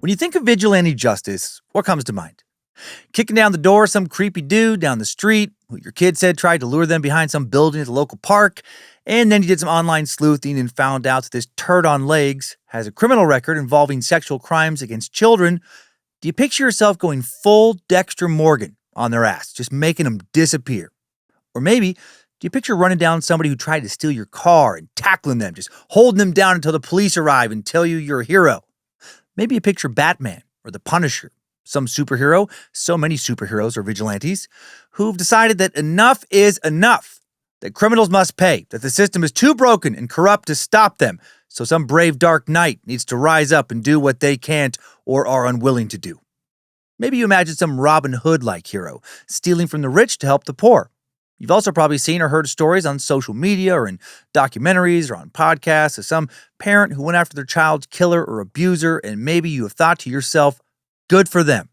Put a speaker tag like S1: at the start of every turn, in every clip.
S1: When you think of vigilante justice, what comes to mind? Kicking down the door of some creepy dude down the street who your kid said tried to lure them behind some building at the local park, and then you did some online sleuthing and found out that this turd on legs has a criminal record involving sexual crimes against children. Do you picture yourself going full Dexter Morgan on their ass, just making them disappear? Or maybe, do you picture running down somebody who tried to steal your car and tackling them, just holding them down until the police arrive and tell you you're a hero? Maybe you picture Batman or the Punisher, some superhero, so many superheroes or vigilantes, who've decided that enough is enough, that criminals must pay, that the system is too broken and corrupt to stop them, so some brave dark knight needs to rise up and do what they can't or are unwilling to do. Maybe you imagine some Robin Hood-like hero, stealing from the rich to help the poor. You've also probably seen or heard stories on social media or in documentaries or on podcasts of some parent who went after their child's killer or abuser, and maybe you have thought to yourself, good for them.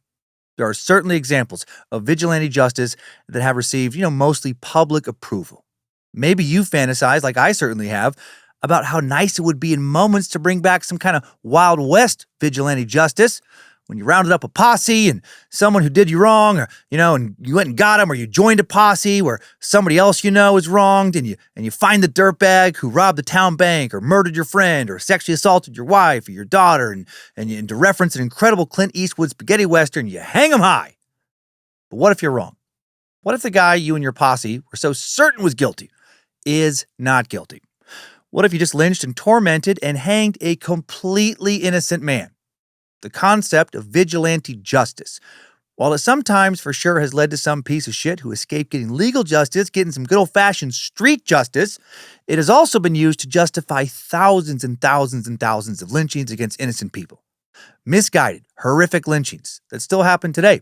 S1: There are certainly examples of vigilante justice that have received, mostly public approval. Maybe you fantasize, like I certainly have, about how nice it would be in moments to bring back some kind of Wild West vigilante justice, when you rounded up a posse and someone who did you wrong, or, and you went and got them, or you joined a posse where somebody else is wronged, and you find the dirtbag who robbed the town bank or murdered your friend or sexually assaulted your wife or your daughter, and to reference an incredible Clint Eastwood spaghetti western, you hang them high. But what if you're wrong? What if the guy you and your posse were so certain was guilty is not guilty? What if you just lynched and tormented and hanged a completely innocent man? The concept of vigilante justice, while it sometimes for sure has led to some piece of shit who escaped getting legal justice, getting some good old-fashioned street justice, it has also been used to justify thousands and thousands and thousands of lynchings against innocent people. Misguided, horrific lynchings that still happen today.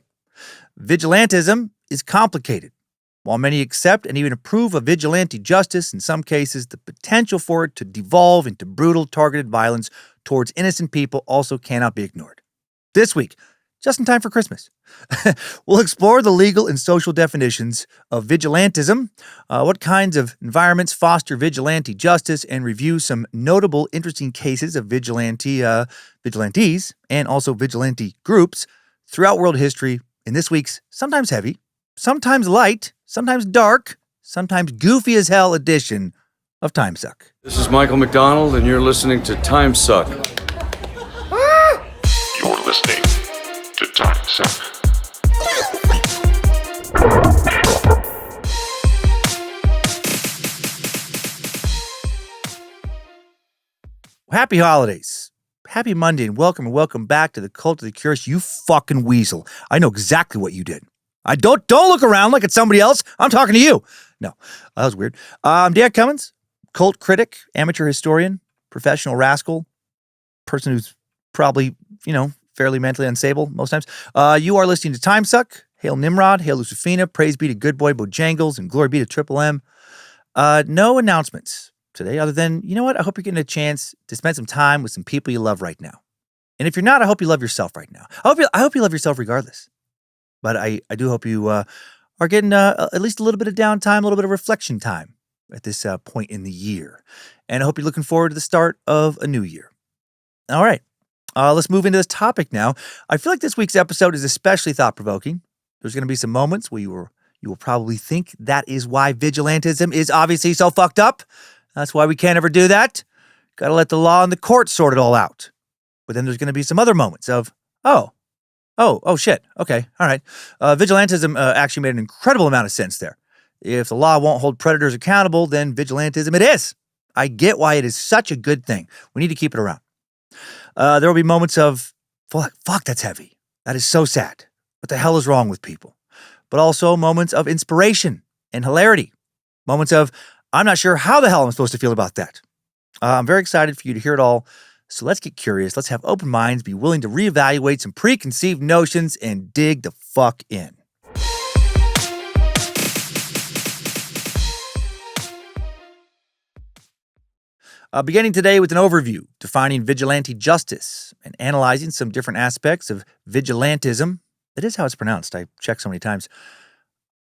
S1: Vigilantism is complicated. While many accept and even approve of vigilante justice, in some cases, the potential for it to devolve into brutal, targeted violence towards innocent people also cannot be ignored. This week, just in time for Christmas, we'll explore the legal and social definitions of vigilantism, what kinds of environments foster vigilante justice, and review some notable, interesting cases of vigilantes, and also vigilante groups throughout world history in this week's sometimes heavy, sometimes light, sometimes dark, sometimes goofy as hell edition of Timesuck.
S2: This is Michael McDonald, and you're listening to Timesuck.
S3: You're listening to Timesuck.
S1: Happy holidays. Happy Monday, and welcome back to the Cult of the Curious, you fucking weasel. I know exactly what you did. I don't look around like it's somebody else. I'm talking to you. No, that was weird. I'm Dan Cummins, cult critic, amateur historian, professional rascal, person who's probably, fairly mentally unstable most times. You are listening to Timesuck. Hail Nimrod, hail Lucifina, praise be to good boy Bojangles, and glory be to Triple M. No announcements today other than, I hope you're getting a chance to spend some time with some people you love right now. And if you're not, I hope you love yourself right now. I hope you love yourself regardless. But I do hope you are getting at least a little bit of downtime, a little bit of reflection time at this point in the year. And I hope you're looking forward to the start of a new year. All right, let's move into this topic now. I feel like this week's episode is especially thought-provoking. There's going to be some moments where you will probably think that is why vigilantism is obviously so fucked up. That's why we can't ever do that. Got to let the law and the court sort it all out. But then there's going to be some other moments of, oh, shit. Okay. All right. Vigilantism actually made an incredible amount of sense there. If the law won't hold predators accountable, then vigilantism it is. I get why it is such a good thing. We need to keep it around. There will be moments of, fuck, that's heavy. That is so sad. What the hell is wrong with people? But also moments of inspiration and hilarity. Moments of, I'm not sure how the hell I'm supposed to feel about that. I'm very excited for you to hear it all. So let's get curious. Let's have open minds, be willing to reevaluate some preconceived notions, and dig the fuck in. Beginning today with an overview, defining vigilante justice and analyzing some different aspects of vigilantism. That is how it's pronounced. I checked so many times.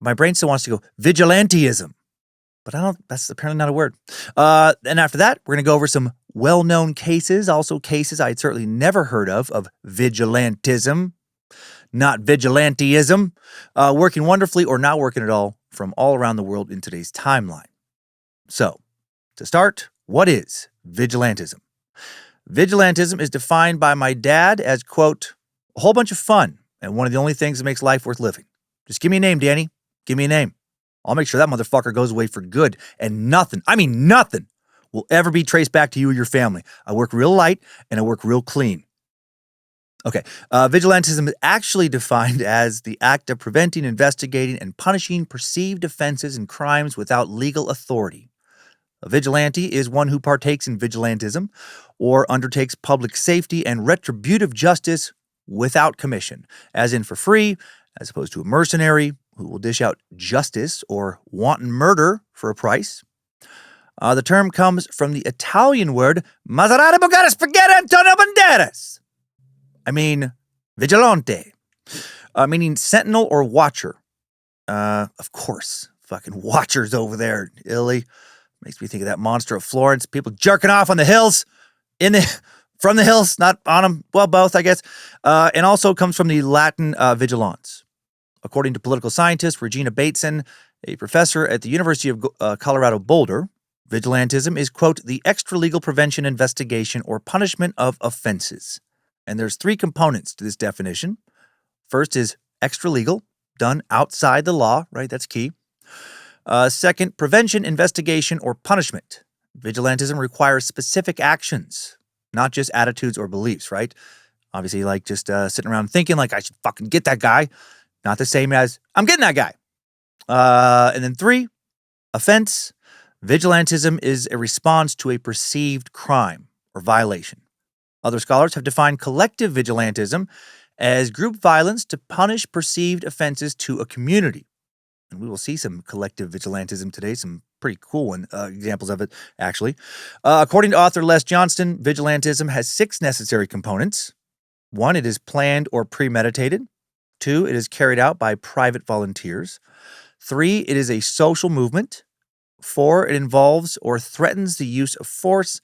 S1: My brain still wants to go vigilantism. but that's apparently not a word. And after that, we're going to go over some well-known cases, also cases I'd certainly never heard of vigilantism, not vigilanteism, working wonderfully or not working at all from all around the world in today's timeline. So, to start, what is vigilantism? Vigilantism is defined by my dad as, quote, a whole bunch of fun and one of the only things that makes life worth living. Just give me a name, Danny. Give me a name. I'll make sure that motherfucker goes away for good and nothing, will ever be traced back to you or your family. I work real light and I work real clean. Okay, vigilantism is actually defined as the act of preventing, investigating, and punishing perceived offenses and crimes without legal authority. A vigilante is one who partakes in vigilantism or undertakes public safety and retributive justice without commission, as in for free, as opposed to a mercenary who will dish out justice or wanton murder for a price. The term comes from the Italian word Maserati Bugatti Spaghetti Antonio Banderas. Vigilante, meaning sentinel or watcher. Of course, fucking watchers over there, Italy. Makes me think of that monster of Florence. People jerking off on the hills, from the hills, not on them. Well, both, I guess. And also comes from the Latin vigilans. According to political scientist Regina Bateson, a professor at the University of Colorado Boulder, vigilantism is, quote, the extra-legal prevention, investigation, or punishment of offenses. And there's three components to this definition. First is extra-legal, done outside the law, right? That's key. Second, prevention, investigation, or punishment. Vigilantism requires specific actions, not just attitudes or beliefs, right? Obviously, like just sitting around thinking like I should fucking get that guy. Not the same as I'm getting that guy. And then three, offense. Vigilantism is a response to a perceived crime or violation. Other scholars have defined collective vigilantism as group violence to punish perceived offenses to a community. And we will see some collective vigilantism today, some pretty cool examples of it, actually. According to author Les Johnston, vigilantism has 6 necessary components. 1, it is planned or premeditated. 2, it is carried out by private volunteers. 3, it is a social movement. 4, it involves or threatens the use of force.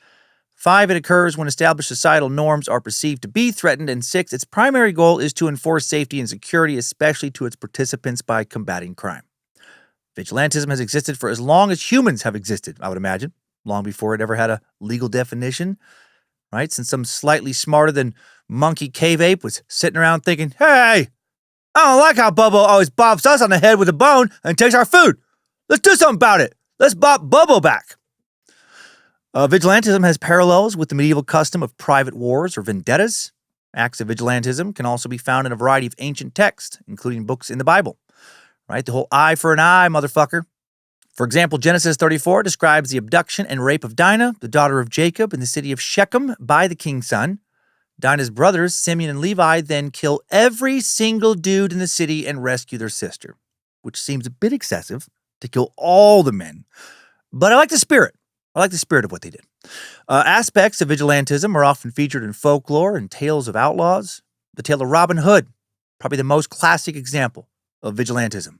S1: 5, it occurs when established societal norms are perceived to be threatened. And 6, its primary goal is to enforce safety and security, especially to its participants by combating crime. Vigilantism has existed for as long as humans have existed, I would imagine, long before it ever had a legal definition, right? Since some slightly smarter than monkey cave ape was sitting around thinking, hey, I don't like how Bobo always bops us on the head with a bone and takes our food. Let's do something about it. Let's bop Bobo back. Vigilantism has parallels with the medieval custom of private wars or vendettas. Acts of vigilantism can also be found in a variety of ancient texts, including books in the Bible. Right? The whole eye for an eye, motherfucker. For example, Genesis 34 describes the abduction and rape of Dinah, the daughter of Jacob, in the city of Shechem by the king's son. Dinah's brothers, Simeon and Levi, then kill every single dude in the city and rescue their sister, which seems a bit excessive to kill all the men. But I like the spirit. I like the spirit of what they did. Aspects of vigilantism are often featured in folklore and tales of outlaws. The tale of Robin Hood, probably the most classic example of vigilantism.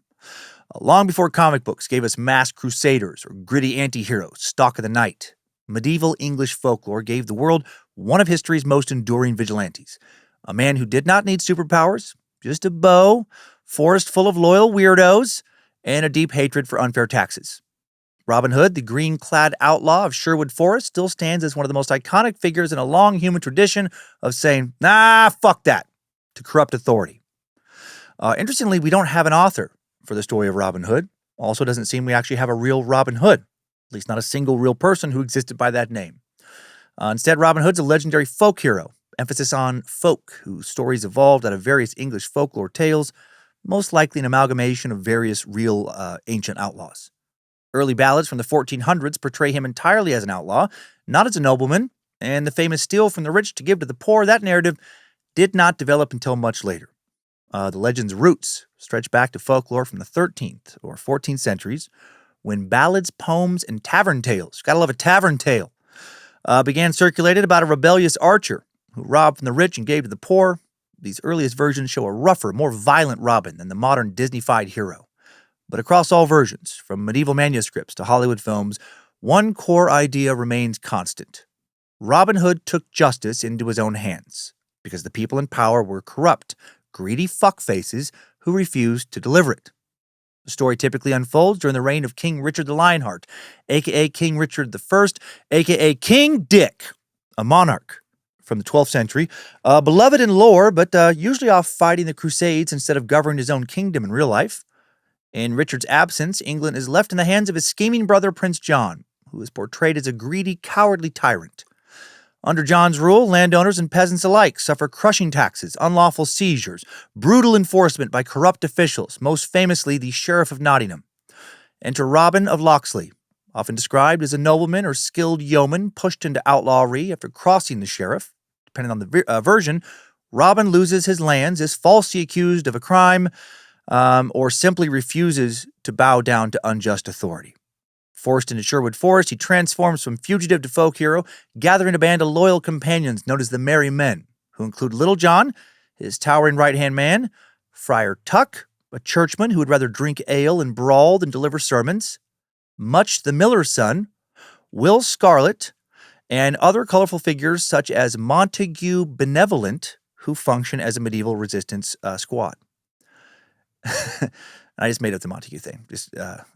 S1: Long before comic books gave us masked crusaders or gritty anti-heroes, Stalk of the Night, medieval English folklore gave the world one of history's most enduring vigilantes. A man who did not need superpowers, just a bow, forest full of loyal weirdos, and a deep hatred for unfair taxes. Robin Hood, the green-clad outlaw of Sherwood Forest, still stands as one of the most iconic figures in a long human tradition of saying, nah, fuck that, to corrupt authority. Interestingly, we don't have an author for the story of Robin Hood. Also doesn't seem we actually have a real Robin Hood, at least not a single real person who existed by that name. Instead, Robin Hood's a legendary folk hero, emphasis on folk, whose stories evolved out of various English folklore tales, most likely an amalgamation of various real ancient outlaws. Early ballads from the 1400s portray him entirely as an outlaw, not as a nobleman, and the famous steal from the rich to give to the poor, that narrative did not develop until much later. The legend's roots stretch back to folklore from the 13th or 14th centuries, when ballads, poems, and tavern tales, gotta love a tavern tale, began circulated about a rebellious archer who robbed from the rich and gave to the poor. These earliest versions show a rougher, more violent Robin than the modern Disney-fied hero. But across all versions, from medieval manuscripts to Hollywood films, one core idea remains constant. Robin Hood took justice into his own hands because the people in power were corrupt, greedy fuckfaces who refused to deliver it. The story typically unfolds during the reign of King Richard the Lionheart, aka King Richard I, aka King Dick, a monarch from the 12th century, beloved in lore, but usually off fighting the Crusades instead of governing his own kingdom in real life. In Richard's absence, England is left in the hands of his scheming brother, Prince John, who is portrayed as a greedy, cowardly tyrant. Under John's rule, landowners and peasants alike suffer crushing taxes, unlawful seizures, brutal enforcement by corrupt officials, most famously the Sheriff of Nottingham. Enter Robin of Locksley, often described as a nobleman or skilled yeoman pushed into outlawry after crossing the sheriff. Depending on the version, Robin loses his lands, is falsely accused of a crime, or simply refuses to bow down to unjust authority. Forced into Sherwood Forest, he transforms from fugitive to folk hero, gathering a band of loyal companions known as the Merry Men, who include Little John, his towering right-hand man, Friar Tuck, a churchman who would rather drink ale and brawl than deliver sermons, Much the Miller's son, Will Scarlet, and other colorful figures such as Montague Benevolent, who function as a medieval resistance squad. I just made up the Montague thing.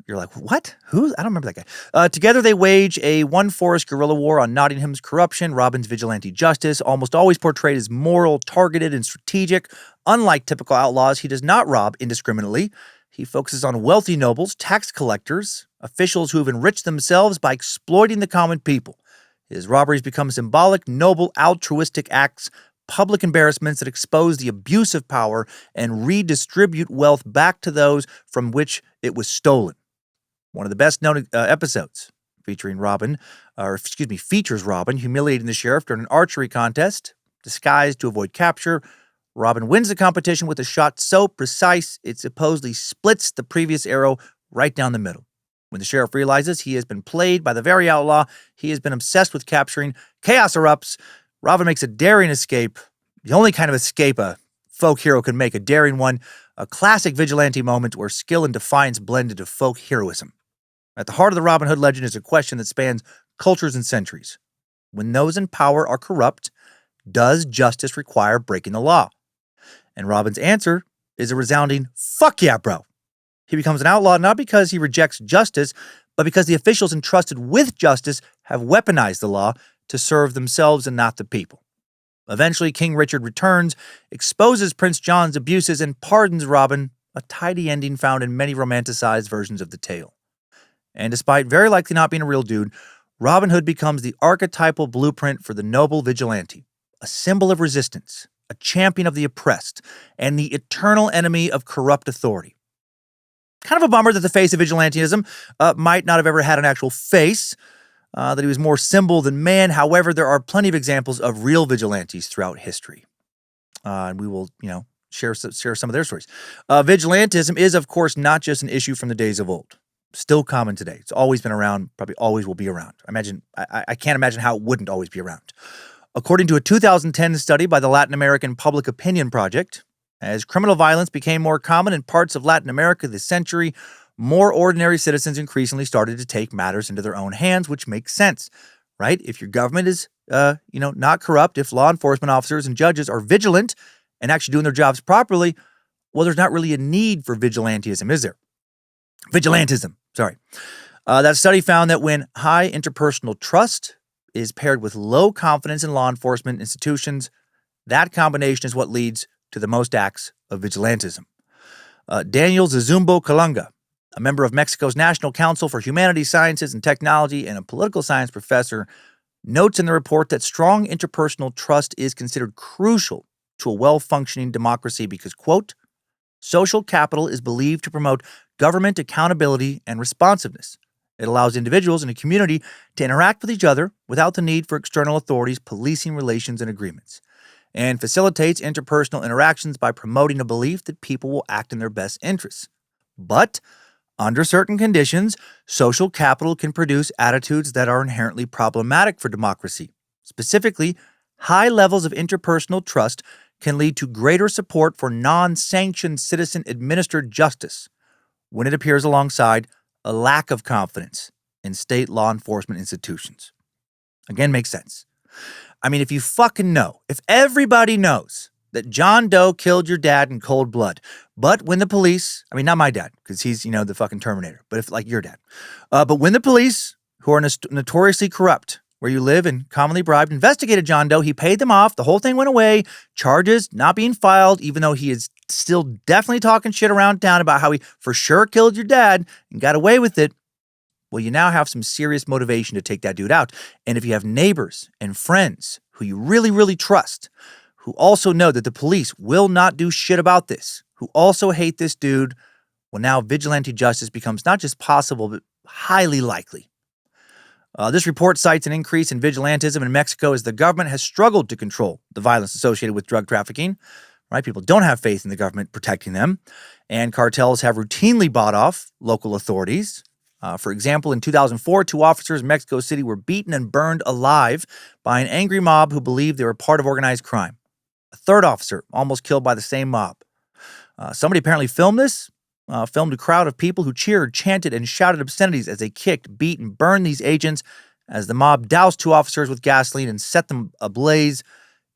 S1: You're like, what? Who? I don't remember that guy. Together they wage a one-forest guerrilla war on Nottingham's corruption. Robin's vigilante justice, almost always portrayed as moral, targeted, and strategic. Unlike typical outlaws, he does not rob indiscriminately. He focuses on wealthy nobles, tax collectors, officials who have enriched themselves by exploiting the common people. His robberies become symbolic, noble, altruistic acts, public embarrassments that expose the abuse of power and redistribute wealth back to those from which it was stolen. One of the best-known episodes features Robin humiliating the sheriff during an archery contest. Disguised to avoid capture, Robin wins the competition with a shot so precise it supposedly splits the previous arrow right down the middle. When the sheriff realizes he has been played by the very outlaw he has been obsessed with capturing, chaos erupts. Robin makes a daring escape, the only kind of escape a folk hero can make, a daring one, a classic vigilante moment where skill and defiance blend into folk heroism. At the heart of the Robin Hood legend is a question that spans cultures and centuries. When those in power are corrupt, does justice require breaking the law? And Robin's answer is a resounding, fuck yeah, bro. He becomes an outlaw not because he rejects justice, but because the officials entrusted with justice have weaponized the law to serve themselves and not the people. Eventually, King Richard returns, exposes Prince John's abuses, and pardons Robin, a tidy ending found in many romanticized versions of the tale. And despite very likely not being a real dude, Robin Hood becomes the archetypal blueprint for the noble vigilante, a symbol of resistance, a champion of the oppressed, and the eternal enemy of corrupt authority. Kind of a bummer that the face of vigilantism might not have ever had an actual face, that he was more symbol than man. However, there are plenty of examples of real vigilantes throughout history. And we will, share some of their stories. Vigilantism is, of course, not just an issue from the days of old. Still common today. It's always been around, probably always will be around. I can't imagine how it wouldn't always be around. According to a 2010 study by the Latin American Public Opinion Project, as criminal violence became more common in parts of Latin America this century, more ordinary citizens increasingly started to take matters into their own hands, which makes sense, right? If your government is, not corrupt, if law enforcement officers and judges are vigilant and actually doing their jobs properly, well, there's not really a need for vigilantism, is there? Vigilantism, sorry. That study found that when high interpersonal trust is paired with low confidence in law enforcement institutions, that combination is what leads to the most acts of vigilantism. Daniel Zazumbo Kalunga, a member of Mexico's National Council for Humanities, Sciences, and Technology and a political science professor, notes in the report that strong interpersonal trust is considered crucial to a well-functioning democracy because, quote, social capital is believed to promote government accountability and responsiveness. It allows individuals in a community to interact with each other without the need for external authorities policing relations and agreements, and facilitates interpersonal interactions by promoting a belief that people will act in their best interests. But under certain conditions, social capital can produce attitudes that are inherently problematic for democracy. Specifically, high levels of interpersonal trust can lead to greater support for non-sanctioned citizen-administered justice. when it appears alongside a lack of confidence in state law enforcement institutions. Again, makes sense. I mean, if you fucking know, if everybody knows that John Doe killed your dad in cold blood, but when the police, I mean, not my dad, because he's, the fucking Terminator, but if like your dad, but when the police, who are notoriously corrupt, where you live and commonly bribed, investigated John Doe, he paid them off, the whole thing went away, charges not being filed, even though he is still definitely talking shit around town about how he for sure killed your dad and got away with it. Well, you now have some serious motivation to take that dude out. And if you have neighbors and friends who you really, really trust, who also know that the police will not do shit about this, who also hate this dude, well, now vigilante justice becomes not just possible, but highly likely. This report cites an increase in vigilantism in Mexico as the government has struggled to control the violence associated with drug trafficking. Right? People don't have faith in the government protecting them, and cartels have routinely bought off local authorities. For example, in 2004, 2 officers in Mexico City were beaten and burned alive by an angry mob who believed they were part of organized crime. A 3rd officer almost killed by the same mob. Somebody apparently filmed this, filmed a crowd of people who cheered, chanted, and shouted obscenities as they kicked, beat, and burned these agents as the mob doused 2 officers with gasoline and set them ablaze.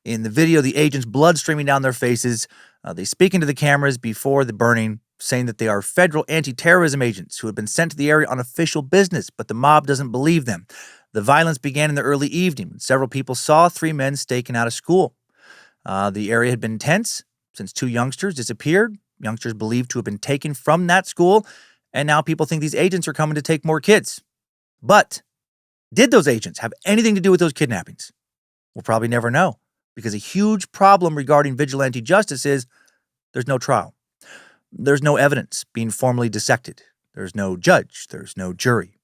S1: In the video, the agents' blood streaming down their faces. They speak into the cameras before the burning, saying that they are federal anti-terrorism agents who had been sent to the area on official business, but the mob doesn't believe them. The violence began in the early evening when several people saw 3 men staking out of school. The area had been tense since 2 youngsters disappeared, youngsters believed to have been taken from that school, and now people think these agents are coming to take more kids. But did those agents have anything to do with those kidnappings? We'll probably never know, because a huge problem regarding vigilante justice is there's no trial. There's no evidence being formally dissected. There's no judge. There's no jury.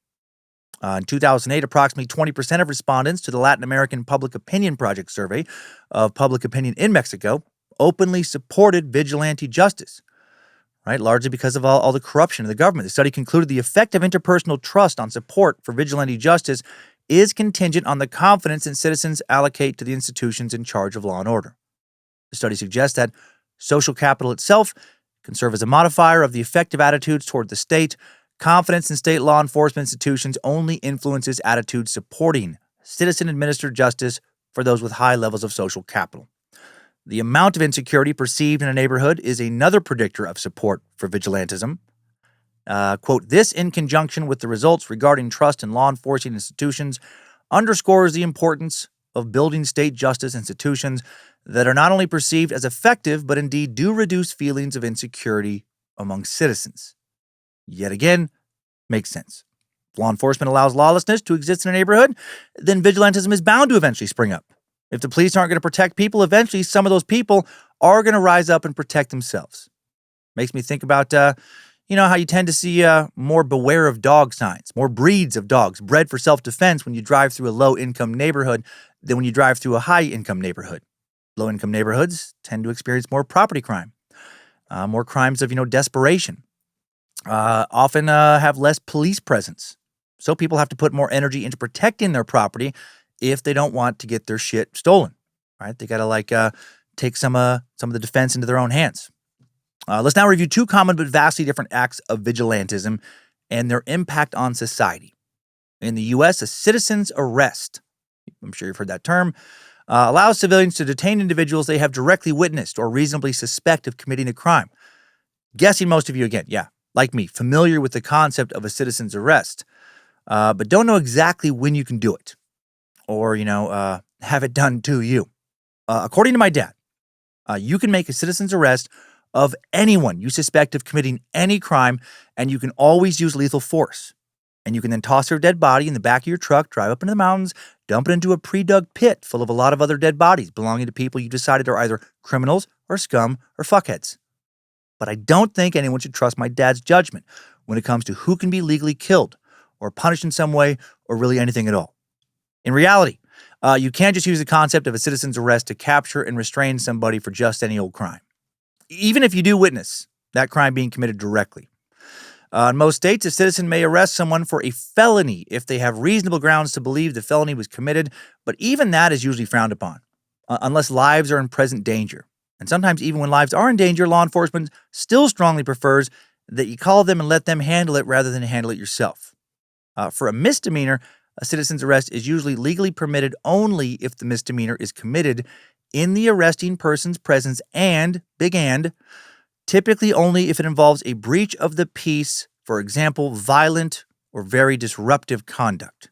S1: In 2008, approximately 20% of respondents to the Latin American Public Opinion Project survey of public opinion in Mexico openly supported vigilante justice, right? Largely because of all the corruption of the government. The study concluded the effect of interpersonal trust on support for vigilante justice is contingent on the confidence that citizens allocate to the institutions in charge of law and order. The study suggests that social capital itself can serve as a modifier of the effective attitudes toward the state. Confidence in state law enforcement institutions only influences attitudes supporting citizen-administered justice for those with high levels of social capital. The amount of insecurity perceived in a neighborhood is another predictor of support for vigilantism. Quote, this, in conjunction with the results regarding trust in law enforcement institutions, underscores the importance of building state justice institutions that are not only perceived as effective, but indeed do reduce feelings of insecurity among citizens. Yet again, makes sense. If law enforcement allows lawlessness to exist in a neighborhood, then vigilantism is bound to eventually spring up. If the police aren't going to protect people, eventually some of those people are going to rise up and protect themselves. Makes me think about, how you tend to see more beware of dog signs, more breeds of dogs bred for self-defense when you drive through a low-income neighborhood than when you drive through a high-income neighborhood. Low-income neighborhoods tend to experience more property crime, more crimes of, desperation, often have less police presence. So people have to put more energy into protecting their property if they don't want to get their shit stolen, right? They got to take some of the defense into their own hands. Let's now review 2 common but vastly different acts of vigilantism and their impact on society. In the U.S., a citizen's arrest, I'm sure you've heard that term, allows civilians to detain individuals they have directly witnessed or reasonably suspect of committing a crime. Guessing most of you, again, like me, familiar with the concept of a citizen's arrest, but don't know exactly when you can do it or, have it done to you. According to my dad, you can make a citizen's arrest of anyone you suspect of committing any crime, and you can always use lethal force. And you can then toss their dead body in the back of your truck, drive up into the mountains, dump it into a pre-dug pit full of a lot of other dead bodies belonging to people you decided are either criminals or scum or fuckheads. But I don't think anyone should trust my dad's judgment when it comes to who can be legally killed or punished in some way or really anything at all. In reality, you can't just use the concept of a citizen's arrest to capture and restrain somebody for just any old crime, even if you do witness that crime being committed directly. In most states, a citizen may arrest someone for a felony if they have reasonable grounds to believe the felony was committed, but even that is usually frowned upon, unless lives are in present danger. And sometimes even when lives are in danger, law enforcement still strongly prefers that you call them and let them handle it rather than handle it yourself. For a misdemeanor, a citizen's arrest is usually legally permitted only if the misdemeanor is committed in the arresting person's presence and, big and, typically only if it involves a breach of the peace, for example, violent or very disruptive conduct.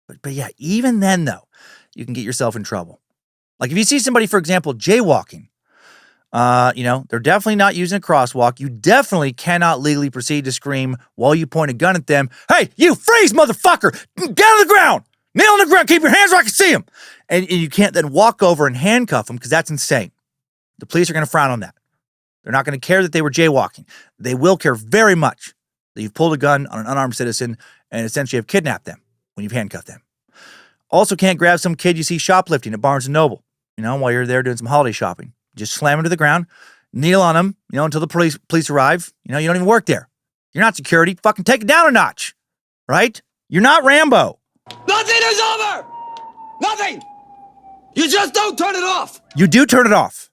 S1: But yeah, even then, though, you can get yourself in trouble. Like if you see somebody, for example, jaywalking, they're definitely not using a crosswalk. You definitely cannot legally proceed to scream while you point a gun at them, "Hey, you freeze, motherfucker! Down on the ground! Nail on the ground! Keep your hands where I can see them!" And you can't then walk over and handcuff them because that's insane. The police are going to frown on that. They're not going to care that they were jaywalking. They will care very much that you've pulled a gun on an unarmed citizen and essentially have kidnapped them when you've handcuffed them. Also can't grab some kid you see shoplifting at Barnes & Noble, while you're there doing some holiday shopping. Just slam him to the ground, kneel on him, until the police arrive. You don't even work there. You're not security. Fucking take it down a notch, right? You're not Rambo.
S4: Nothing is over! Nothing! You just don't turn it off!
S1: You do turn it off.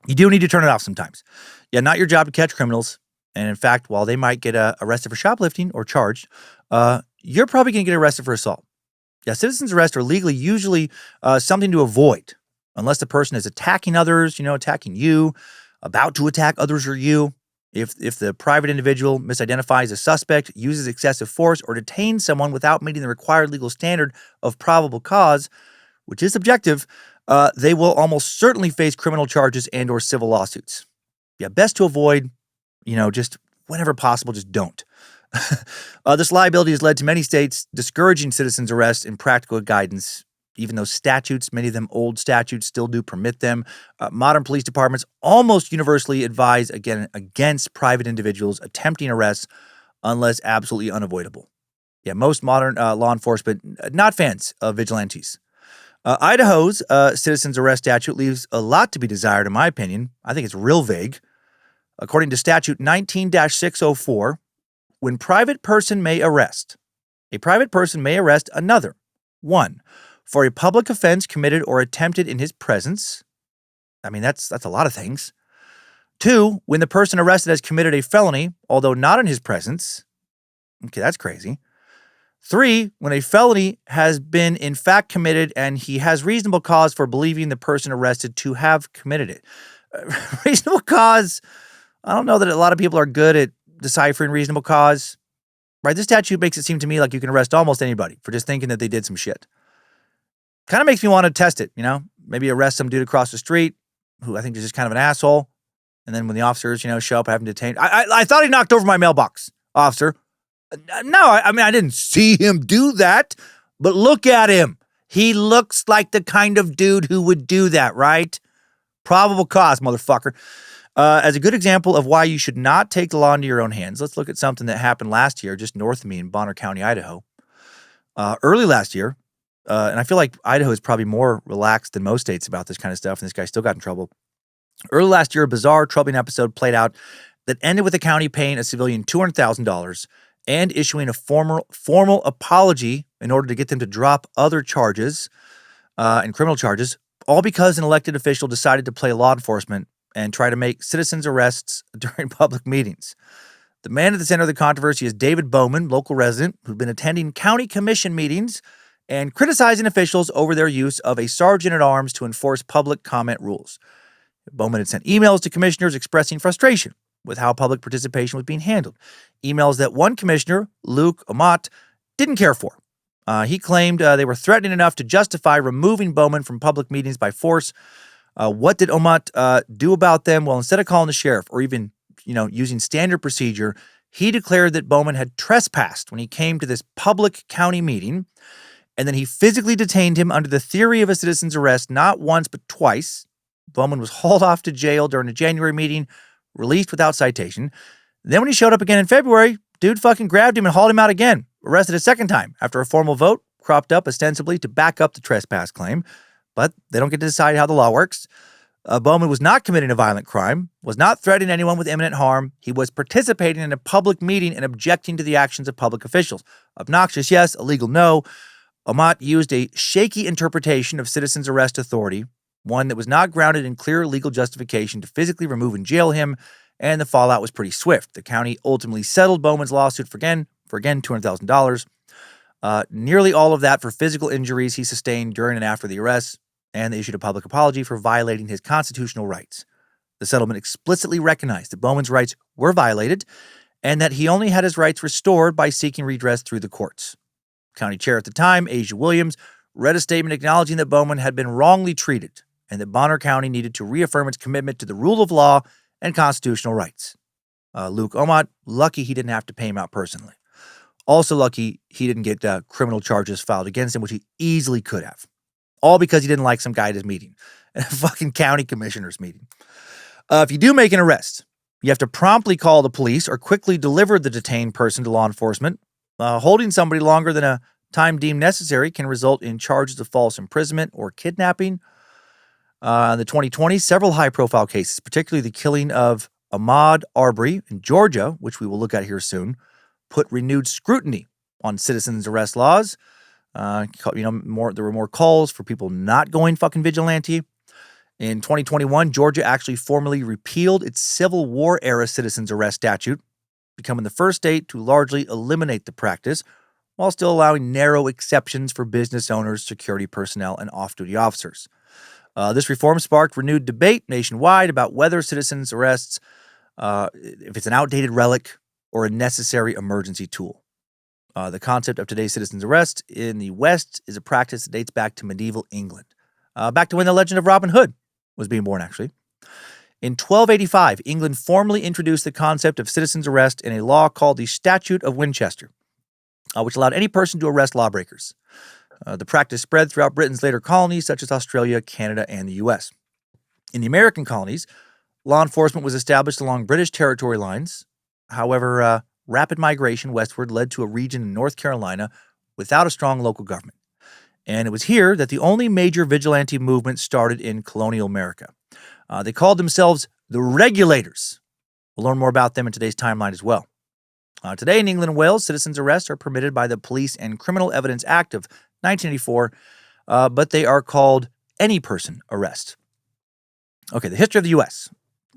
S1: You do need to turn it off sometimes. Yeah, not your job to catch criminals. And in fact, while they might get arrested for shoplifting or charged, you're probably going to get arrested for assault. Yeah, citizen's arrests are legally usually something to avoid unless the person is attacking others, attacking you, about to attack others or you. If the private individual misidentifies a suspect, uses excessive force, or detains someone without meeting the required legal standard of probable cause, which is subjective, they will almost certainly face criminal charges and or civil lawsuits. Yeah, best to avoid, just whenever possible, just don't. This liability has led to many states discouraging citizens' arrests and practical guidance, even though statutes, many of them old statutes, still do permit them. Modern police departments almost universally advise against private individuals attempting arrests unless absolutely unavoidable. Yeah, most modern law enforcement not fans of vigilantes. Idaho's citizens' arrest statute leaves a lot to be desired, in my opinion. I think it's real vague. According to statute 19-604, when a private person may arrest another, 1, for a public offense committed or attempted in his presence. I mean, that's a lot of things. 2, when the person arrested has committed a felony, although not in his presence. Okay, that's crazy. 3, when a felony has been in fact committed and he has reasonable cause for believing the person arrested to have committed it. Reasonable cause, I don't know that a lot of people are good at deciphering reasonable cause. Right? This statute makes it seem to me like you can arrest almost anybody for just thinking that they did some shit. Kind of makes me want to test it, Maybe arrest some dude across the street who I think is just kind of an asshole. And then when the officers, show up, have him detained. I thought he knocked over my mailbox, officer. No, I didn't see him do that, but look at him. He looks like the kind of dude who would do that, right? Probable cause, motherfucker. As a good example of why you should not take the law into your own hands, let's look at something that happened last year just north of me in Bonner County, Idaho. Early last year, and I feel like Idaho is probably more relaxed than most states about this kind of stuff, and this guy still got in trouble. Early last year, a bizarre, troubling episode played out that ended with the county paying a civilian $200,000 and issuing a formal apology in order to get them to drop other charges and criminal charges, all because an elected official decided to play law enforcement and try to make citizens' arrests during public meetings. The man at the center of the controversy is David Bowman, local resident, who'd been attending county commission meetings and criticizing officials over their use of a sergeant-at-arms to enforce public comment rules. Bowman had sent emails to commissioners expressing frustration with how public participation was being handled. Emails that one commissioner, Luke Amat, didn't care for. He claimed they were threatening enough to justify removing Bowman from public meetings by force. What did Amat do about them? Well, instead of calling the sheriff or even, using standard procedure, he declared that Bowman had trespassed when he came to this public county meeting, and then he physically detained him under the theory of a citizen's arrest not once but twice. Bowman was hauled off to jail during a January meeting, released without citation. Then when he showed up again in February, dude fucking grabbed him and hauled him out again, arrested a second time after a formal vote cropped up ostensibly to back up the trespass claim. But they don't get to decide how the law works. Bowman was not committing a violent crime, was not threatening anyone with imminent harm. He was participating in a public meeting and objecting to the actions of public officials. Obnoxious, yes. Illegal, no. Amat used a shaky interpretation of citizens' arrest authority, one that was not grounded in clear legal justification to physically remove and jail him, and the fallout was pretty swift. The county ultimately settled Bowman's lawsuit for $200,000. Nearly all of that for physical injuries he sustained during and after the arrest, and they issued a public apology for violating his constitutional rights. The settlement explicitly recognized that Bowman's rights were violated and that he only had his rights restored by seeking redress through the courts. County chair at the time, Asia Williams, read a statement acknowledging that Bowman had been wrongly treated and that Bonner County needed to reaffirm its commitment to the rule of law and constitutional rights. Luke Omot, lucky he didn't have to pay him out personally. Also lucky he didn't get criminal charges filed against him, which he easily could have. All because he didn't like some guy at his meeting, a fucking county commissioner's meeting. If you do make an arrest, you have to promptly call the police or quickly deliver the detained person to law enforcement. Holding somebody longer than a time deemed necessary can result in charges of false imprisonment or kidnapping. In the 2020s, several high-profile cases, particularly the killing of Ahmaud Arbery in Georgia, which we will look at here soon, put renewed scrutiny on citizens' arrest laws. There were more calls for people not going fucking vigilante. In 2021, Georgia actually formally repealed its Civil War-era citizens' arrest statute, becoming the first state to largely eliminate the practice, while still allowing narrow exceptions for business owners, security personnel, and off-duty officers. This reform sparked renewed debate nationwide about whether citizens' arrests, if it's an outdated relic or a necessary emergency tool. The concept of today's citizens' arrest in the West is a practice that dates back to medieval England, back to when the legend of Robin Hood was being born, actually. In 1285, England formally introduced the concept of citizens' arrest in a law called the Statute of Winchester, which allowed any person to arrest lawbreakers. The practice spread throughout Britain's later colonies, such as Australia, Canada, and the U.S. In the American colonies, law enforcement was established along British territory lines. However, rapid migration westward led to a region in North Carolina without a strong local government. And it was here that the only major vigilante movement started in colonial America. They called themselves the Regulators. We'll learn more about them in today's timeline as well. Today in England and Wales, citizens' arrests are permitted by the Police and Criminal Evidence Act of 1984, but they are called any person arrest. Okay, the history of the U.S.,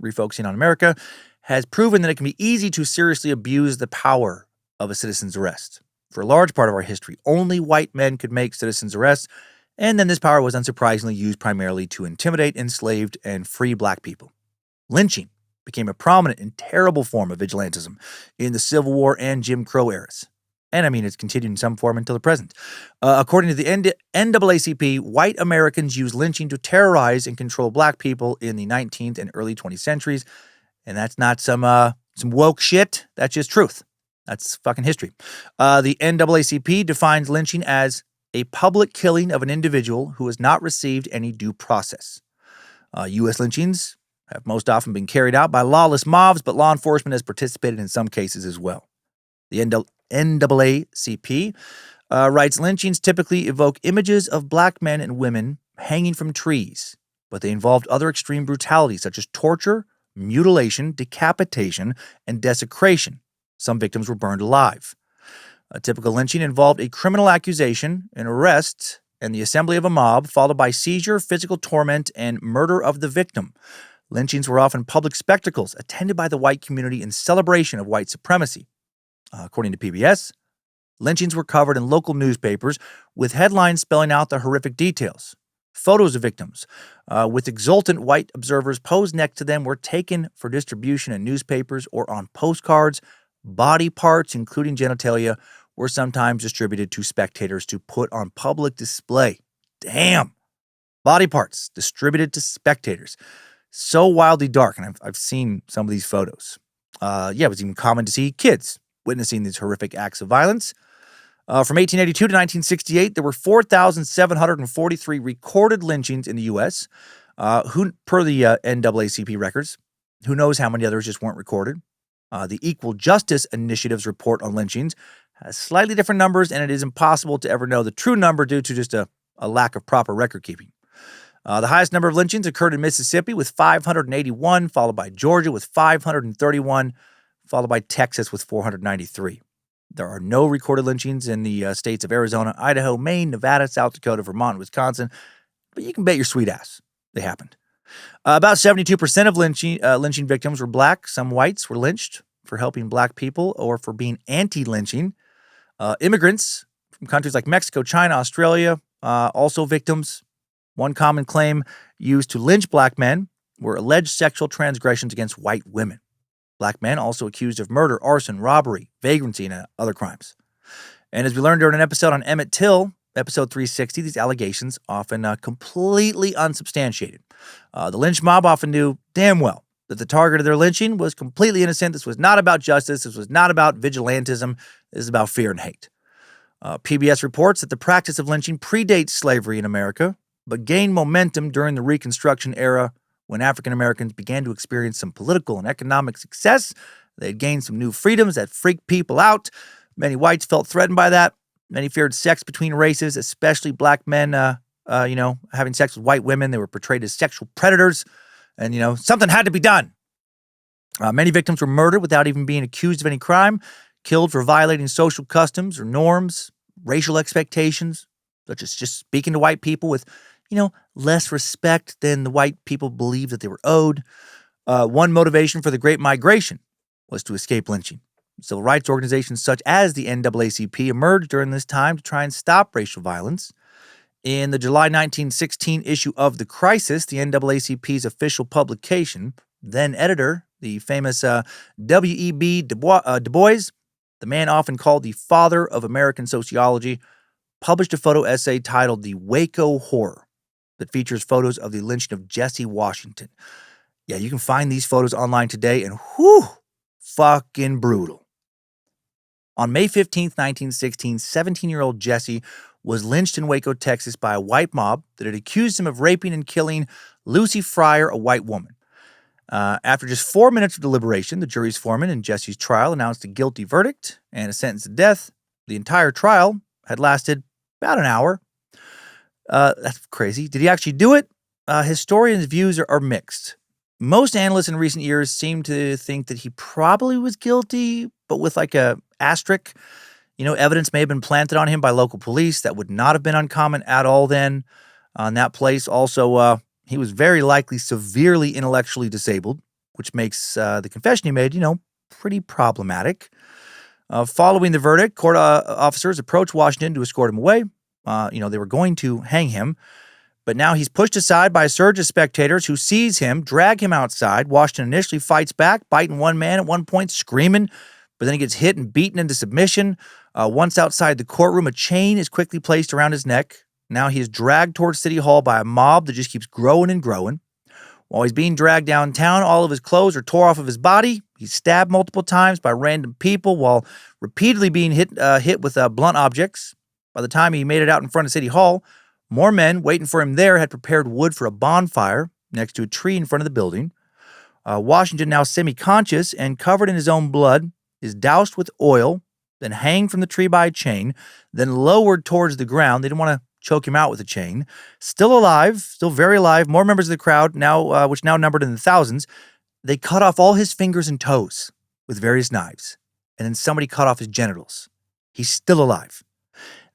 S1: refocusing on America, has proven that it can be easy to seriously abuse the power of a citizen's arrest. For a large part of our history, only white men could make citizens' arrests, and then this power was unsurprisingly used primarily to intimidate enslaved and free black people. Lynching became a prominent and terrible form of vigilantism in the Civil War and Jim Crow eras. And I mean, it's continued in some form until the present. According to the NAACP, white Americans used lynching to terrorize and control black people in the 19th and early 20th centuries. And that's not some woke shit. That's just truth. That's fucking history. The NAACP defines lynching as a public killing of an individual who has not received any due process. U.S. lynchings have most often been carried out by lawless mobs, but law enforcement has participated in some cases as well. The NAACP writes lynchings typically evoke images of black men and women hanging from trees, but they involved other extreme brutalities such as torture, mutilation, decapitation, and desecration. Some victims were burned alive. A typical lynching involved a criminal accusation, an arrest, and the assembly of a mob, followed by seizure, physical torment, and murder of the victim. Lynchings were often public spectacles attended by the white community in celebration of white supremacy. According to PBS, lynchings were covered in local newspapers with headlines spelling out the horrific details. Photos of victims with exultant white observers posed next to them were taken for distribution in newspapers or on postcards. Body parts, including genitalia, were sometimes distributed to spectators to put on public display. Damn! Body parts distributed to spectators. So wildly dark, and I've seen some of these photos. It was even common to see kids witnessing these horrific acts of violence. From 1882 to 1968, there were 4,743 recorded lynchings in the U.S., per the NAACP records. Who knows how many others just weren't recorded? The Equal Justice Initiative's report on lynchings has slightly different numbers, and it is impossible to ever know the true number due to just a lack of proper record keeping. The highest number of lynchings occurred in Mississippi with 581, followed by Georgia with 531, followed by Texas with 493. There are no recorded lynchings in the states of Arizona, Idaho, Maine, Nevada, South Dakota, Vermont, and Wisconsin, but you can bet your sweet ass they happened. About 72% of lynching victims were black. Some whites were lynched for helping black people or for being anti-lynching. Immigrants from countries like Mexico, China, Australia, also victims. One common claim used to lynch black men were alleged sexual transgressions against white women. Black men also accused of murder, arson, robbery, vagrancy, and other crimes. And as we learned during an episode on Emmett Till, episode 360, these allegations often completely unsubstantiated. The lynch mob often knew damn well that the target of their lynching was completely innocent. This was not about justice. This was not about vigilantism. This is about fear and hate. PBS reports that the practice of lynching predates slavery in America, but gained momentum during the Reconstruction era when African Americans began to experience some political and economic success. They had gained some new freedoms that freaked people out. Many whites felt threatened by that. Many feared sex between races, especially black men, having sex with white women. They were portrayed as sexual predators, and, something had to be done. Many victims were murdered without even being accused of any crime, killed for violating social customs or norms, racial expectations, such as just speaking to white people with, less respect than the white people believed that they were owed. One motivation for the Great Migration was to escape lynching. Civil rights organizations such as the NAACP emerged during this time to try and stop racial violence. In the July 1916 issue of The Crisis, the NAACP's official publication, then editor, the famous W.E.B. Du Bois, the man often called the father of American sociology, published a photo essay titled The Waco Horror that features photos of the lynching of Jesse Washington. Yeah, you can find these photos online today, and whew, fucking brutal. On May 15th, 1916, 17-year-old Jesse was lynched in Waco, Texas by a white mob that had accused him of raping and killing Lucy Fryer, a white woman. After just 4 minutes of deliberation, the jury's foreman in Jesse's trial announced a guilty verdict and a sentence to death. The entire trial had lasted about an hour. That's crazy. Did he actually do it? Historians' views are mixed. Most analysts in recent years seem to think that he probably was guilty, but with like a asterisk. Evidence may have been planted on him by local police. That would not have been uncommon at all then in that place. Also, he was very likely severely intellectually disabled, which makes the confession he made, pretty problematic. Following the verdict, court officers approached Washington to escort him away. They were going to hang him, but now he's pushed aside by a surge of spectators who seize him, drag him outside. Washington initially fights back, biting one man at one point, screaming, but then he gets hit and beaten into submission. Once outside the courtroom, a chain is quickly placed around his neck. Now he is dragged towards City Hall by a mob that just keeps growing and growing. While he's being dragged downtown, all of his clothes are tore off of his body. He's stabbed multiple times by random people while repeatedly being hit with blunt objects. By the time he made it out in front of City Hall, more men waiting for him there had prepared wood for a bonfire next to a tree in front of the building. Washington, now semi-conscious and covered in his own blood, is doused with oil, then hanged from the tree by a chain, then lowered towards the ground. They didn't want to choke him out with a chain. Still alive, still very alive. More members of the crowd, now which now numbered in the thousands, they cut off all his fingers and toes with various knives, and then somebody cut off his genitals. He's still alive.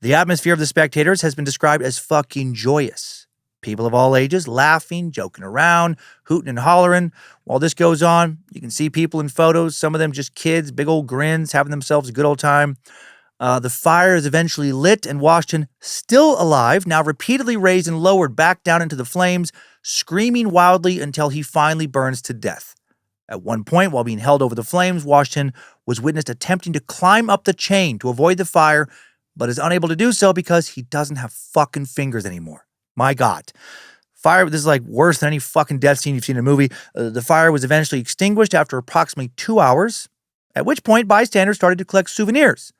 S1: The atmosphere of the spectators has been described as fucking joyous. People of all ages laughing, joking around, hooting and hollering. While this goes on, you can see people in photos, some of them just kids, big old grins, having themselves a good old time. The fire is eventually lit, and Washington, still alive, now repeatedly raised and lowered back down into the flames, screaming wildly until he finally burns to death. At one point, while being held over the flames, Washington was witnessed attempting to climb up the chain to avoid the fire, but is unable to do so because he doesn't have fucking fingers anymore. My God. Fire, this is like worse than any fucking death scene you've seen in a movie. The fire was eventually extinguished after approximately 2 hours, at which point bystanders started to collect souvenirs,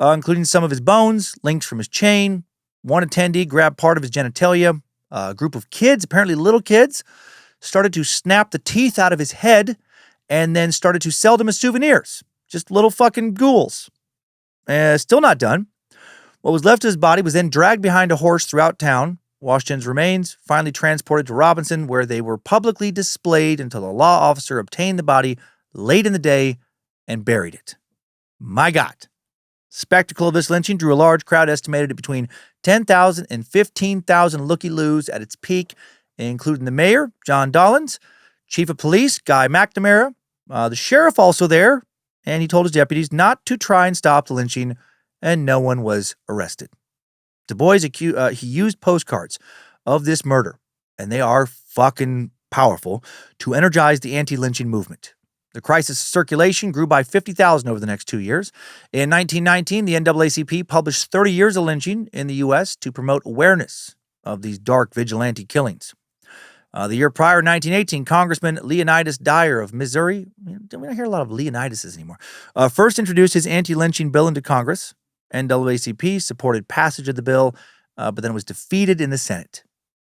S1: including some of his bones, links from his chain. One attendee grabbed part of his genitalia. A group of kids, apparently little kids, started to snap the teeth out of his head and then started to sell them as souvenirs. Just little fucking ghouls. Still not done. What was left of his body was then dragged behind a horse throughout town. Washington's remains finally transported to Robinson, where they were publicly displayed until a law officer obtained the body late in the day and buried it. My God. Spectacle of this lynching drew a large crowd estimated at between 10,000 and 15,000 looky-loos at its peak including the mayor, John Dollins, chief of police, Guy McNamara, the sheriff also there, and he told his deputies not to try and stop the lynching, and no one was arrested. Du Bois, he used postcards of this murder, and they are fucking powerful, to energize the anti-lynching movement. The crisis circulation grew by 50,000 over the next 2 years. In 1919, the NAACP published 30 Years of Lynching in the U.S. to promote awareness of these dark vigilante killings. The year prior, 1918, Congressman Leonidas Dyer of Missouri, we don't hear a lot of Leonidases anymore, first introduced his anti-lynching bill into Congress. NAACP supported passage of the bill, but then it was defeated in the Senate.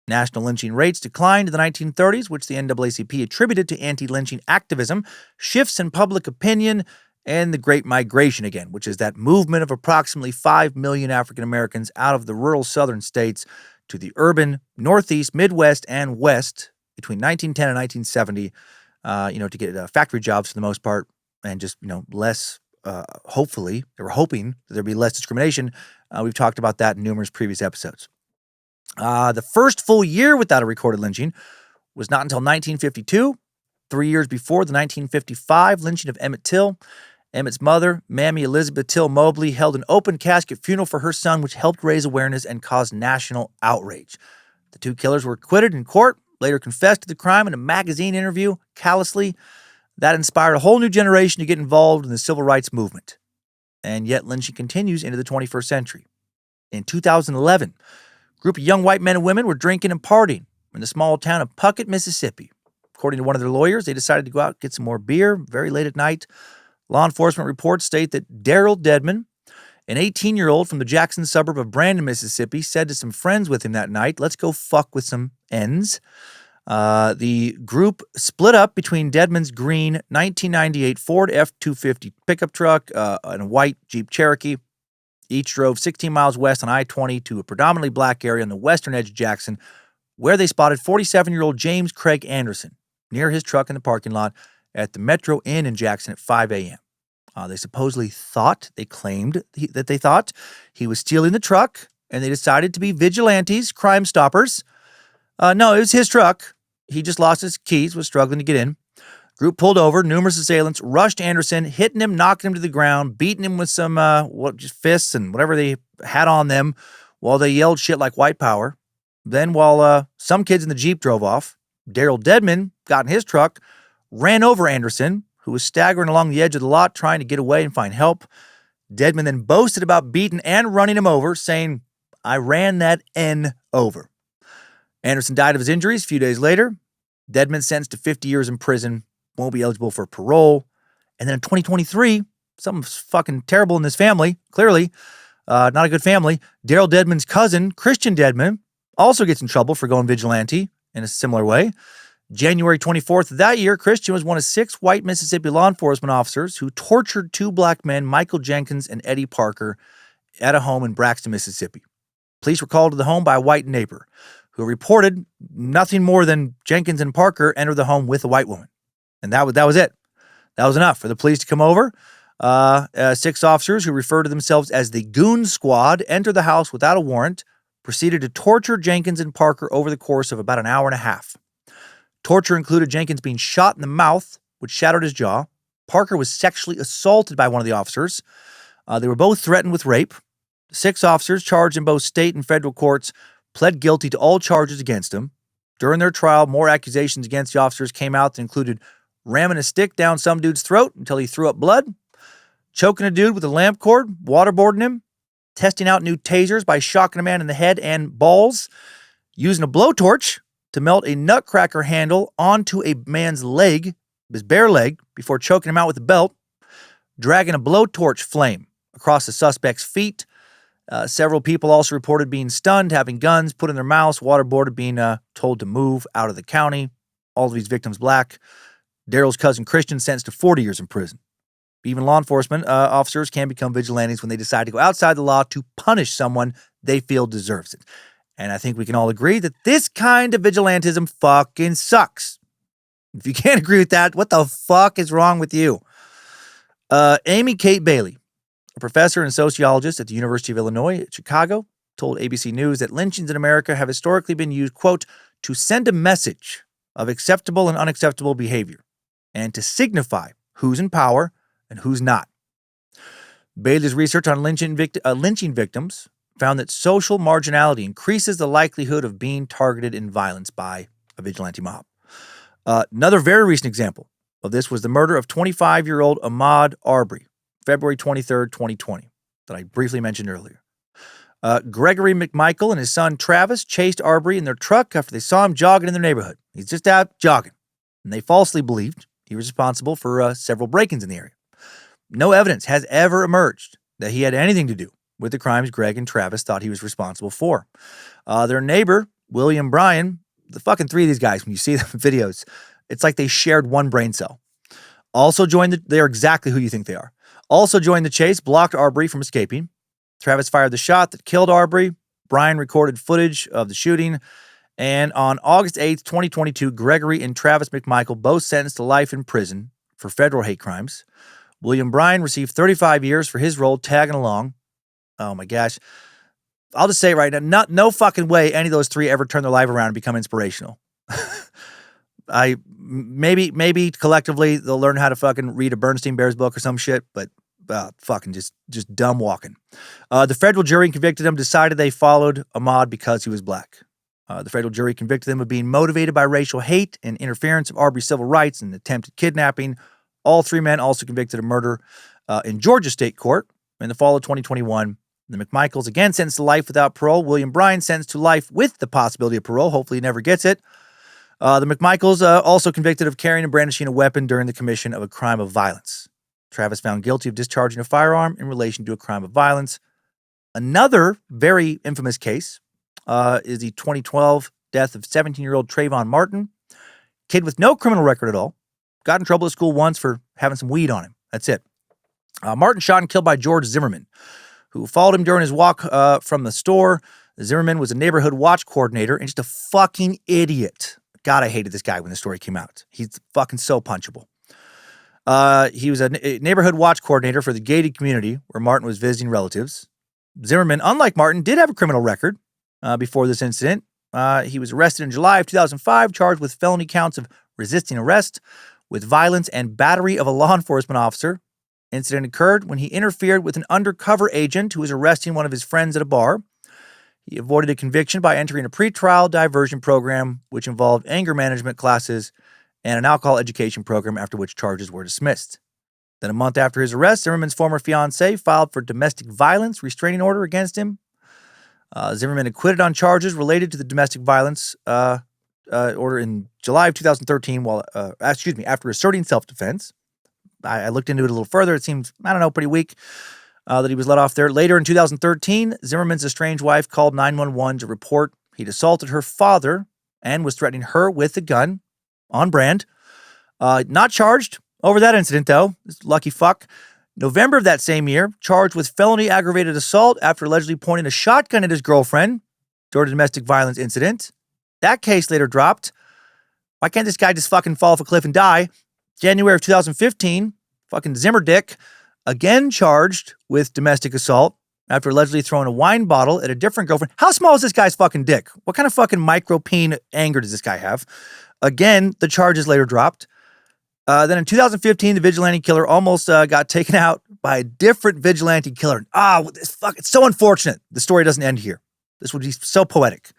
S1: National lynching rates declined in the 1930s, which the NAACP attributed to anti-lynching activism, shifts in public opinion, and the Great Migration again, which is that movement of approximately 5 million African Americans out of the rural southern states to the urban Northeast, Midwest, and West between 1910 and 1970, to get factory jobs for the most part, and just, less, hopefully, they were hoping that there'd be less discrimination. We've talked about that in numerous previous episodes. The first full year without a recorded lynching was not until 1952, 3 years before the 1955 lynching of Emmett Till. Emmett's mother, Mammy Elizabeth Till Mobley, held an open casket funeral for her son, which helped raise awareness and cause national outrage. The two killers were acquitted in court, later confessed to the crime in a magazine interview, callously. That inspired a whole new generation to get involved in the civil rights movement. And yet lynching continues into the 21st century. In 2011, a group of young white men and women were drinking and partying in the small town of Puckett, Mississippi. According to one of their lawyers, they decided to go out and get some more beer very late at night. Law enforcement reports state that Daryl Dedman, an 18-year-old from the Jackson suburb of Brandon, Mississippi, said to some friends with him that night, "Let's go fuck with some ends." The group split up between Dedman's green 1998 Ford F-250 pickup truck and a white Jeep Cherokee. Each drove 16 miles west on I-20 to a predominantly black area on the western edge of Jackson, where they spotted 47-year-old James Craig Anderson near his truck in the parking lot at the Metro Inn in Jackson at 5 a.m. They supposedly claimed that they thought he was stealing the truck, and they decided to be vigilantes, Crime Stoppers. No, it was his truck. He just lost his keys, was struggling to get in. Group pulled over. Numerous assailants rushed Anderson, hitting him, knocking him to the ground, beating him with some just fists and whatever they had on them while they yelled shit like white power. Then while some kids in the Jeep drove off, Daryl Dedman got in his truck, ran over Anderson, who was staggering along the edge of the lot trying to get away and find help. Dedman then boasted about beating and running him over, saying, "I ran that N over." Anderson died of his injuries a few days later. Dedman sentenced to 50 years in prison, won't be eligible for parole. And then in 2023, something's fucking terrible in this family, clearly. Not a good family. Daryl Dedman's cousin, Christian Dedman, also gets in trouble for going vigilante in a similar way. January 24th of that year, Christian was one of 6 white Mississippi law enforcement officers who tortured 2 black men, Michael Jenkins and Eddie Parker, at a home in Braxton, Mississippi. Police were called to the home by a white neighbor who reported nothing more than Jenkins and Parker entered the home with a white woman. And that was it. That was enough for the police to come over. 6 officers who refer to themselves as the Goon Squad entered the house without a warrant, proceeded to torture Jenkins and Parker over the course of about an hour and a half. Torture included Jenkins being shot in the mouth, which shattered his jaw. Parker was sexually assaulted by one of the officers. They were both threatened with rape. 6 officers charged in both state and federal courts pled guilty to all charges against him. During their trial, more accusations against the officers came out that included ramming a stick down some dude's throat until he threw up blood, choking a dude with a lamp cord, waterboarding him, testing out new tasers by shocking a man in the head and balls, using a blowtorch to melt a nutcracker handle onto a man's leg, his bare leg, before choking him out with a belt, dragging a blowtorch flame across the suspect's feet. Several people also reported being stunned, having guns put in their mouths, waterboarded, being told to move out of the county. All of these victims black. Daryl's cousin Christian sentenced to 40 years in prison. Even law enforcement officers can become vigilantes when they decide to go outside the law to punish someone they feel deserves it. And I think we can all agree that this kind of vigilantism fucking sucks. If you can't agree with that, what the fuck is wrong with you? Amy Kate Bailey, a professor and sociologist at the University of Illinois at Chicago, told ABC News that lynchings in America have historically been used, quote, to send a message of acceptable and unacceptable behavior and to signify who's in power and who's not. Bailey's research on lynching victims found that social marginality increases the likelihood of being targeted in violence by a vigilante mob. Another very recent example of this was the murder of 25-year-old Ahmaud Arbery, February 23rd, 2020, that I briefly mentioned earlier. Gregory McMichael and his son Travis chased Arbery in their truck after they saw him jogging in their neighborhood. He's just out jogging, and they falsely believed he was responsible for several break-ins in the area. No evidence has ever emerged that he had anything to do with the crimes Greg and Travis thought he was responsible for. Their neighbor, William Bryan, the fucking three of these guys, when you see them in videos, it's like they shared one brain cell. They are exactly who you think they are. Also joined the chase, blocked Arbery from escaping. Travis fired the shot that killed Arbery. Bryan recorded footage of the shooting. And on August 8th, 2022, Gregory and Travis McMichael both sentenced to life in prison for federal hate crimes. William Bryan received 35 years for his role tagging along. Oh my gosh. I'll just say it right now, no fucking way any of those three ever turn their life around and become inspirational. Maybe collectively they'll learn how to fucking read a Bernstein Bears book or some shit, but fucking just dumb walking. The federal jury convicted him, decided they followed Ahmaud because he was black. The federal jury convicted him of being motivated by racial hate and interference of Arbery's civil rights and attempted kidnapping. All three men also convicted of murder in Georgia State Court in the fall of 2021. The McMichaels again sentenced to life without parole. William Bryan sentenced to life with the possibility of parole. Hopefully he never gets it. The McMichaels also convicted of carrying and brandishing a weapon during the commission of a crime of violence. Travis found guilty of discharging a firearm in relation to a crime of violence. Another very infamous case is the 2012 death of 17-year-old Trayvon Martin. Kid with no criminal record at all. Got in trouble at school once for having some weed on him. That's it. Martin shot and killed by George Zimmerman, who followed him during his walk from the store. Zimmerman was a neighborhood watch coordinator and just a fucking idiot. God, I hated this guy when the story came out. He's fucking so punchable. He was a neighborhood watch coordinator for the gated community where Martin was visiting relatives. Zimmerman, unlike Martin, did have a criminal record before this incident. He was arrested in July of 2005, charged with felony counts of resisting arrest, with violence and battery of a law enforcement officer. Incident occurred when he interfered with an undercover agent who was arresting one of his friends at a bar. He avoided a conviction by entering a pretrial diversion program, which involved anger management classes and an alcohol education program, after which charges were dismissed. Then a month after his arrest, Zimmerman's former fiancée filed for domestic violence restraining order against him. Zimmerman acquitted on charges related to the domestic violence order in July of 2013 after asserting self-defense. I looked into it a little further. It seems, pretty weak that he was let off there. Later in 2013, Zimmerman's estranged wife called 911 to report he'd assaulted her father and was threatening her with a gun. On brand. Not charged over that incident, though. This lucky fuck. November of that same year, charged with felony aggravated assault after allegedly pointing a shotgun at his girlfriend during a domestic violence incident. That case later dropped. Why can't this guy just fucking fall off a cliff and die? January of 2015, fucking Zimmer dick, again charged with domestic assault after allegedly throwing a wine bottle at a different girlfriend. How small is this guy's fucking dick? What kind of fucking micro-peen anger does this guy have? Again, the charges later dropped. Then in 2015, the vigilante killer almost got taken out by a different vigilante killer. It's so unfortunate the story doesn't end here. This would be so poetic.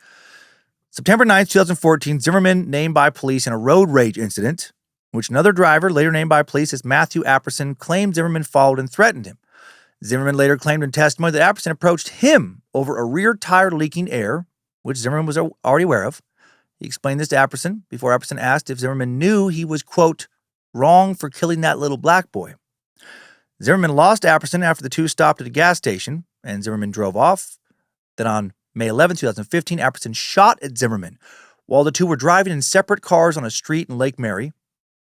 S1: September 9th, 2014, Zimmerman named by police in a road rage incident, in which another driver, later named by police as Matthew Apperson, claimed Zimmerman followed and threatened him. Zimmerman later claimed in testimony that Apperson approached him over a rear tire leaking air, which Zimmerman was already aware of. He explained this to Apperson before Apperson asked if Zimmerman knew he was, quote, wrong for killing that little black boy. Zimmerman lost Apperson after the two stopped at a gas station, and Zimmerman drove off. Then on May 11, 2015, Apperson shot at Zimmerman while the two were driving in separate cars on a street in Lake Mary.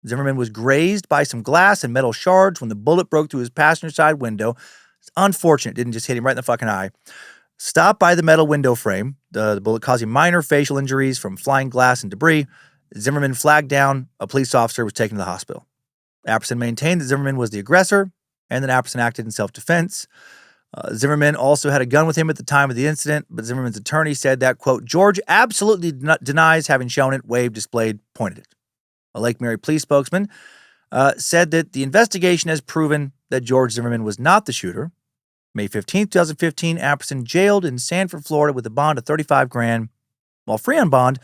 S1: Zimmerman was grazed by some glass and metal shards when the bullet broke through his passenger side window. It's unfortunate it didn't just hit him right in the fucking eye. Stopped by the metal window frame, the bullet causing minor facial injuries from flying glass and debris. Zimmerman flagged down. A police officer was taken to the hospital. Apperson maintained that Zimmerman was the aggressor and that Apperson acted in self-defense. Zimmerman also had a gun with him at the time of the incident, but Zimmerman's attorney said that, quote, George absolutely denies having shown it, waved, displayed, pointed it. A Lake Mary police spokesman said that the investigation has proven that George Zimmerman was not the shooter. May 15, 2015, Apperson jailed in Sanford, Florida with a bond of $35,000. While free on bond,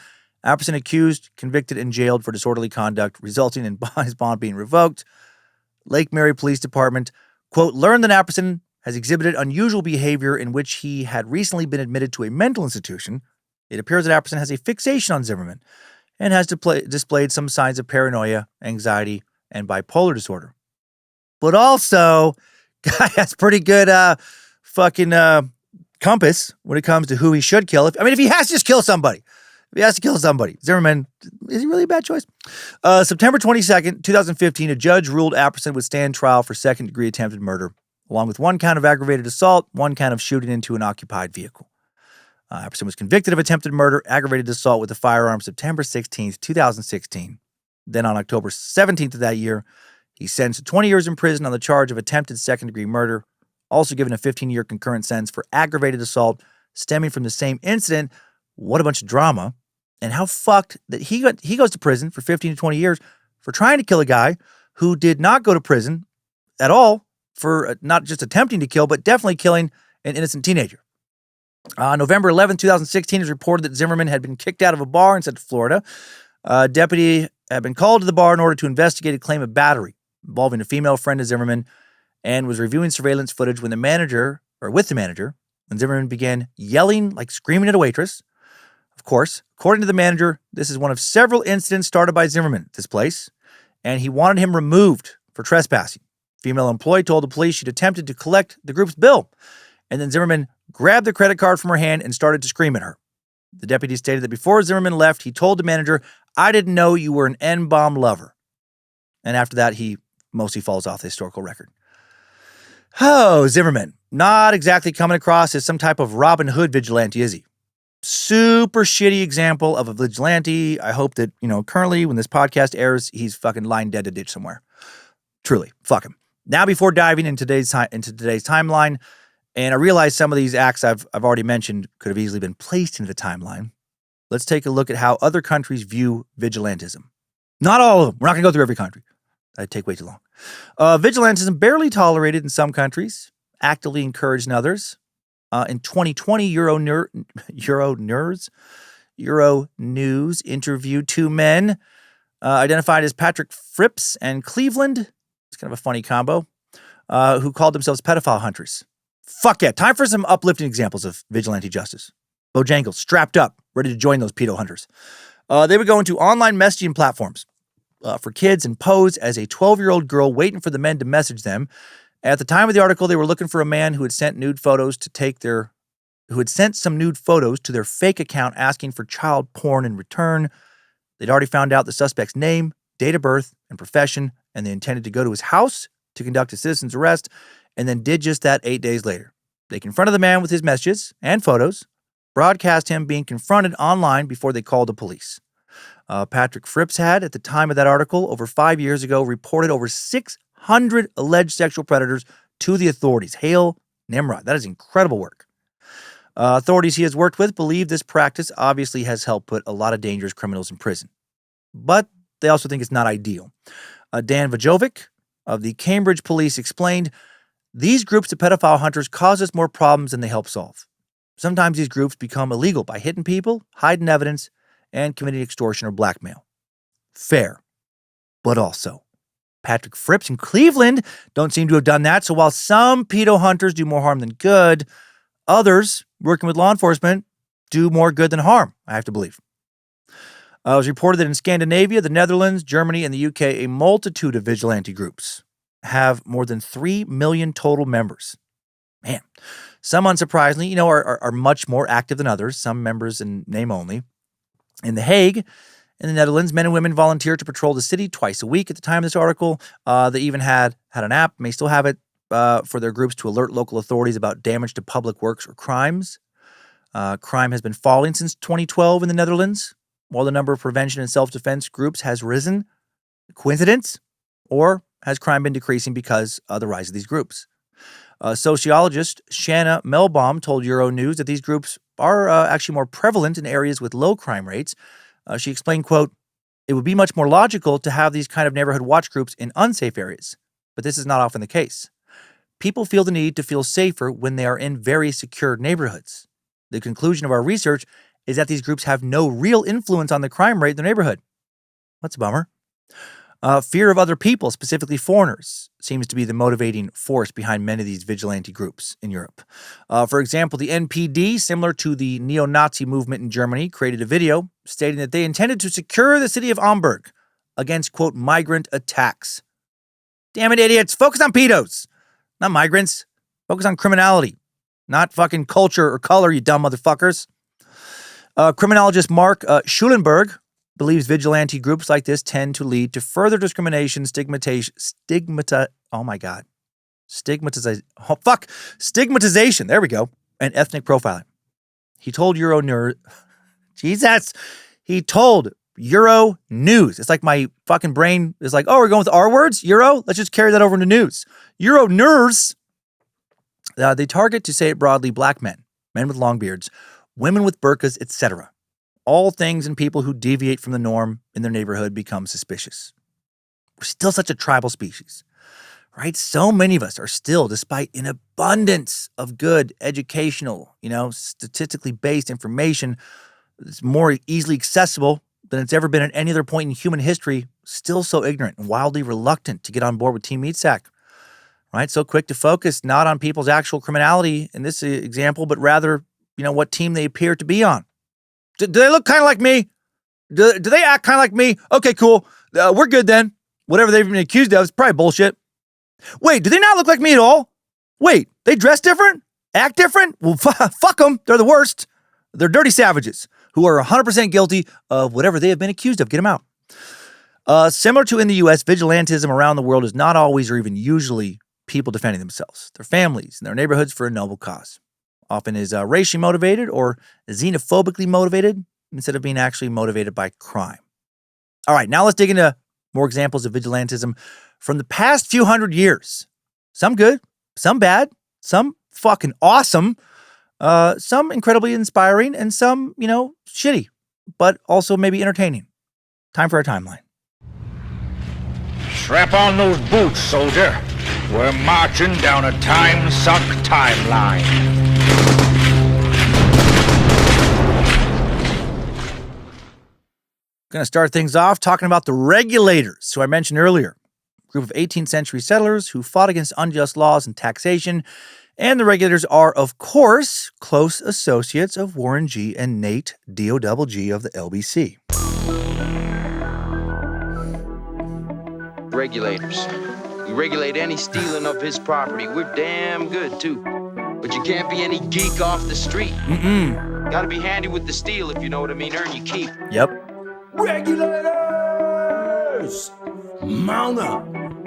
S1: Apperson accused, convicted, and jailed for disorderly conduct, resulting in his bond being revoked. Lake Mary Police Department, quote, learned that Apperson has exhibited unusual behavior in which he had recently been admitted to a mental institution. It appears that Apperson has a fixation on Zimmerman and has displayed some signs of paranoia, anxiety, and bipolar disorder. But also, guy has pretty good compass when it comes to who he should kill. If he has to just kill somebody. If he has to kill somebody. Zimmerman, is he really a bad choice? September 22nd, 2015, a judge ruled Apperson would stand trial for second-degree attempted murder, along with one count of aggravated assault, one count of shooting into an occupied vehicle. Apperson was convicted of attempted murder, aggravated assault with a firearm September 16th, 2016. Then on October 17th of that year, he's sentenced to 20 years in prison on the charge of attempted second-degree murder, also given a 15-year concurrent sentence for aggravated assault stemming from the same incident. What a bunch of drama. And how fucked that he goes to prison for 15 to 20 years for trying to kill a guy who did not go to prison at all for not just attempting to kill, but definitely killing an innocent teenager. November 11, 2016, it was reported that Zimmerman had been kicked out of a bar in Central Florida. A deputy had been called to the bar in order to investigate a claim of battery involving a female friend of Zimmerman and was reviewing surveillance footage with the manager, when Zimmerman began yelling, like screaming at a waitress. Of course, according to the manager, this is one of several incidents started by Zimmerman at this place, and he wanted him removed for trespassing. Female employee told the police she'd attempted to collect the group's bill, and then Zimmerman grabbed the credit card from her hand and started to scream at her. The deputy stated that before Zimmerman left, he told the manager, I didn't know you were an N-bomb lover. And after that, he mostly falls off the historical record. Oh, Zimmerman, not exactly coming across as some type of Robin Hood vigilante, is he? Super shitty example of a vigilante. I hope that, currently when this podcast airs, he's fucking lying dead to ditch somewhere. Truly, fuck him. Now, before diving into today's timeline, and I realize some of these acts I've already mentioned could have easily been placed into the timeline, let's take a look at how other countries view vigilantism. Not all of them. We're not going to go through every country. That'd take way too long. Vigilantism barely tolerated in some countries, actively encouraged in others. In 2020, Euro News interviewed two men identified as Patrick Phipps and Cleveland. It's kind of a funny combo, who called themselves pedophile hunters. Fuck yeah. Time for some uplifting examples of vigilante justice. Bojangles, strapped up, ready to join those pedo hunters. They would go into online messaging platforms for kids and pose as a 12-year-old girl waiting for the men to message them. At the time of the article, they were looking for a man who had sent some nude photos to their fake account asking for child porn in return. They'd already found out the suspect's name, date of birth, and profession, and they intended to go to his house to conduct a citizen's arrest, and then did just that 8 days later. They confronted the man with his messages and photos, broadcast him being confronted online before they called the police. Patrick Phipps had, at the time of that article, over 5 years ago, reported over 600 alleged sexual predators to the authorities. Hail Nimrod. That is incredible work. Authorities he has worked with believe this practice obviously has helped put a lot of dangerous criminals in prison. But they also think it's not ideal. Dan Vajovic of the Cambridge Police explained, these groups of pedophile hunters cause us more problems than they help solve. Sometimes these groups become illegal by hitting people, hiding evidence, and committing extortion or blackmail. Fair. But also, Patrick Phipps in Cleveland don't seem to have done that, so while some pedo hunters do more harm than good, others, working with law enforcement, do more good than harm, I have to believe. It was reported that in Scandinavia, the Netherlands, Germany, and the UK, a multitude of vigilante groups have more than 3 million total members. Man, some unsurprisingly, are much more active than others, some members in name only. In The Hague, in the Netherlands, men and women volunteer to patrol the city twice a week at the time of this article. They even had an app, may still have it, for their groups to alert local authorities about damage to public works or crimes. Crime has been falling since 2012 in the Netherlands, while the number of prevention and self-defense groups has risen. Coincidence? Or has crime been decreasing because of the rise of these groups? Sociologist Shanna Melbaum told Euronews that these groups are actually more prevalent in areas with low crime rates. She explained, quote, "It would be much more logical to have these kind of neighborhood watch groups in unsafe areas, but this is not often the case. People feel the need to feel safer when they are in very secure neighborhoods. The conclusion of our research is that these groups have no real influence on the crime rate in their neighborhood." That's a bummer. Fear of other people, specifically foreigners, seems to be the motivating force behind many of these vigilante groups in Europe. For example, the NPD, similar to the neo-Nazi movement in Germany, created a video stating that they intended to secure the city of Hamburg against, quote, migrant attacks. Damn it, idiots. Focus on pedos, not migrants. Focus on criminality, not fucking culture or color, you dumb motherfuckers. Criminologist Mark Schulenberg believes vigilante groups like this tend to lead to further discrimination, stigmatization, there we go, and ethnic profiling. He told Euronews, it's like my fucking brain is like, oh, we're going with R words, Euro? Let's just carry that over into news. Euronews, they target, to say it broadly, black men, men with long beards, women with burqas, etc. All things and people who deviate from the norm in their neighborhood become suspicious. We're still such a tribal species, right? So many of us are still, despite an abundance of good educational, statistically based information that's more easily accessible than it's ever been at any other point in human history, still so ignorant and wildly reluctant to get on board with Team Meatsack, right? So quick to focus not on people's actual criminality in this example, but rather, what team they appear to be on. Do they look kind of like me? Do they act kind of like me? Okay, cool. We're good then. Whatever they've been accused of is probably bullshit. Wait, do they not look like me at all? Wait, they dress different? Act different? Well, fuck them. They're the worst. They're dirty savages who are 100% guilty of whatever they have been accused of. Get them out. Similar to in the U.S., vigilantism around the world is not always or even usually people defending themselves, their families, and their neighborhoods for a noble cause. Often is racially motivated or xenophobically motivated instead of being actually motivated by crime. All right, now let's dig into more examples of vigilantism from the past few hundred years. Some good, some bad, some fucking awesome, some incredibly inspiring, and some, shitty, but also maybe entertaining. Time for our timeline.
S5: Strap on those boots, soldier. We're marching down a Timesuck timeline.
S1: Going to start things off talking about the regulators, who I mentioned earlier. A group of 18th century settlers who fought against unjust laws and taxation. And the regulators are, of course, close associates of Warren G. and Nate D.O.G. of the LBC.
S6: Regulators. We regulate any stealing of his property. We're damn good, too. But you can't be any geek off the street. Gotta be handy with the steel, if you know what I mean. Earn your keep.
S1: Yep.
S7: Regulators! Mount up!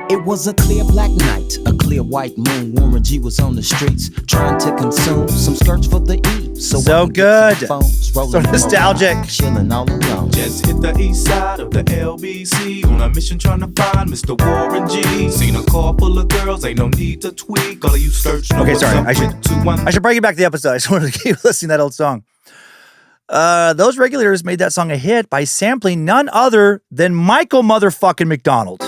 S8: It was a clear black night, a clear white moon. Warren G was on the streets trying to consume some skirts for the E.
S1: So good. So nostalgic.
S8: Chilling all alone.
S7: Just hit the east side of the LBC on a mission trying to find Mr. Warren G. Seen a car full of girls, ain't no need to tweak. All of you search.
S1: Okay, sorry. I should bring you back to the episode. I just wanted to keep listening to that old song. Those regulators made that song a hit by sampling none other than Michael motherfucking McDonald.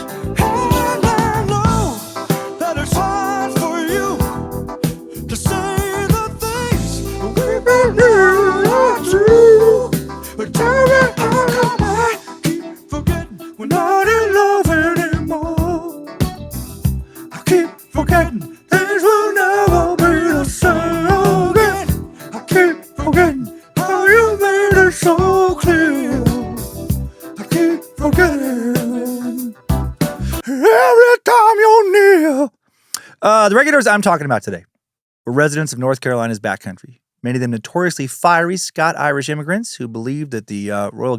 S1: The regulators I'm talking about today were residents of North Carolina's backcountry, many of them notoriously fiery Scot-Irish immigrants who believed that the royal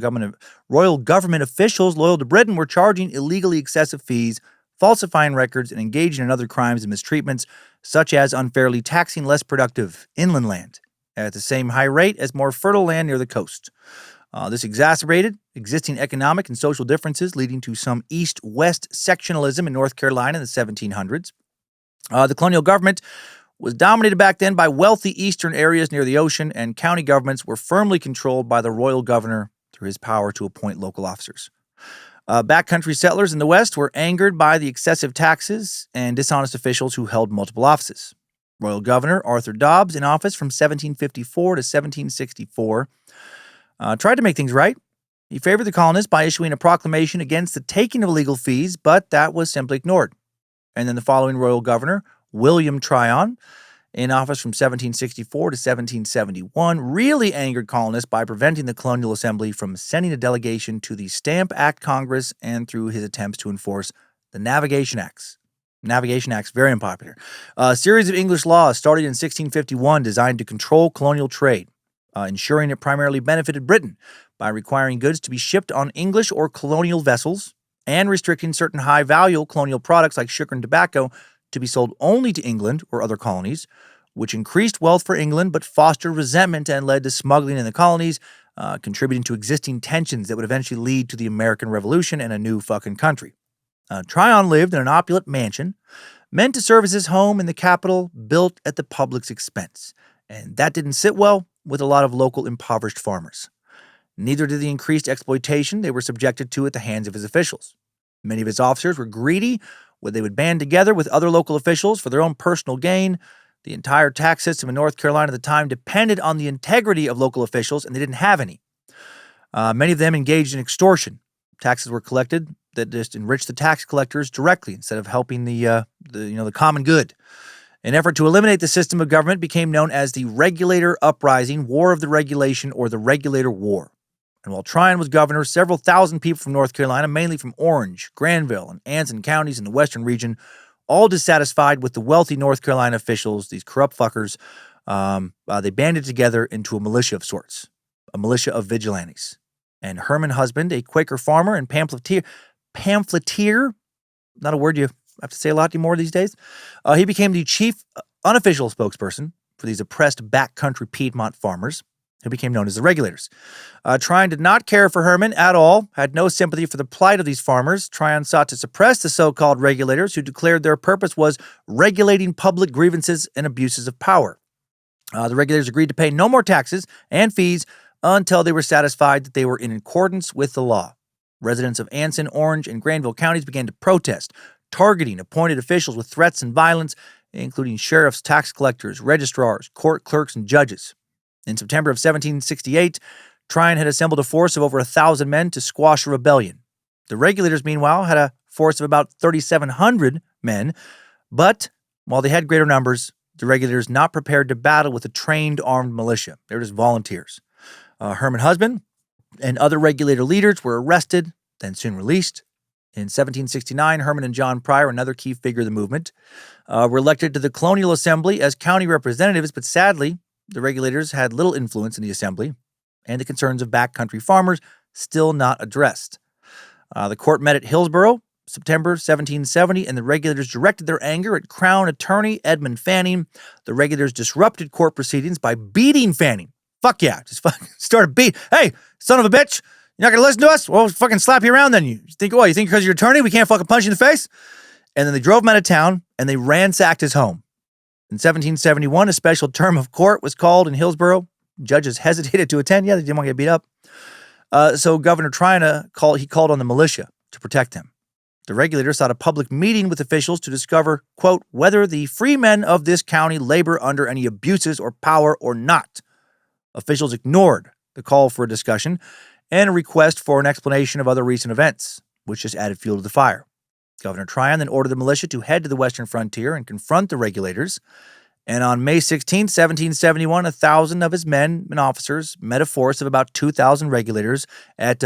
S1: government officials loyal to Britain were charging illegally excessive fees, falsifying records, and engaging in other crimes and mistreatments, such as unfairly taxing less productive inland land at the same high rate as more fertile land near the coast. This exacerbated existing economic and social differences, leading to some east-west sectionalism in North Carolina in the 1700s. The colonial government was dominated back then by wealthy eastern areas near the ocean, and county governments were firmly controlled by the royal governor through his power to appoint local officers. Backcountry settlers in the West were angered by the excessive taxes and dishonest officials who held multiple offices. Royal Governor Arthur Dobbs, in office from 1754 to 1764, tried to make things right. He favored the colonists by issuing a proclamation against the taking of illegal fees, but that was simply ignored. And then the following royal governor, William Tryon, in office from 1764 to 1771, really angered colonists by preventing the Colonial Assembly from sending a delegation to the Stamp Act Congress and through his attempts to enforce the Navigation Acts. Navigation Acts, very unpopular. A series of English laws started in 1651 designed to control colonial trade, ensuring it primarily benefited Britain by requiring goods to be shipped on English or colonial vessels and restricting certain high-value colonial products like sugar and tobacco to be sold only to England or other colonies, which increased wealth for England but fostered resentment and led to smuggling in the colonies, contributing to existing tensions that would eventually lead to the American Revolution and a new fucking country. Tryon lived in an opulent mansion meant to serve as his home in the capital, built at the public's expense, and that didn't sit well with a lot of local impoverished farmers. Neither did the increased exploitation they were subjected to at the hands of his officials. Many of his officers were greedy, where they would band together with other local officials for their own personal gain. The entire tax system in North Carolina at the time depended on the integrity of local officials, and they didn't have any. Many of them engaged in extortion. Taxes were collected that just enriched the tax collectors directly instead of helping the common good. An effort to eliminate the system of government became known as the Regulator Uprising, War of the Regulation, or the Regulator War. And while Tryon was governor, several thousand people from North Carolina, mainly from Orange, Granville, and Anson counties in the western region, all dissatisfied with the wealthy North Carolina officials, these corrupt fuckers, they banded together into a militia of sorts, a militia of vigilantes. And Herman Husband, a Quaker farmer and pamphleteer, not a word you have to say a lot anymore these days, he became the chief unofficial spokesperson for these oppressed backcountry Piedmont farmers, who became known as the Regulators. Tryon did not care for Herman at all, had no sympathy for the plight of these farmers. Tryon sought to suppress the so-called Regulators, who declared their purpose was regulating public grievances and abuses of power. The Regulators agreed to pay no more taxes and fees until they were satisfied that they were in accordance with the law. Residents of Anson, Orange, and Granville counties began to protest, targeting appointed officials with threats and violence, including sheriffs, tax collectors, registrars, court clerks, and judges. In September of 1768, Tryon had assembled a force of over 1,000 men to squash a rebellion. The Regulators, meanwhile, had a force of about 3,700 men, but while they had greater numbers, the Regulators not prepared to battle with a trained armed militia. They were just volunteers. Herman Husband and other Regulator leaders were arrested, then soon released. In 1769, Herman and John Pryor, another key figure of the movement, were elected to the Colonial Assembly as county representatives, but sadly, the Regulators had little influence in the assembly, and the concerns of backcountry farmers still not addressed. The court met at Hillsborough, September 1770, and the Regulators directed their anger at Crown Attorney Edmund Fanning. The Regulators disrupted court proceedings by beating Fanning. Fuck yeah, just fucking start a beat. Hey, son of a bitch, you're not going to listen to us? Well, we'll fucking slap you around then. You think because you're attorney, we can't fucking punch you in the face? And then they drove him out of town, and they ransacked his home. In 1771, a special term of court was called in Hillsborough. Judges hesitated to attend. Yeah, they didn't want to get beat up. So Governor Tryon called on the militia to protect him. The Regulators sought a public meeting with officials to discover, quote, whether the free men of this county labor under any abuses or power or not. Officials ignored the call for a discussion and a request for an explanation of other recent events, which just added fuel to the fire. Governor Tryon then ordered the militia to head to the western frontier and confront the Regulators. And on May 16, 1771, 1,000 of his men and officers met a force of about 2,000 Regulators at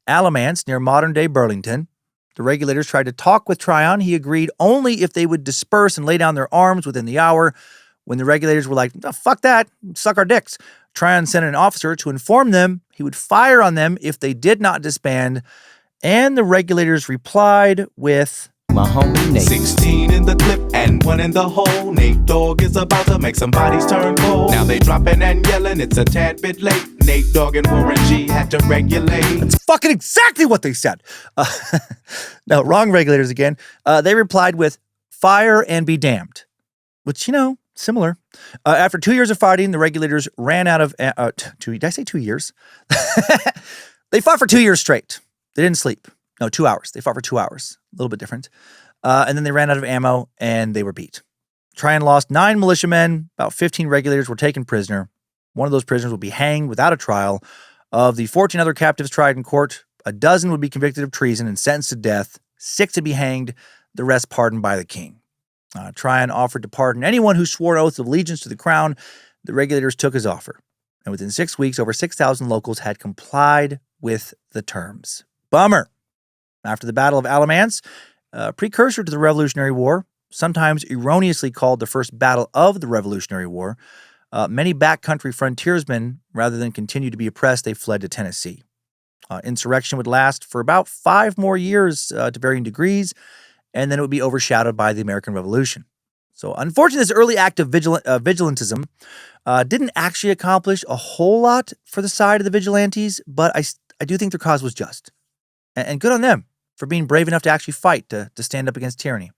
S1: Alamance near modern-day Burlington. The Regulators tried to talk with Tryon. He agreed only if they would disperse and lay down their arms within the hour. When the Regulators were like, oh, fuck that, suck our dicks, Tryon sent an officer to inform them he would fire on them if they did not disband. And the Regulators replied with,
S8: my homie Nate.
S7: 16 in the clip and 1 in the hole. Nate Dogg is about to make some bodies turn cold. Now they dropping and yelling, it's a tad bit late. Nate Dogg and Warren G had to regulate.
S1: That's fucking exactly what they said. No, wrong Regulators again. They replied with, fire and be damned. which, similar. After 2 years of fighting, the regulators ran out of... did I say 2 years? They fought for 2 years straight. They didn't sleep. No, 2 hours. They fought for 2 hours. A little bit different. And then they ran out of ammo, and they were beat. Tryon lost 9 militiamen. About 15 regulators were taken prisoner. One of those prisoners would be hanged without a trial. Of the 14 other captives tried in court, a dozen would be convicted of treason and sentenced to death. 6 would be hanged. The rest pardoned by the king. Tryon offered to pardon anyone who swore an oath of allegiance to the crown. The regulators took his offer. And within 6 weeks, over 6,000 locals had complied with the terms. Bummer. After the Battle of Alamance, a precursor to the Revolutionary War, sometimes erroneously called the first battle of the Revolutionary War, many backcountry frontiersmen, rather than continue to be oppressed, they fled to Tennessee. Insurrection would last for about 5 more years to varying degrees, and then it would be overshadowed by the American Revolution. So unfortunately, this early act of vigilantism didn't actually accomplish a whole lot for the side of the vigilantes, but I do think their cause was just. And good on them for being brave enough to actually fight to stand up against tyranny.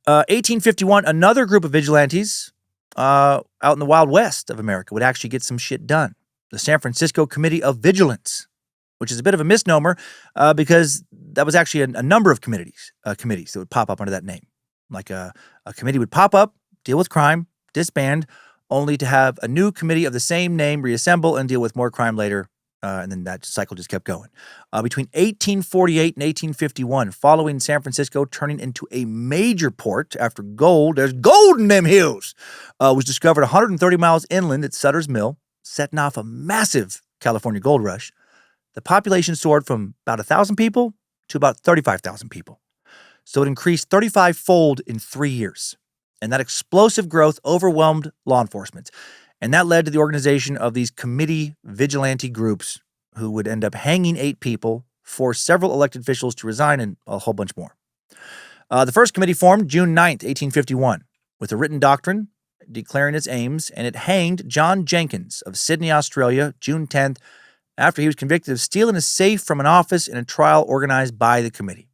S1: 1851, another group of vigilantes out in the Wild West of America would actually get some shit done. The San Francisco Committee of Vigilance, which is a bit of a misnomer because that was actually a number of committees that would pop up under that name. Like a committee would pop up, deal with crime, disband, only to have a new committee of the same name reassemble and deal with more crime later. And then that cycle just kept going. Between 1848 and 1851, following San Francisco turning into a major port after gold, there's gold in them hills, was discovered 130 miles inland at Sutter's Mill, setting off a massive California gold rush. The population soared from about 1,000 people to about 35,000 people. So it increased 35-fold in 3 years. And that explosive growth overwhelmed law enforcement. And that led to the organization of these committee vigilante groups who would end up hanging 8 people, force several elected officials to resign, and a whole bunch more. The first committee formed June 9th, 1851, with a written doctrine declaring its aims, and it hanged John Jenkins of Sydney, Australia, June 10th, after he was convicted of stealing a safe from an office in a trial organized by the committee.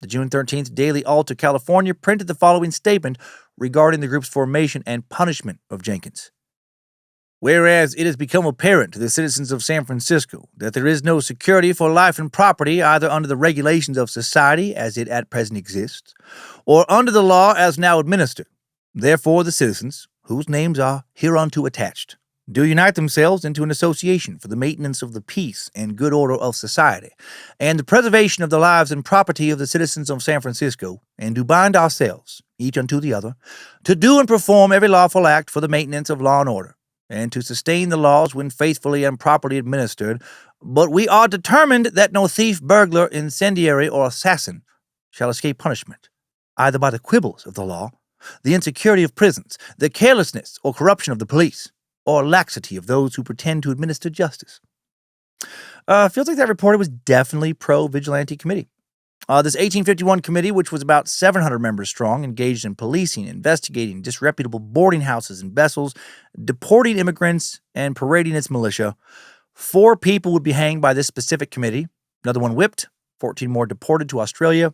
S1: The June 13th Daily Alta, California, printed the following statement regarding the group's formation and punishment of Jenkins. Whereas it has become apparent to the citizens of San Francisco that there is no security for life and property either under the regulations of society as it at present exists, or under the law as now administered. Therefore the citizens, whose names are hereunto attached, do unite themselves into an association for the maintenance of the peace and good order of society, and the preservation of the lives and property of the citizens of San Francisco, and do bind ourselves, each unto the other, to do and perform every lawful act for the maintenance of law and order, and to sustain the laws when faithfully and properly administered, but we are determined that no thief, burglar, incendiary, or assassin shall escape punishment, either by the quibbles of the law, the insecurity of prisons, the carelessness or corruption of the police, or laxity of those who pretend to administer justice. Feels like that reporter was definitely pro-vigilante committee. This 1851 committee, which was about 700 members strong, engaged in policing, investigating disreputable boarding houses and vessels, deporting immigrants, and parading its militia. 4 people would be hanged by this specific committee, another one whipped, 14 more deported to Australia.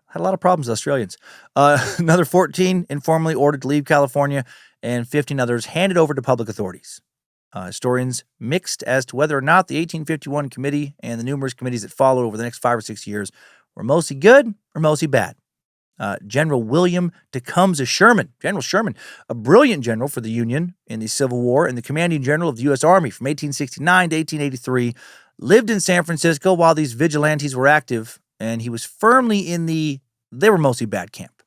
S1: Had a lot of problems with Australians. Another 14 informally ordered to leave California, and 15 others handed over to public authorities. Historians mixed as to whether or not the 1851 committee and the numerous committees that followed over the next 5 or 6 years were mostly good or mostly bad. General William Tecumseh Sherman, General Sherman, a brilliant general for the Union in the Civil War and the commanding general of the U.S. Army from 1869 to 1883, lived in San Francisco while these vigilantes were active, and he was firmly in the they were mostly bad camp.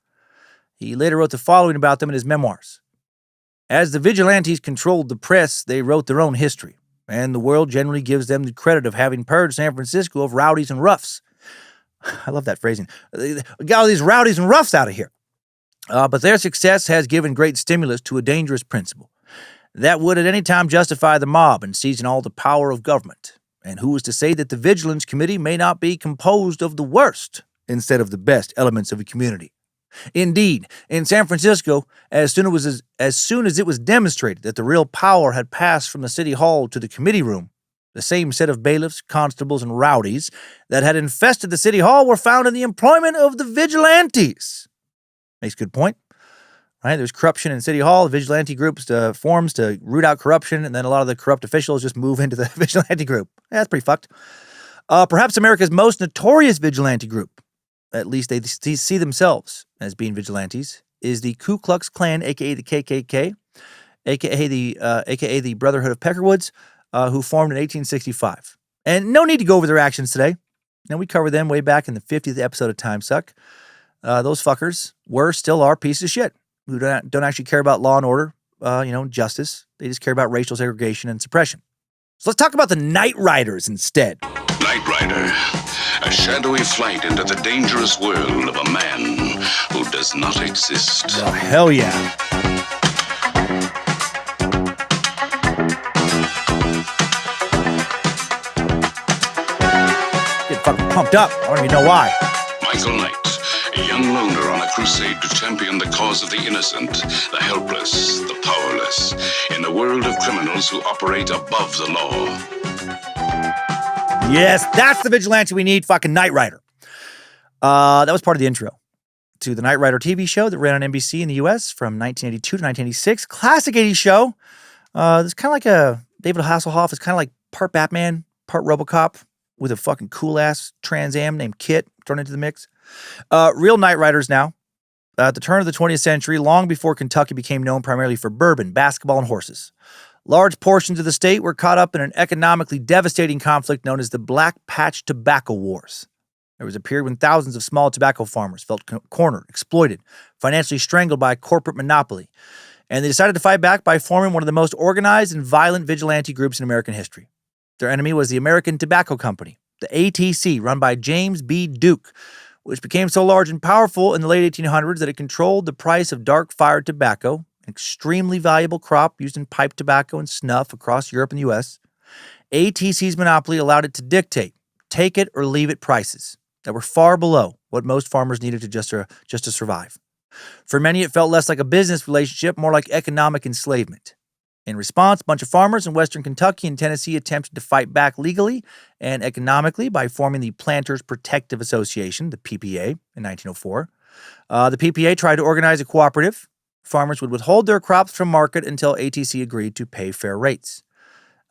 S1: He later wrote the following about them in his memoirs. As the vigilantes controlled the press, they wrote their own history, and the world generally gives them the credit of having purged San Francisco of rowdies and roughs. I love that phrasing. They got all these rowdies and roughs out of here. But their success has given great stimulus to a dangerous principle that would at any time justify the mob in seizing all the power of government. And who is to say that the Vigilance Committee may not be composed of the worst instead of the best elements of a community? Indeed, in San Francisco, as soon as it was demonstrated that the real power had passed from the city hall to the committee room, the same set of bailiffs, constables, and rowdies that had infested the city hall were found in the employment of the vigilantes. Makes a good point, right? There's corruption in City Hall. The vigilante groups forms to root out corruption, and then a lot of the corrupt officials just move into the vigilante group. Yeah, that's pretty fucked. Perhaps America's most notorious vigilante group, at least they see themselves as being vigilantes, is the Ku Klux Klan, aka the KKK, aka the Brotherhood of Peckerwoods, who formed in 1865. And no need to go over their actions today. Now, we covered them way back in the 50th episode of Timesuck. Those fuckers still are pieces of shit who don't actually care about law and order, justice. They just care about racial segregation and suppression. So let's talk about the Night Riders instead.
S3: Night Rider, a shadowy flight into the dangerous world of a man who does not exist.
S1: Oh, hell yeah. Get fucking pumped up. I don't even know why.
S3: Michael Knight, a young loner on a crusade to champion the cause of the innocent, the helpless, the powerless, in a world of criminals who operate above the law.
S1: Yes, that's the vigilante we need, fucking Night Rider. That was part of the intro to the Night Rider TV show that ran on NBC in the U.S. from 1982 to 1986. Classic 80s show. It's kind of like a David Hasselhoff. It's kind of like part Batman, part RoboCop with a fucking cool-ass Trans Am named Kit thrown into the mix. Real Night Riders now. At the turn of the 20th century, long before Kentucky became known primarily for bourbon, basketball, and horses, large portions of the state were caught up in an economically devastating conflict known as the Black Patch Tobacco Wars. There was a period when thousands of small tobacco farmers felt cornered, exploited, financially strangled by a corporate monopoly, and they decided to fight back by forming one of the most organized and violent vigilante groups in American history. Their enemy was the American Tobacco Company, the ATC, run by James B. Duke, which became so large and powerful in the late 1800s that it controlled the price of dark-fired tobacco, an extremely valuable crop used in pipe tobacco and snuff across Europe and the U.S. ATC's monopoly allowed it to dictate take it or leave it prices that were far below what most farmers needed to just to survive. For many, it felt less like a business relationship, more like economic enslavement. In response, a bunch of farmers in western Kentucky and Tennessee attempted to fight back legally and economically by forming the Planters Protective Association, the PPA, in 1904. The PPA tried to organize a cooperative. Farmers would withhold their crops from market until ATC agreed to pay fair rates.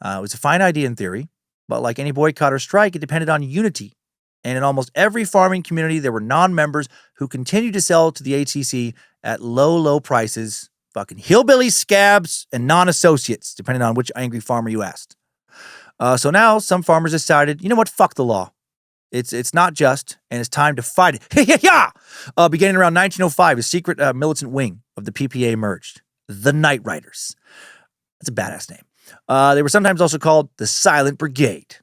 S1: It was a fine idea in theory, but like any boycott or strike, it depended on unity. And in almost every farming community, there were non-members who continued to sell to the ATC at low, low prices, fucking hillbillies, scabs, and non-associates, depending on which angry farmer you asked. So now some farmers decided, you know what, fuck the law. It's not just, and it's time to fight it. Beginning around 1905, a secret militant wing of the PPA emerged, the Night Riders. That's a badass name. They were sometimes also called the Silent Brigade.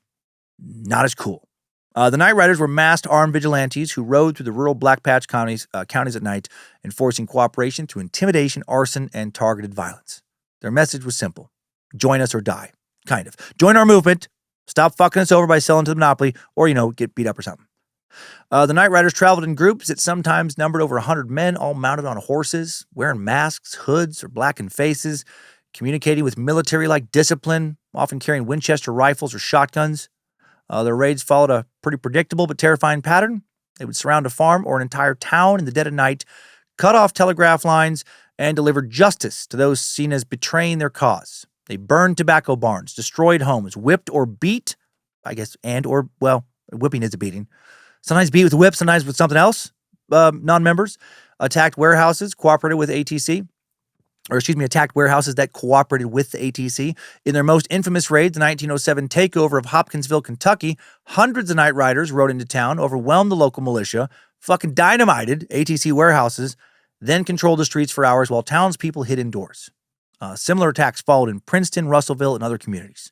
S1: Not as cool. The Night Riders were masked armed vigilantes who rode through the rural Black Patch counties at night, enforcing cooperation through intimidation, arson, and targeted violence. Their message was simple. Join us or die. Kind of. Join our movement. Stop fucking us over by selling to the monopoly, or, get beat up or something. The Night Riders traveled in groups that sometimes numbered over 100 men, all mounted on horses, wearing masks, hoods, or blackened faces, communicating with military-like discipline, often carrying Winchester rifles or shotguns. Their raids followed a pretty predictable but terrifying pattern. They would surround a farm or an entire town in the dead of night, cut off telegraph lines, and deliver justice to those seen as betraying their cause. They burned tobacco barns, destroyed homes, whipped or beat, whipping is a beating. Sometimes beat with a whip, sometimes with something else. Non-members attacked warehouses, attacked warehouses that cooperated with the ATC. In their most infamous raid, the 1907 takeover of Hopkinsville, Kentucky, hundreds of Night Riders rode into town, overwhelmed the local militia, fucking dynamited ATC warehouses, then controlled the streets for hours while townspeople hid indoors. Similar attacks followed in Princeton, Russellville, and other communities.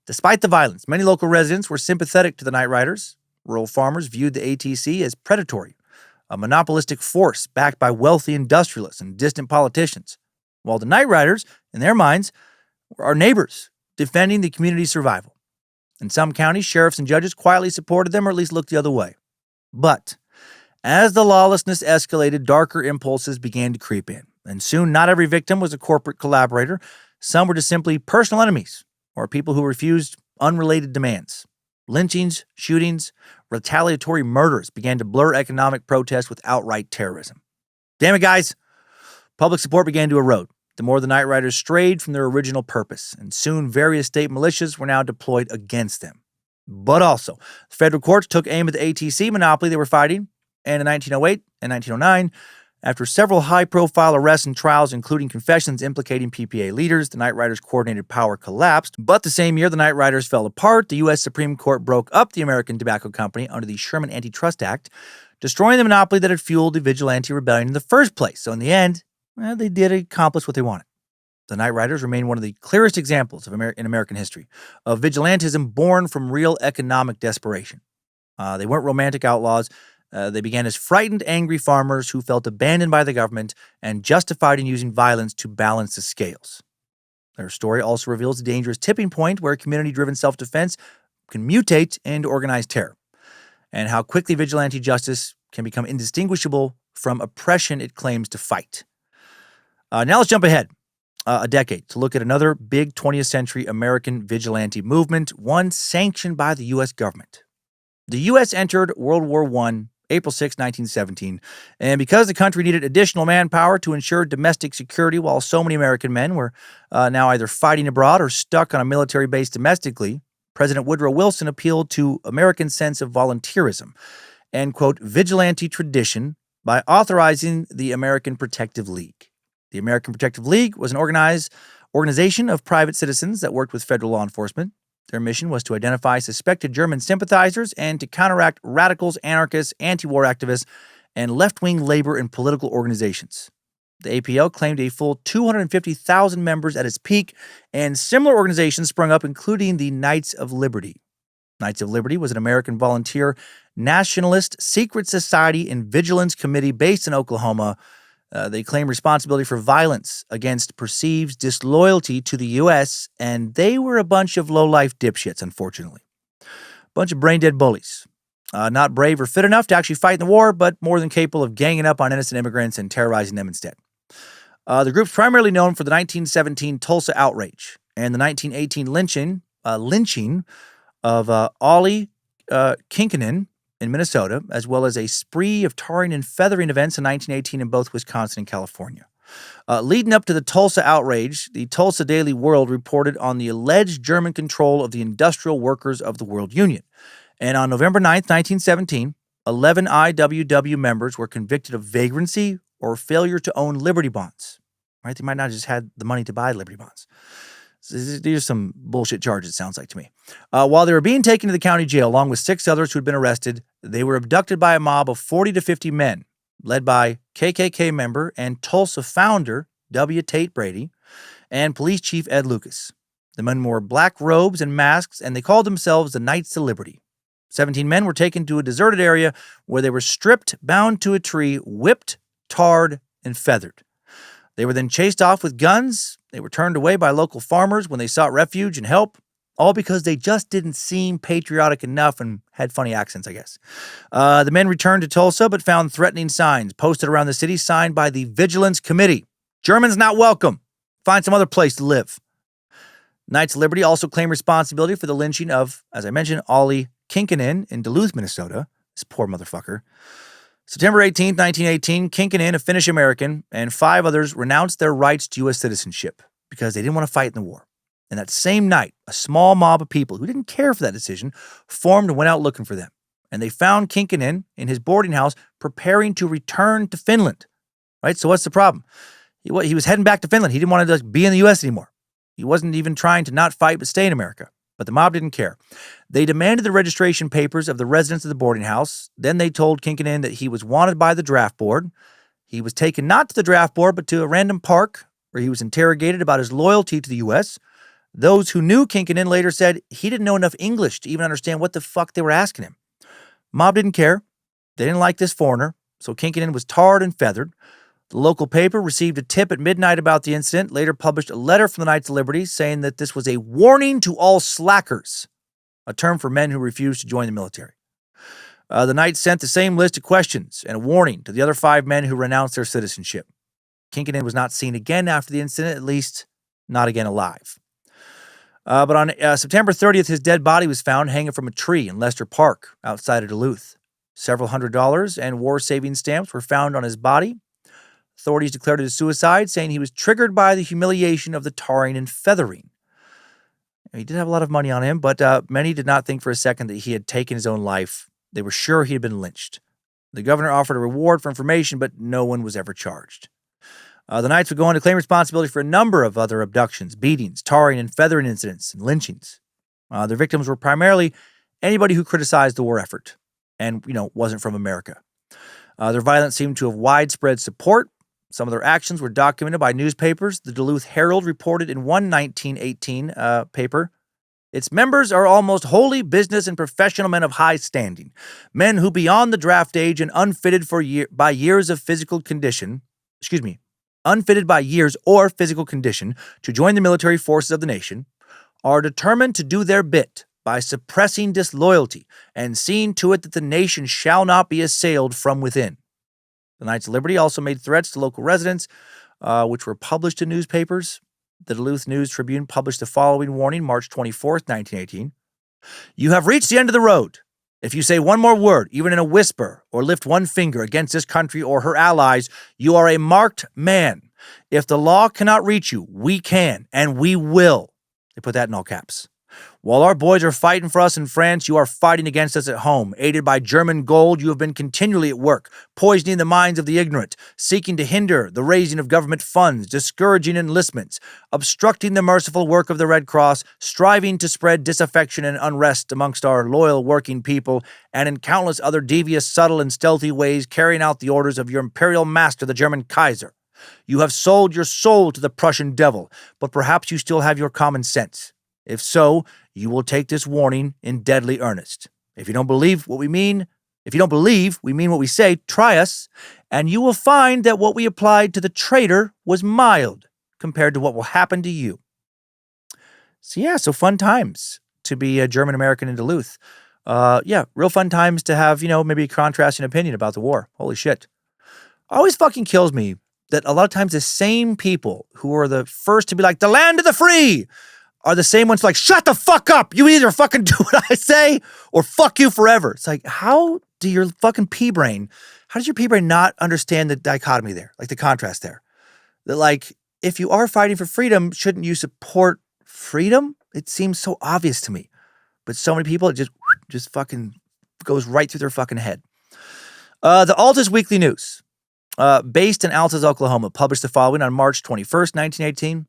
S1: Despite the violence, many local residents were sympathetic to the Night Riders. Rural farmers viewed the ATC as predatory, a monopolistic force backed by wealthy industrialists and distant politicians, while the Night Riders, in their minds, were our neighbors, defending the community's survival. In some counties, sheriffs and judges quietly supported them or at least looked the other way. But as the lawlessness escalated, darker impulses began to creep in, and soon not every victim was a corporate collaborator. Some were just simply personal enemies or people who refused unrelated demands. Lynchings, shootings, retaliatory murders began to blur economic protest with outright terrorism. Damn it, guys. Public support began to erode the more the Night Riders strayed from their original purpose, and soon various state militias were now deployed against them. But also, the federal courts took aim at the ATC monopoly they were fighting, and in 1908 and 1909, after several high-profile arrests and trials, including confessions implicating PPA leaders, the Night Riders' coordinated power collapsed. But the same year the Night Riders fell apart, the U.S. Supreme Court broke up the American Tobacco Company under the Sherman Antitrust Act, destroying the monopoly that had fueled the Vigilante rebellion in the first place. So in the end, they did accomplish what they wanted. The Night Riders remain one of the clearest examples in American history of vigilantism born from real economic desperation. They weren't romantic outlaws. They began as frightened, angry farmers who felt abandoned by the government and justified in using violence to balance the scales. Their story also reveals a dangerous tipping point where community-driven self-defense can mutate into organized terror, and how quickly vigilante justice can become indistinguishable from oppression it claims to fight. Now let's jump ahead a decade to look at another big 20th century American vigilante movement, one sanctioned by the U.S. government. The U.S. entered World War I, April 6, 1917, and because the country needed additional manpower to ensure domestic security while so many American men were now either fighting abroad or stuck on a military base domestically, President Woodrow Wilson appealed to American sense of volunteerism and, quote, vigilante tradition by authorizing the American Protective League. The American Protective League was an organization of private citizens that worked with federal law enforcement. Their mission was to identify suspected German sympathizers and to counteract radicals, anarchists, anti-war activists, and left-wing labor and political organizations. The APL claimed a full 250,000 members at its peak, and similar organizations sprung up, including the Knights of Liberty. Knights of Liberty was an American volunteer nationalist secret society and vigilance committee based in Oklahoma. They claim responsibility for violence against perceived disloyalty to the U.S., and they were a bunch of low-life dipshits, unfortunately. A bunch of brain-dead bullies. Not brave or fit enough to actually fight in the war, but more than capable of ganging up on innocent immigrants and terrorizing them instead. The group's primarily known for the 1917 Tulsa outrage and the 1918 lynching of Ollie Kinkanen in Minnesota, as well as a spree of tarring and feathering events in 1918 in both Wisconsin and California. Leading up to the Tulsa outrage, the Tulsa Daily World reported on the alleged German control of the industrial workers of the World Union. And on November 9th, 1917, 11 IWW members were convicted of vagrancy or failure to own Liberty bonds. Right? They might not have just had the money to buy Liberty bonds. These are some bullshit charges, it sounds like to me. While they were being taken to the county jail, along with 6 others who had been arrested, they were abducted by a mob of 40 to 50 men, led by KKK member and Tulsa founder W. Tate Brady and police chief Ed Lucas. The men wore black robes and masks, and they called themselves the Knights of Liberty. 17 men were taken to a deserted area where they were stripped, bound to a tree, whipped, tarred, and feathered. They were then chased off with guns. They were turned away by local farmers when they sought refuge and help, all because they just didn't seem patriotic enough and had funny accents, I guess. The men returned to Tulsa but found threatening signs posted around the city signed by the Vigilance Committee. Germans not welcome. Find some other place to live. Knights of Liberty also claim responsibility for the lynching of, as I mentioned, Ollie Kinkanen in Duluth, Minnesota. This poor motherfucker. September 18, 1918, Kinkanen, a Finnish American, and 5 others renounced their rights to U.S. citizenship because they didn't want to fight in the war. And that same night, a small mob of people who didn't care for that decision formed and went out looking for them. And they found Kinkanen in his boarding house preparing to return to Finland. Right? So what's the problem? He was heading back to Finland. He didn't want to be in the U.S. anymore. He wasn't even trying to not fight but stay in America. But the mob didn't care. They demanded the registration papers of the residents of the boarding house. Then they told Kinkanen that he was wanted by the draft board. He was taken not to the draft board, but to a random park where he was interrogated about his loyalty to the U.S. Those who knew Kinkanen later said he didn't know enough English to even understand what the fuck they were asking him. Mob didn't care. They didn't like this foreigner, so Kinkanen was tarred and feathered. The local paper received a tip at midnight about the incident, later published a letter from the Knights of Liberty saying that this was a warning to all slackers, a term for men who refused to join the military. The Knights sent the same list of questions and a warning to the other 5 men who renounced their citizenship. Kinkanen was not seen again after the incident, at least not again alive. But on September 30th, his dead body was found hanging from a tree in Lester Park outside of Duluth. Several $100s and war savings stamps were found on his body. Authorities declared it a suicide, saying he was triggered by the humiliation of the tarring and feathering. He did have a lot of money on him, but many did not think for a second that he had taken his own life. They were sure he had been lynched. The governor offered a reward for information, but no one was ever charged. The Knights would go on to claim responsibility for a number of other abductions, beatings, tarring and feathering incidents, and lynchings. Their victims were primarily anybody who criticized the war effort and, wasn't from America. Their violence seemed to have widespread support. Some of their actions were documented by newspapers. The Duluth Herald reported in one 1918 paper, its members are almost wholly business and professional men of high standing, men who beyond the draft age and unfitted by years or physical condition to join the military forces of the nation, are determined to do their bit by suppressing disloyalty and seeing to it that the nation shall not be assailed from within. The Knights of Liberty also made threats to local residents, which were published in newspapers. The Duluth News-Tribune published the following warning, March 24th, 1918. You have reached the end of the road. If you say one more word, even in a whisper, or lift one finger against this country or her allies, you are a marked man. If the law cannot reach you, we can, and we will. They put that in all caps. While our boys are fighting for us in France, you are fighting against us at home. Aided by German gold, you have been continually at work, poisoning the minds of the ignorant, seeking to hinder the raising of government funds, discouraging enlistments, obstructing the merciful work of the Red Cross, striving to spread disaffection and unrest amongst our loyal working people, and in countless other devious, subtle, and stealthy ways carrying out the orders of your imperial master, the German Kaiser. You have sold your soul to the Prussian devil, but perhaps you still have your common sense. If so, you will take this warning in deadly earnest. If you don't believe we mean what we say, try us, and you will find that what we applied to the traitor was mild compared to what will happen to you. So fun times to be a German American in Duluth. Real fun times to have, maybe a contrasting opinion about the war. Holy shit. Always fucking kills me that a lot of times the same people who are the first to be like, the land of the free, are the same ones like, shut the fuck up. You either fucking do what I say or fuck you forever. It's like, how does your pea-brain not understand the dichotomy there, like the contrast there? That like, if you are fighting for freedom, shouldn't you support freedom? It seems so obvious to me. But so many people, it just fucking goes right through their fucking head. The Altus Weekly News, based in Altus, Oklahoma, published the following on March 21st, 1918.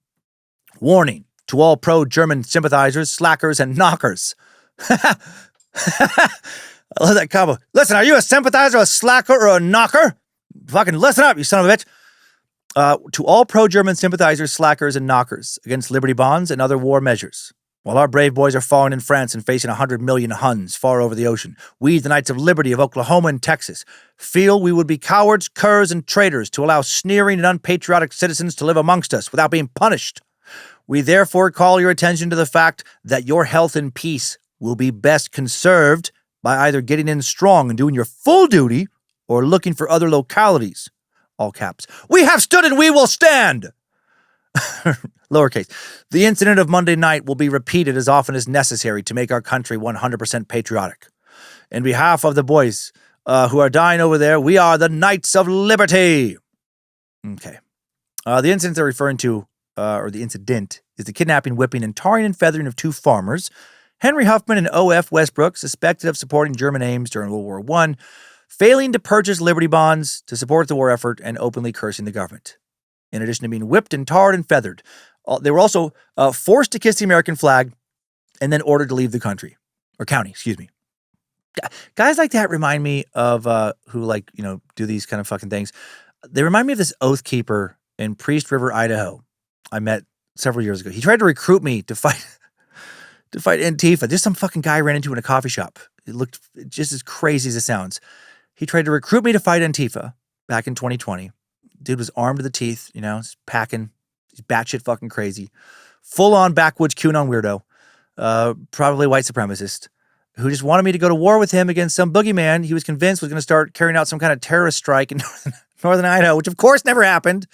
S1: Warning to all pro-German sympathizers, slackers, and knockers. I love that combo. Listen, are you a sympathizer, a slacker, or a knocker? Fucking listen up, you son of a bitch. To all pro-German sympathizers, slackers, and knockers against Liberty bonds and other war measures. While our brave boys are falling in France and facing 100 million Huns far over the ocean, we, the Knights of Liberty of Oklahoma and Texas, feel we would be cowards, curs, and traitors to allow sneering and unpatriotic citizens to live amongst us without being punished. We therefore call your attention to the fact that your health and peace will be best conserved by either getting in strong and doing your full duty or looking for other localities. All caps. We have stood and we will stand. Lowercase. The incident of Monday night will be repeated as often as necessary to make our country 100% patriotic. In behalf of the boys who are dying over there, we are the Knights of Liberty. Okay. The incident they're referring to, or the incident, is the kidnapping, whipping, and tarring and feathering of two farmers, Henry Huffman and O.F. Westbrook, suspected of supporting German aims during World War I, failing to purchase Liberty bonds to support the war effort, and openly cursing the government. In addition to being whipped and tarred and feathered, they were also forced to kiss the American flag and then ordered to leave the country, or county, excuse me. Guys like that remind me of who do these kind of fucking things. They remind me of this oath keeper in Priest River, Idaho. I met several years ago. He tried to recruit me to fight Antifa. Just some fucking guy I ran into in a coffee shop. It looked just as crazy as it sounds. He tried to recruit me to fight Antifa back in 2020. Dude was armed to the teeth, he's packing. He's batshit fucking crazy. Full-on backwoods QAnon weirdo. Probably white supremacist. Who just wanted me to go to war with him against some boogeyman he was convinced was going to start carrying out some kind of terrorist strike in northern Idaho, which of course never happened.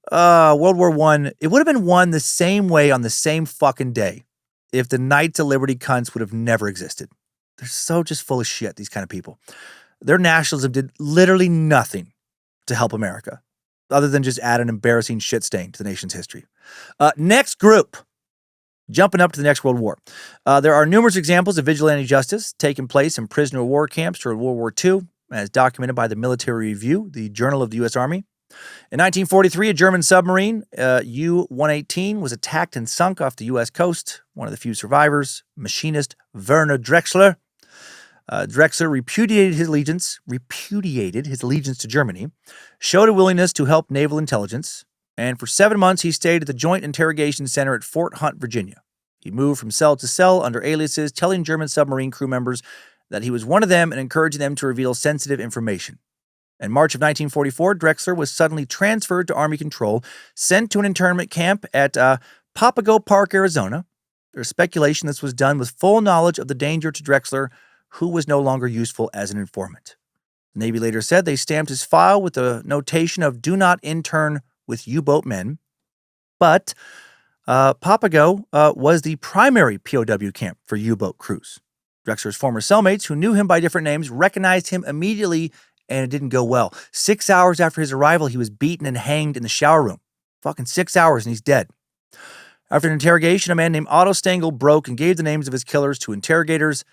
S1: World War I, it would have been won the same way on the same fucking day if the Knights of Liberty cunts would have never existed. They're so just full of shit, these kind of people. Their nationalism did literally nothing to help America. other than just add an embarrassing shit stain to the nation's history. Next group. Jumping up to the next World War. There are numerous examples of vigilante justice taking place in prisoner of war camps during World War II, as documented by the Military Review, the Journal of the U.S. Army. In 1943, a German submarine, U-118, was attacked and sunk off the U.S. coast. One of the few survivors, machinist Werner Drexler. Drexler repudiated his allegiance to Germany, showed a willingness to help naval intelligence, and for 7 months he stayed at the Joint Interrogation Center at Fort Hunt, Virginia. He moved from cell to cell under aliases, telling German submarine crew members that he was one of them and encouraging them to reveal sensitive information. In March of 1944, Drexler was suddenly transferred to Army control, sent to an internment camp at Papago Park, Arizona. There's speculation this was done with full knowledge of the danger to Drexler, who was no longer useful as an informant. The Navy later said they stamped his file with the notation of "Do not intern with U-boat men." But Papago was the primary POW camp for U-boat crews. Drexler's former cellmates, who knew him by different names, recognized him immediately, and it didn't go well. 6 hours after his arrival, he was beaten and hanged in the shower room. Fucking 6 hours, and he's dead. After an interrogation, a man named Otto Stengel broke and gave the names of his killers to interrogators.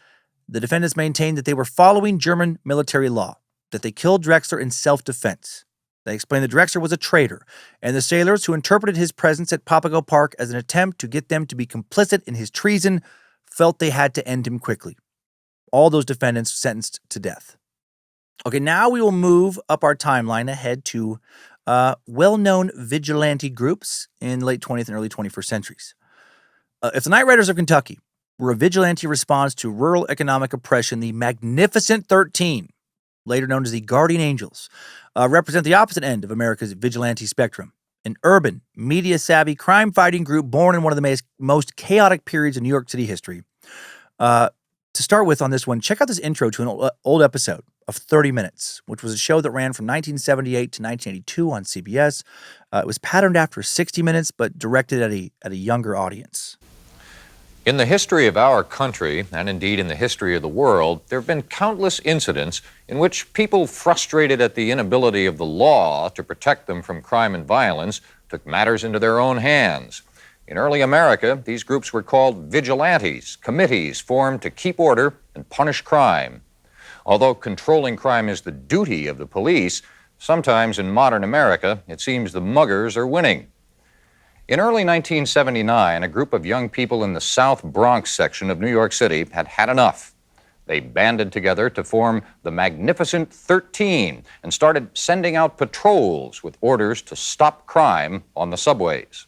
S1: The defendants maintained that they were following German military law, that they killed Drexler in self-defense. They explained that Drexler was a traitor, and the sailors who interpreted his presence at Papago Park as an attempt to get them to be complicit in his treason felt they had to end him quickly. All those defendants sentenced to death. Okay, now we will move up our timeline ahead to well-known vigilante groups in late 20th and early 21st centuries. If the Night Riders of Kentucky were a vigilante response to rural economic oppression, the Magnificent 13, later known as the Guardian Angels, represent the opposite end of America's vigilante spectrum. An urban, media-savvy, crime-fighting group born in one of the most chaotic periods in New York City history. To start with on this one, check out this intro to an old episode of 30 Minutes, which was a show that ran from 1978 to 1982 on CBS. It was patterned after 60 Minutes, but directed at a younger audience.
S9: In the history of our country, and indeed in the history of the world, there have been countless incidents in which people frustrated at the inability of the law to protect them from crime and violence took matters into their own hands. In early America, these groups were called vigilantes, committees formed to keep order and punish crime. Although controlling crime is the duty of the police, sometimes in modern America, it seems the muggers are winning. In early 1979, a group of young people in the South Bronx section of New York City had had enough. They banded together to form the Magnificent 13 and started sending out patrols with orders to stop crime on the subways.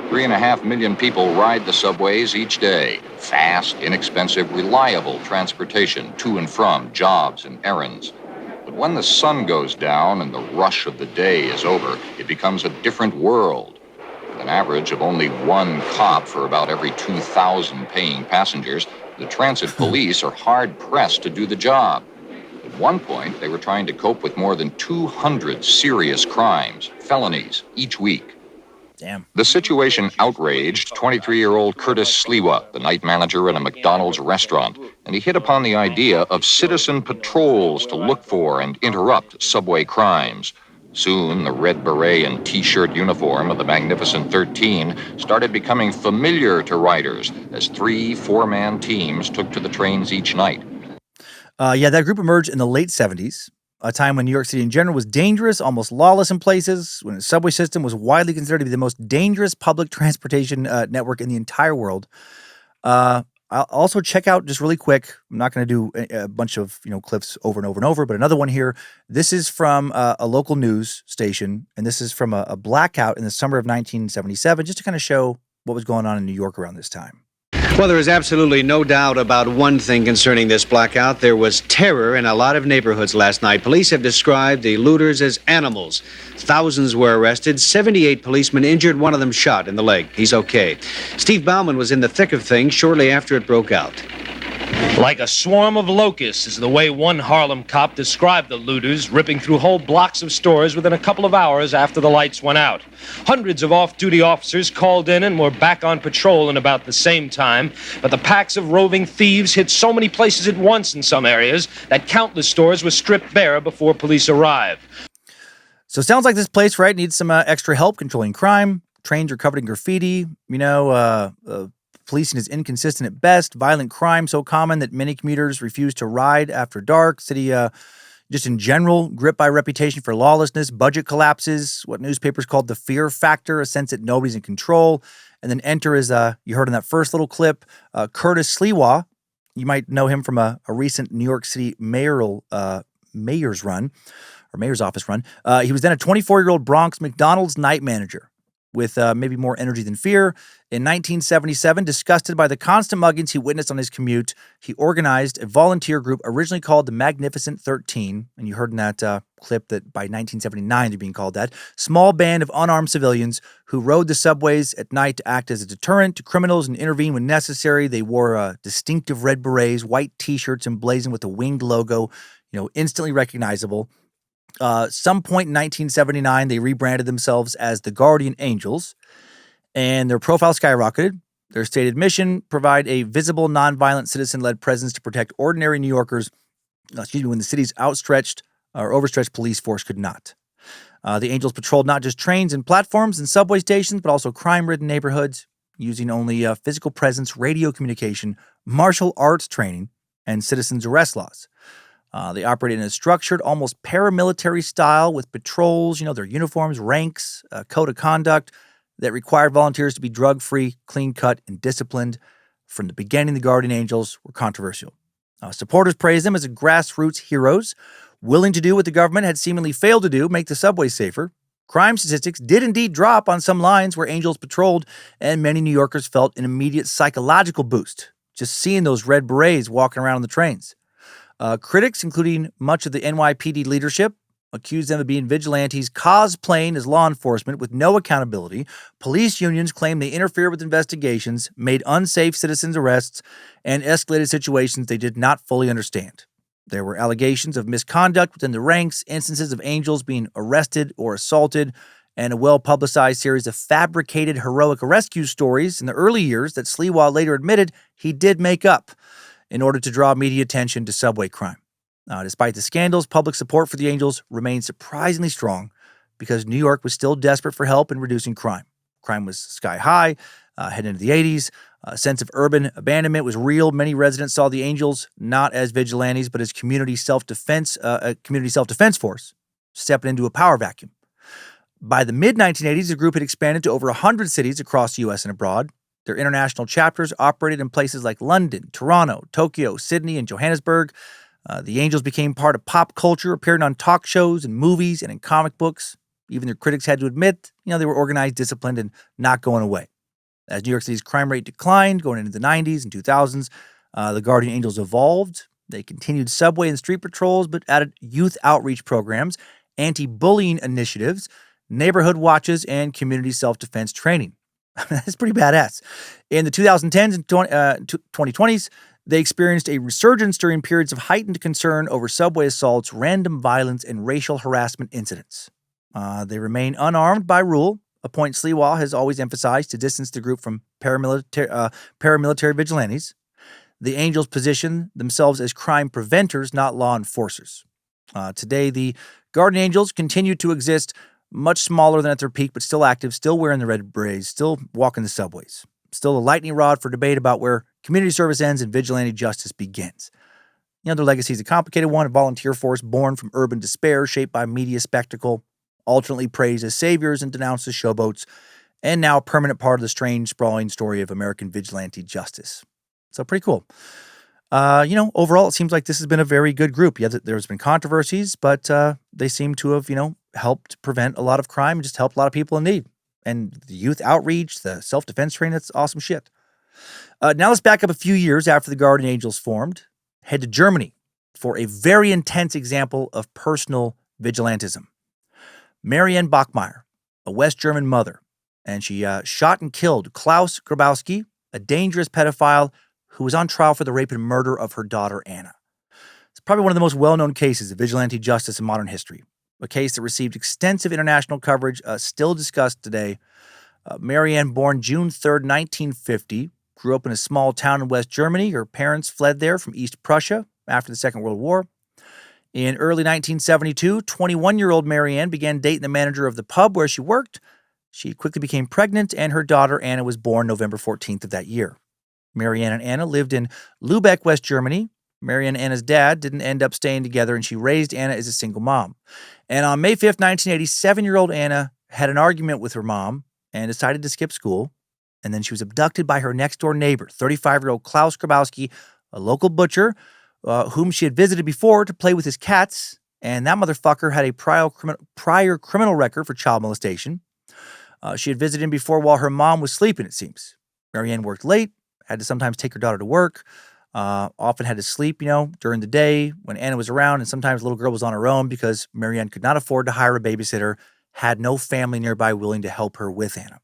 S10: 3.5 million people ride the subways each day. Fast, inexpensive, reliable transportation to and from jobs and errands. But when the sun goes down and the rush of the day is over, it becomes a different world. With an average of only one cop for about every 2,000 paying passengers, the transit police are hard-pressed to do the job. At one point, they were trying to cope with more than 200 serious crimes, felonies, each week.
S1: Damn.
S10: The situation outraged 23-year-old Curtis Sliwa, the night manager at a McDonald's restaurant, and he hit upon the idea of citizen patrols to look for and interrupt subway crimes. Soon, the red beret and T-shirt uniform of the Magnificent 13 started becoming familiar to riders as 3 4-man teams took to the trains each night.
S1: That group emerged in the late 70s. A time when New York City in general was dangerous, almost lawless in places, when the subway system was widely considered to be the most dangerous public transportation network in the entire world. I'll also check out, just really quick, I'm not going to do a bunch of clips over and over and over, but another one here. This is from a local news station, and this is from a blackout in the summer of 1977, just to kind of show what was going on in New York around this time.
S11: Well, there is absolutely no doubt about one thing concerning this blackout. There was terror in a lot of neighborhoods last night. Police have described the looters as animals. Thousands were arrested, 78 policemen injured, one of them shot in the leg. He's okay. Steve Bauman was in the thick of things shortly after it broke out.
S12: Like a swarm of locusts is the way one Harlem cop described the looters, ripping through whole blocks of stores within a couple of hours after the lights went out. Hundreds of off-duty officers called in and were back on patrol in about the same time, but the packs of roving thieves hit so many places at once in some areas that countless stores were stripped bare before police arrived.
S1: So it sounds like this place, right, needs some extra help controlling crime. Trains are covered in graffiti. Policing is inconsistent at best. Violent crime so common that many commuters refuse to ride after dark. City, just in general, gripped by reputation for lawlessness. Budget collapses. What newspapers called the fear factor, a sense that nobody's in control. And then enter is, you heard in that first little clip, Curtis Sliwa. You might know him from a recent New York City mayor's office run. He was then a 24-year-old Bronx McDonald's night manager with maybe more energy than fear. In 1977, disgusted by the constant muggings he witnessed on his commute, he organized a volunteer group originally called the Magnificent 13, and you heard in that clip that by 1979 they're being called that, small band of unarmed civilians who rode the subways at night to act as a deterrent to criminals and intervene when necessary. They wore distinctive red berets, white T-shirts emblazoned with a winged logo, instantly recognizable. Some point in 1979, they rebranded themselves as the Guardian Angels, and their profile skyrocketed. Their stated mission: provide a visible, nonviolent, citizen-led presence to protect ordinary New Yorkers, when the city's outstretched or overstretched police force could not. The Angels patrolled not just trains and platforms and subway stations, but also crime-ridden neighborhoods, using only physical presence, radio communication, martial arts training, and citizens' arrest laws. They operated in a structured, almost paramilitary style with patrols, their uniforms, ranks, code of conduct that required volunteers to be drug-free, clean-cut, and disciplined. From the beginning, the Guardian Angels were controversial. Supporters praised them as grassroots heroes, willing to do what the government had seemingly failed to do, make the subway safer. Crime statistics did indeed drop on some lines where Angels patrolled, and many New Yorkers felt an immediate psychological boost just seeing those red berets walking around on the trains. Critics, including much of the NYPD leadership, accused them of being vigilantes cosplaying as law enforcement with no accountability. Police unions claimed they interfered with investigations, made unsafe citizens' arrests, and escalated situations they did not fully understand. There were allegations of misconduct within the ranks, instances of Angels being arrested or assaulted, and a well-publicized series of fabricated heroic rescue stories in the early years that Sliwa later admitted he did make up in order to draw media attention to subway crime. Despite the scandals, public support for the Angels remained surprisingly strong because New York was still desperate for help in reducing crime. Crime was sky high, heading into the 80s. A sense of urban abandonment was real. Many residents saw the Angels not as vigilantes, but as a community self-defense force stepping into a power vacuum. By the mid-1980s, the group had expanded to over 100 cities across the U.S. and abroad. Their international chapters operated in places like London, Toronto, Tokyo, Sydney, and Johannesburg. The Angels became part of pop culture, appearing on talk shows and movies and in comic books. Even their critics had to admit, they were organized, disciplined, and not going away. As New York City's crime rate declined going into the 90s and 2000s, the Guardian Angels evolved. They continued subway and street patrols, but added youth outreach programs, anti-bullying initiatives, neighborhood watches, and community self-defense training. That's pretty badass. In the 2010s and 2020s, they experienced a resurgence during periods of heightened concern over subway assaults, random violence, and racial harassment incidents. They remain unarmed by rule, a point Sliwa has always emphasized to distance the group from paramilitary vigilantes. The Angels position themselves as crime preventers, not law enforcers. Today, the Guardian Angels continue to exist, much smaller than at their peak, but still active, still wearing the red berets, still walking the subways. Still a lightning rod for debate about where community service ends and vigilante justice begins. Their legacy is a complicated one, a volunteer force born from urban despair, shaped by media spectacle, alternately praised as saviors and denounced as showboats, and now a permanent part of the strange, sprawling story of American vigilante justice. So pretty cool. Overall, it seems like this has been a very good group. Yeah, there's been controversies, but they seem to have, helped prevent a lot of crime and just helped a lot of people in need. And the youth outreach, the self-defense training, that's awesome shit. Now let's back up a few years after the Guardian Angels formed. Head to Germany for a very intense example of personal vigilantism. Marianne Bachmeier, a West German mother, and she shot and killed Klaus Grabowski, a dangerous pedophile who was on trial for the rape and murder of her daughter, Anna. It's probably one of the most well-known cases of vigilante justice in modern history, a case that received extensive international coverage, still discussed today. Marianne, born June 3rd, 1950, grew up in a small town in West Germany. Her parents fled there from East Prussia after the Second World War. In early 1972, 21-year-old Marianne began dating the manager of the pub where she worked. She quickly became pregnant, and her daughter Anna was born November 14th of that year. Marianne and Anna lived in Lübeck, West Germany. Marianne and Anna's dad didn't end up staying together, and she raised Anna as a single mom. And on May 5th, 1980, 7-year-old Anna had an argument with her mom and decided to skip school. And then she was abducted by her next-door neighbor, 35-year-old Klaus Grabowski, a local butcher, whom she had visited before to play with his cats. And that motherfucker had a prior criminal record for child molestation. She had visited him before while her mom was sleeping, it seems. Marianne worked late, had to sometimes take her daughter to work, often had to sleep, during the day when Anna was around, and sometimes the little girl was on her own because Marianne could not afford to hire a babysitter, had no family nearby willing to help her with Anna.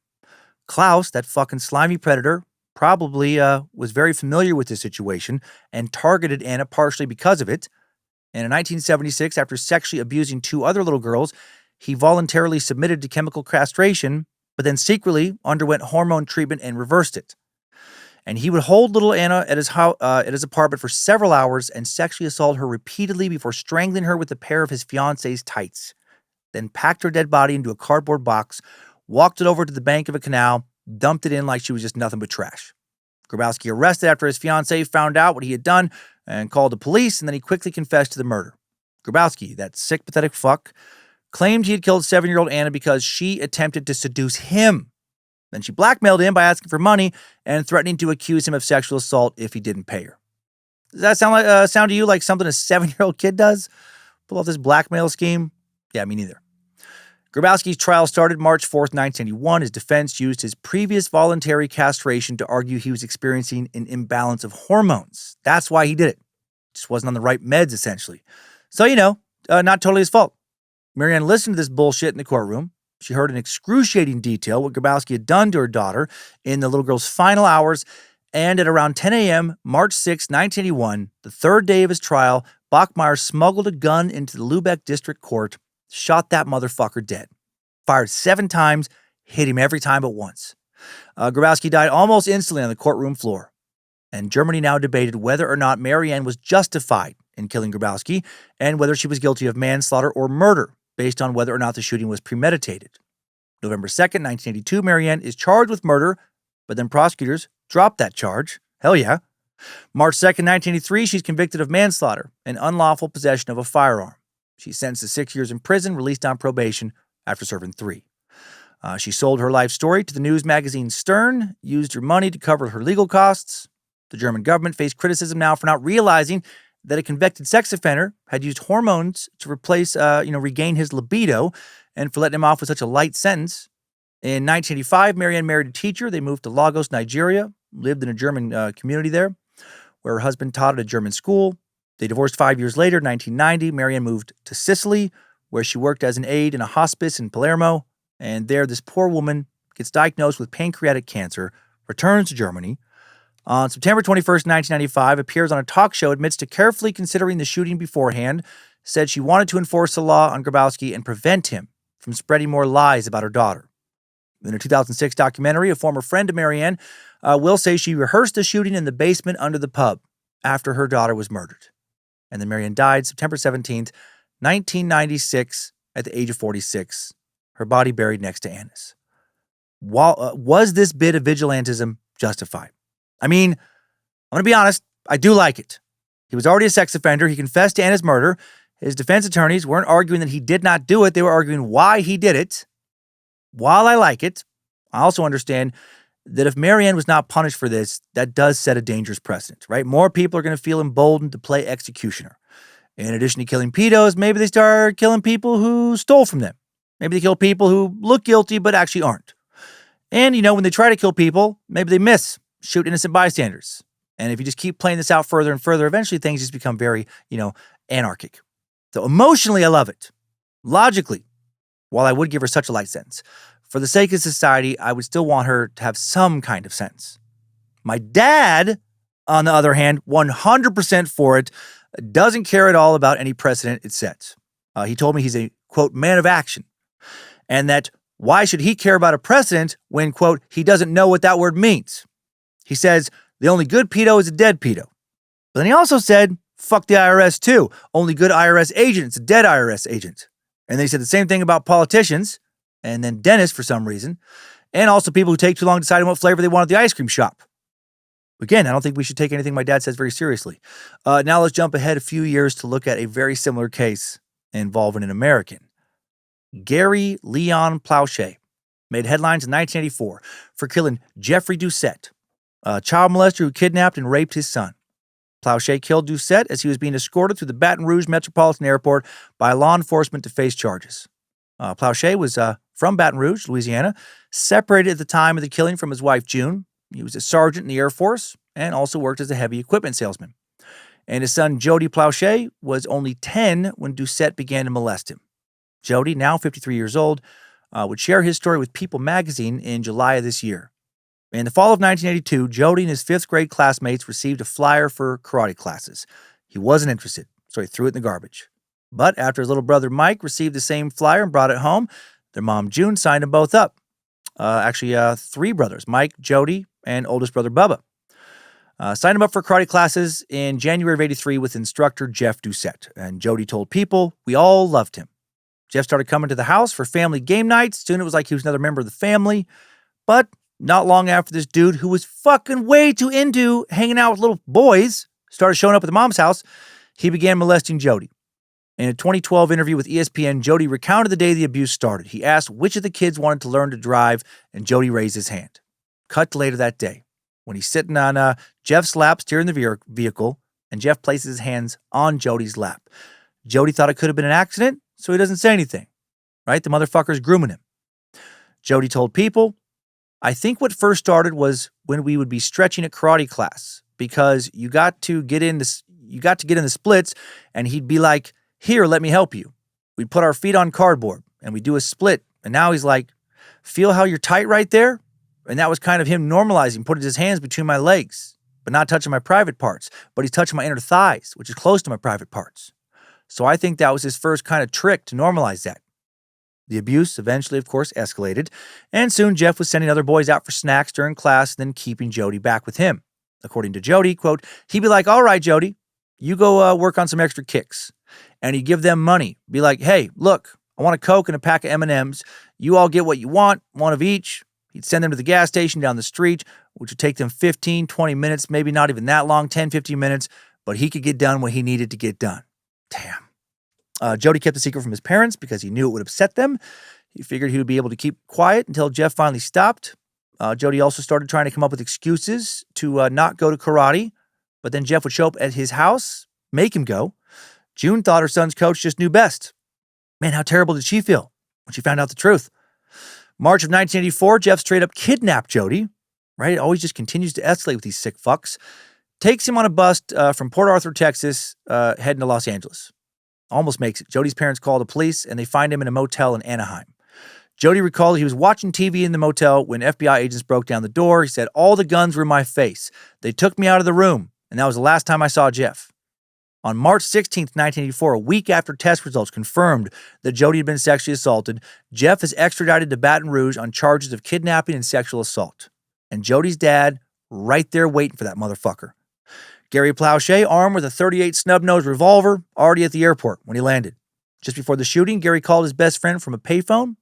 S1: Klaus, that fucking slimy predator, probably was very familiar with this situation and targeted Anna partially because of it. And in 1976, after sexually abusing 2 other little girls, he voluntarily submitted to chemical castration, but then secretly underwent hormone treatment and reversed it. And he would hold little Anna at his apartment for several hours and sexually assault her repeatedly before strangling her with a pair of his fiance's tights. Then packed her dead body into a cardboard box, walked it over to the bank of a canal, dumped it in like she was just nothing but trash. Grabowski arrested after his fiancée found out what he had done and called the police, and then he quickly confessed to the murder. Grabowski, that sick, pathetic fuck, claimed he had killed 7-year-old Anna because she attempted to seduce him. Then she blackmailed him by asking for money and threatening to accuse him of sexual assault if he didn't pay her. Does that sound to you like something a 7-year-old kid does? Pull off this blackmail scheme? Yeah, me neither. Grabowski's trial started March 4th, 1981. His defense used his previous voluntary castration to argue he was experiencing an imbalance of hormones. That's why he did it. Just wasn't on the right meds, essentially. So, not totally his fault. Marianne listened to this bullshit in the courtroom. She heard in excruciating detail what Grabowski had done to her daughter in the little girl's final hours. And at around 10 a.m., March 6, 1981, the third day of his trial, Bachmeyer smuggled a gun into the Lübeck District Court, shot that motherfucker dead. Fired 7 times, hit him every time but once. Grabowski died almost instantly on the courtroom floor. And Germany now debated whether or not Marianne was justified in killing Grabowski and whether she was guilty of manslaughter or murder, based on whether or not the shooting was premeditated. November 2nd, 1982, Marianne is charged with murder, but then prosecutors dropped that charge. Hell yeah. March 2nd, 1983, she's convicted of manslaughter and unlawful possession of a firearm. She's sentenced to 6 years in prison, released on probation after serving 3. She sold her life story to the news magazine Stern, used her money to cover her legal costs. The German government faced criticism now for not realizing that a convicted sex offender had used hormones to regain his libido, and for letting him off with such a light sentence. In 1985, Marianne married a teacher. They moved to Lagos, Nigeria, lived in a German community there, where her husband taught at a German school. They divorced 5 years later, 1990. Marianne moved to Sicily, where she worked as an aide in a hospice in Palermo. And there, this poor woman gets diagnosed with pancreatic cancer, returns to Germany. On September 21st, 1995, appears on a talk show, admits to carefully considering the shooting beforehand, said she wanted to enforce the law on Grabowski and prevent him from spreading more lies about her daughter. In a 2006 documentary, a former friend of Marianne will say she rehearsed the shooting in the basement under the pub after her daughter was murdered. And then Marianne died September 17th, 1996, at the age of 46. Her body buried next to Anna's. Was this bit of vigilantism justified? I mean, I'm going to be honest, I do like it. He was already a sex offender. He confessed to Anna's murder. His defense attorneys weren't arguing that he did not do it. They were arguing why he did it. While I like it, I also understand that if Marianne was not punished for this, that does set a dangerous precedent, right? More people are going to feel emboldened to play executioner. In addition to killing pedos, maybe they start killing people who stole from them. Maybe they kill people who look guilty but actually aren't. And, when they try to kill people, maybe they miss, shoot innocent bystanders. And if you just keep playing this out further and further, eventually things just become very, anarchic. So emotionally, I love it. Logically, while I would give her such a light sentence, for the sake of society, I would still want her to have some kind of sense. My dad, on the other hand, 100% for it, doesn't care at all about any precedent it sets. He told me he's a, quote, man of action. And that why should he care about a precedent when, quote, he doesn't know what that word means? He says, the only good pedo is a dead pedo. But then he also said, Fuck the IRS too. Only good IRS agent is a dead IRS agent. And they said the same thing about politicians, and then dentists for some reason, and also people who take too long deciding what flavor they want at the ice cream shop. Again, I don't think we should take anything my dad says very seriously. Now let's jump ahead a few years to look at a very similar case involving an American. Gary Leon Plauché made headlines in 1984 for killing Jeffrey Doucette, a child molester who kidnapped and raped his son. Plauché killed Doucette as he was being escorted through the Baton Rouge Metropolitan Airport by law enforcement to face charges. Plauché was from Baton Rouge, Louisiana, separated at the time of the killing from his wife, June. He was a sergeant in the Air Force and also worked as a heavy equipment salesman. And his son, Jody Plauché, was only 10 when Doucette began to molest him. Jody, now 53 years old, would share his story with People magazine in July of this year. In the fall of 1982, Jody and his fifth grade classmates received a flyer for karate classes. He wasn't interested, so he threw it in the garbage. But after his little brother Mike received the same flyer and brought it home, their mom June signed them both up. Three brothers, Mike, Jody, and oldest brother Bubba. Signed him up for karate classes in January of 83 with instructor Jeff Doucette. And Jody told People, we all loved him. Jeff started coming to the house for family game nights. Soon it was like he was another member of the family. But not long after this dude, who was fucking way too into hanging out with little boys, started showing up at the mom's house, he began molesting Jody. In a 2012 interview with ESPN, Jody recounted the day the abuse started. He asked which of the kids wanted to learn to drive, and Jody raised his hand. Cut to later that day, when he's sitting on Jeff's lap steering the vehicle, and Jeff places his hands on Jody's lap. Jody thought it could have been an accident, so he doesn't say anything. Right? The motherfucker's grooming him. Jody told People, I think what first started was when we would be stretching at karate class, because you got to get in the splits, and he'd be like, here, let me help you. We'd put our feet on cardboard and we'd do a split. And now he's like, feel how you're tight right there? And that was kind of him normalizing, putting his hands between my legs, but not touching my private parts, but he's touching my inner thighs, which is close to my private parts. So I think that was his first kind of trick to normalize that. The abuse eventually, of course, escalated, and soon Jeff was sending other boys out for snacks during class and then keeping Jody back with him. According to Jody, quote, he'd be like, all right, Jody, you go work on some extra kicks. And he'd give them money. Be like, hey, look, I want a Coke and a pack of M&Ms. You all get what you want, one of each. He'd send them to the gas station down the street, which would take them 15, 20 minutes, maybe not even that long, 10, 15 minutes, but he could get done what he needed to get done. Damn. Jody kept the secret from his parents because he knew it would upset them. He figured he would be able to keep quiet until Jeff finally stopped. Jody also started trying to come up with excuses to not go to karate, but then Jeff would show up at his house, make him go. June thought her son's coach just knew best. Man, how terrible did she feel when she found out the truth? March of 1984, Jeff straight up kidnapped Jody, right? It always just continues to escalate with these sick fucks. Takes him on a bus from Port Arthur, Texas, heading to Los Angeles. Almost makes it. Jody's parents call the police, and they find him in a motel in Anaheim. Jody recalled he was watching TV in the motel when FBI agents broke down the door. He said, all the guns were in my face. They took me out of the room, and that was the last time I saw Jeff. On March 16th, 1984, a week after test results confirmed that Jody had been sexually assaulted, Jeff is extradited to Baton Rouge on charges of kidnapping and sexual assault. And Jody's dad, right there waiting for that motherfucker. Gary Plauché, armed with a .38 snub-nosed revolver, already at the airport when he landed. Just before the shooting, Gary called his best friend from a payphone,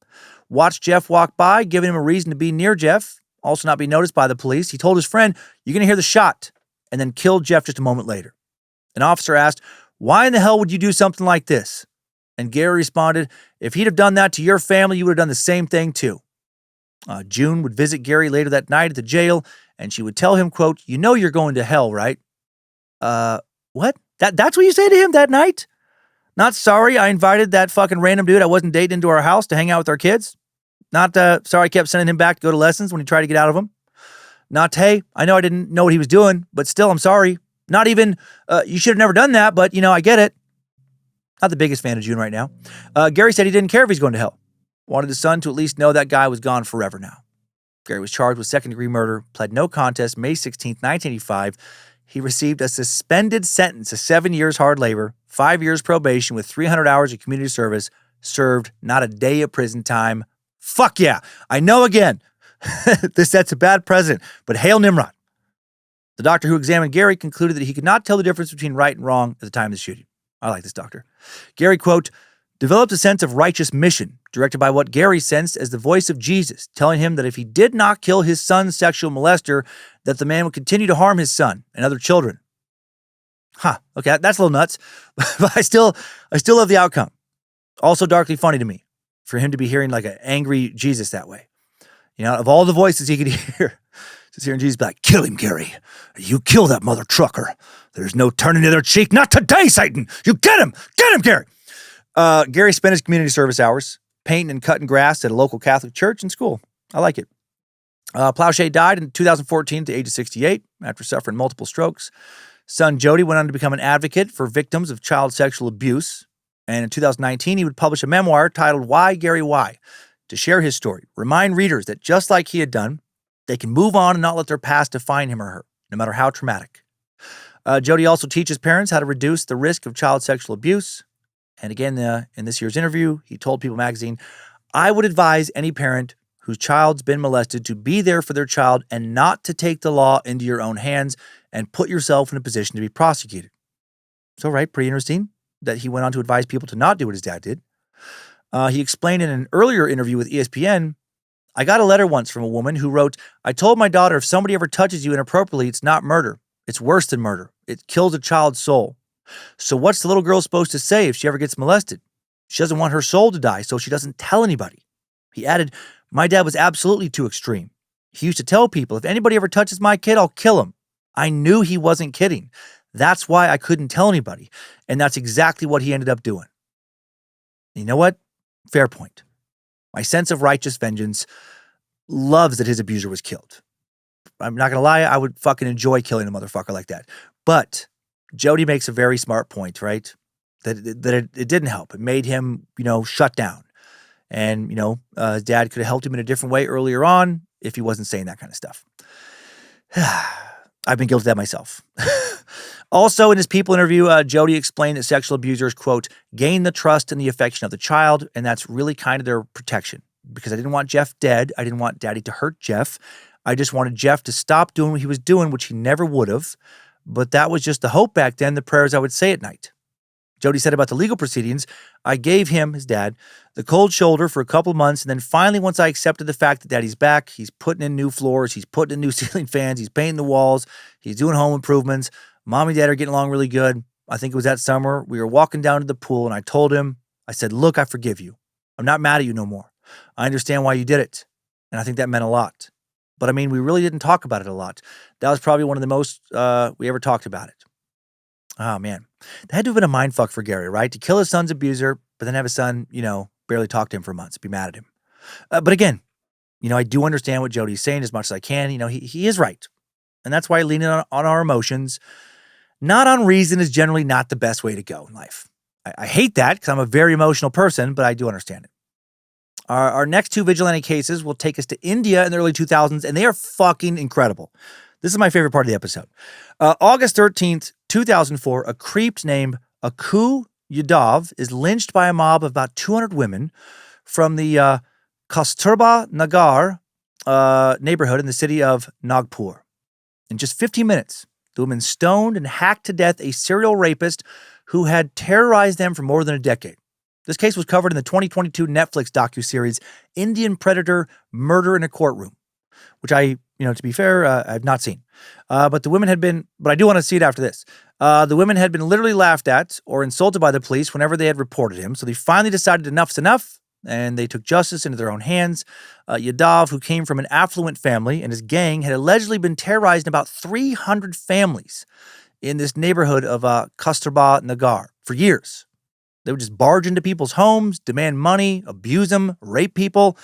S1: watched Jeff walk by, giving him a reason to be near Jeff, also not be noticed by the police. He told his friend, you're going to hear the shot, and then killed Jeff just a moment later. An officer asked, why in the hell would you do something like this? And Gary responded, if he'd have done that to your family, you would have done the same thing too. June would visit Gary later that night at the jail, and she would tell him, quote, you know you're going to hell, right? What? That's what you say to him that night? Not sorry I invited that fucking random dude I wasn't dating into our house to hang out with our kids? Not sorry I kept sending him back to go to lessons when he tried to get out of them? Not, hey, I know I didn't know what he was doing, but still, I'm sorry. Not even, you should have never done that, but, I get it. Not the biggest fan of June right now. Gary said he didn't care if he's going to hell. Wanted his son to at least know that guy was gone forever now. Gary was charged with second-degree murder, pled no contest May 16, 1985. He received a suspended sentence of 7 years hard labor, 5 years probation with 300 hours of community service, served not a day of prison time. Fuck yeah. I know again. This sets a bad precedent, but hail Nimrod. The doctor who examined Gary concluded that he could not tell the difference between right and wrong at the time of the shooting. I like this doctor. Gary, quote, developed a sense of righteous mission, directed by what Gary sensed as the voice of Jesus, telling him that if he did not kill his son's sexual molester, that the man would continue to harm his son and other children. Okay, that's a little nuts, but I still love the outcome. Also darkly funny to me for him to be hearing like an angry Jesus that way. You know, of all the voices he could hear, just hearing Jesus be like, kill him, Gary. You kill that mother trucker. There's no turning the other cheek. Not today, Satan. You get him, Gary. Gary spent his community service hours painting and cutting grass at a local Catholic church and school. I like it. Plowshay died in 2014 at the age of 68 after suffering multiple strokes. Son Jody went on to become an advocate for victims of child sexual abuse. And in 2019, he would publish a memoir titled Why, Gary, Why? To share his story, remind readers that just like he had done, they can move on and not let their past define him or her, no matter how traumatic. Jody also teaches parents how to reduce the risk of child sexual abuse. And again, in this year's interview, he told People magazine, I would advise any parent whose child's been molested to be there for their child and not to take the law into your own hands and put yourself in a position to be prosecuted. So, right, pretty interesting that he went on to advise people to not do what his dad did. He explained in an earlier interview with ESPN, I got a letter once from a woman who wrote, I told my daughter if somebody ever touches you inappropriately, it's not murder. It's worse than murder. It kills a child's soul. So what's the little girl supposed to say if she ever gets molested? She doesn't want her soul to die, so she doesn't tell anybody. He added, my dad was absolutely too extreme. He used to tell people, if anybody ever touches my kid, I'll kill him. I knew he wasn't kidding. That's why I couldn't tell anybody. And that's exactly what he ended up doing. You know what? Fair point. My sense of righteous vengeance loves that his abuser was killed. I'm not going to lie, I would fucking enjoy killing a motherfucker like that. But Jody makes a very smart point, right? That it didn't help. It made him, shut down. And, his dad could have helped him in a different way earlier on if he wasn't saying that kind of stuff. I've been guilty of that myself. Also, in his People interview, Jody explained that sexual abusers, quote, gain the trust and the affection of the child, and that's really kind of their protection. Because I didn't want Jeff dead. I didn't want Daddy to hurt Jeff. I just wanted Jeff to stop doing what he was doing, which he never would have. But that was just the hope back then, the prayers I would say at night. Jody said about the legal proceedings, I gave him, his dad, the cold shoulder for a couple of months, and then finally, once I accepted the fact that Daddy's back, he's putting in new floors, he's putting in new ceiling fans, he's painting the walls, he's doing home improvements. Mom and Dad are getting along really good. I think it was that summer. We were walking down to the pool, and I told him, I said, look, I forgive you. I'm not mad at you no more. I understand why you did it, and I think that meant a lot. But I mean, we really didn't talk about it a lot. That was probably one of the most we ever talked about it. Oh, man. That had to have been a mindfuck for Gary, right? To kill his son's abuser, but then have his son, barely talk to him for months, be mad at him. But again, I do understand what Jody's saying as much as I can. He is right. And that's why leaning on our emotions, not on reason, is generally not the best way to go in life. I hate that because I'm a very emotional person, but I do understand it. Our next two vigilante cases will take us to India in the early 2000s, and they are fucking incredible. This is my favorite part of the episode. August 13th, 2004, a creep named Akku Yadav is lynched by a mob of about 200 women from the Kasturba Nagar neighborhood in the city of Nagpur. In just 15 minutes, the women stoned and hacked to death a serial rapist who had terrorized them for more than a decade. This case was covered in the 2022 Netflix docuseries Indian Predator: Murder in a Courtroom, which I, to be fair, I've not seen. But I do want to see it after this. The women had been literally laughed at or insulted by the police whenever they had reported him. So they finally decided enough's enough, and they took justice into their own hands. Yadav, who came from an affluent family, and his gang had allegedly been terrorizing about 300 families in this neighborhood of Kasturba Nagar for years. They would just barge into people's homes, demand money, abuse them, rape people.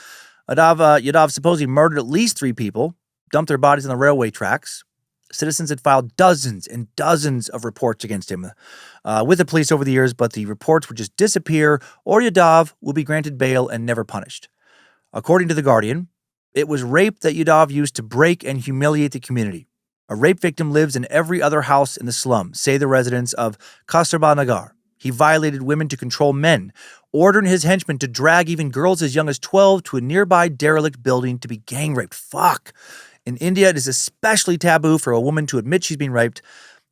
S1: Yadav supposedly murdered at least 3 people, dumped their bodies on the railway tracks. Citizens had filed dozens and dozens of reports against him with the police over the years, but the reports would just disappear, or Yadav will be granted bail and never punished. According to The Guardian, it was rape that Yadav used to break and humiliate the community. A rape victim lives in every other house in the slum, say the residents of Kasturba Nagar. He violated women to control men, ordering his henchmen to drag even girls as young as 12 to a nearby derelict building to be gang raped. Fuck. In India, it is especially taboo for a woman to admit she's been raped.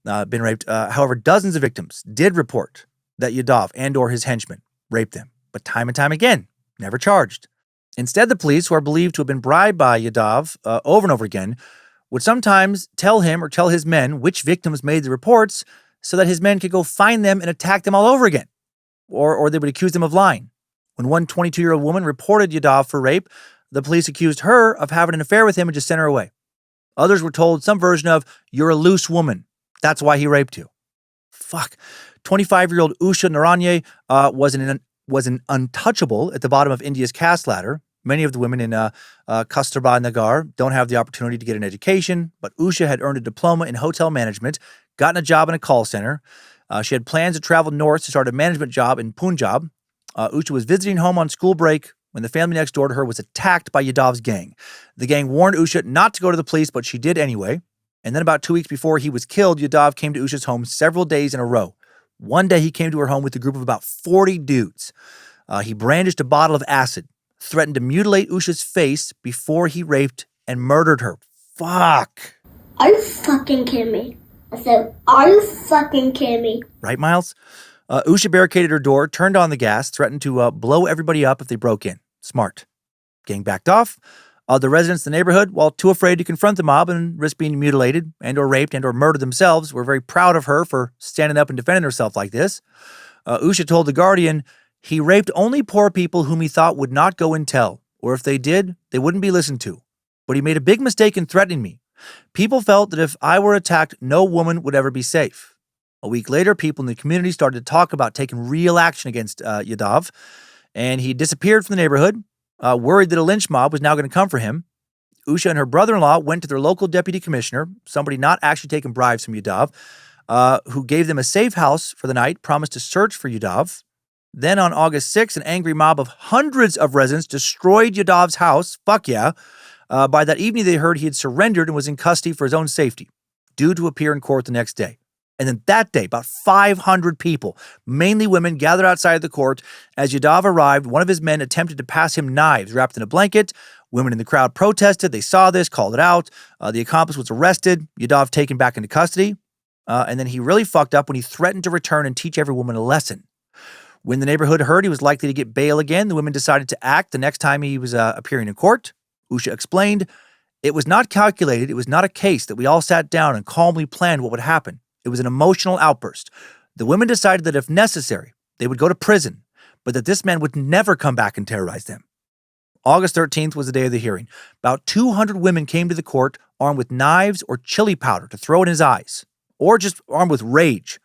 S1: However, dozens of victims did report that Yadav and or his henchmen raped them, but time and time again, never charged. Instead, the police, who are believed to have been bribed by Yadav over and over again, would sometimes tell him or tell his men which victims made the reports so that his men could go find them and attack them all over again. Or they would accuse them of lying. When one 22-year-old woman reported Yadav for rape, the police accused her of having an affair with him and just sent her away. Others were told some version of, "You're a loose woman. That's why he raped you." Fuck. 25-year-old Usha Naranye was an untouchable at the bottom of India's caste ladder. Many of the women in Kasturba Nagar don't have the opportunity to get an education, but Usha had earned a diploma in hotel management, gotten a job in a call center. She had plans to travel north to start a management job in Punjab. Usha was visiting home on school break when the family next door to her was attacked by Yadav's gang. The gang warned Usha not to go to the police, but she did anyway. And then about 2 weeks before he was killed, Yadav came to Usha's home several days in a row. One day he came to her home with a group of about 40 dudes. He brandished a bottle of acid, threatened to mutilate Usha's face before he raped and murdered her. Fuck.
S13: Are you fucking kidding me? I said, are you fucking kidding me?
S1: Right, Miles? Usha barricaded her door, turned on the gas, threatened to blow everybody up if they broke in. Smart. Gang backed off. The residents of the neighborhood, while too afraid to confront the mob and risk being mutilated and or raped and or murdered themselves, were very proud of her for standing up and defending herself like this. Usha told The Guardian, he raped only poor people whom he thought would not go and tell, or if they did, they wouldn't be listened to. But he made a big mistake in threatening me. People felt that if I were attacked, no woman would ever be safe. A week later, people in the community started to talk about taking real action against Yadav, and he disappeared from the neighborhood, worried that a lynch mob was now going to come for him. Usha and her brother-in-law went to their local deputy commissioner, somebody not actually taking bribes from Yadav, who gave them a safe house for the night, promised to search for Yadav. Then on August 6th, an angry mob of hundreds of residents destroyed Yadav's house. Fuck yeah. By that evening, they heard he had surrendered and was in custody for his own safety, due to appear in court the next day. And then that day, about 500 people, mainly women, gathered outside of the court. As Yadav arrived, one of his men attempted to pass him knives wrapped in a blanket. Women in the crowd protested. They saw this, called it out. The accomplice was arrested. Yadav taken back into custody. And then he really fucked up when he threatened to return and teach every woman a lesson. When the neighborhood heard he was likely to get bail again, the women decided to act the next time he was appearing in court. Usha explained, it was not calculated. It was not a case that we all sat down and calmly planned what would happen. It was an emotional outburst. The women decided that if necessary, they would go to prison, but that this man would never come back and terrorize them. August 13th was the day of the hearing. About 200 women came to the court armed with knives or chili powder to throw in his eyes, or just armed with rage.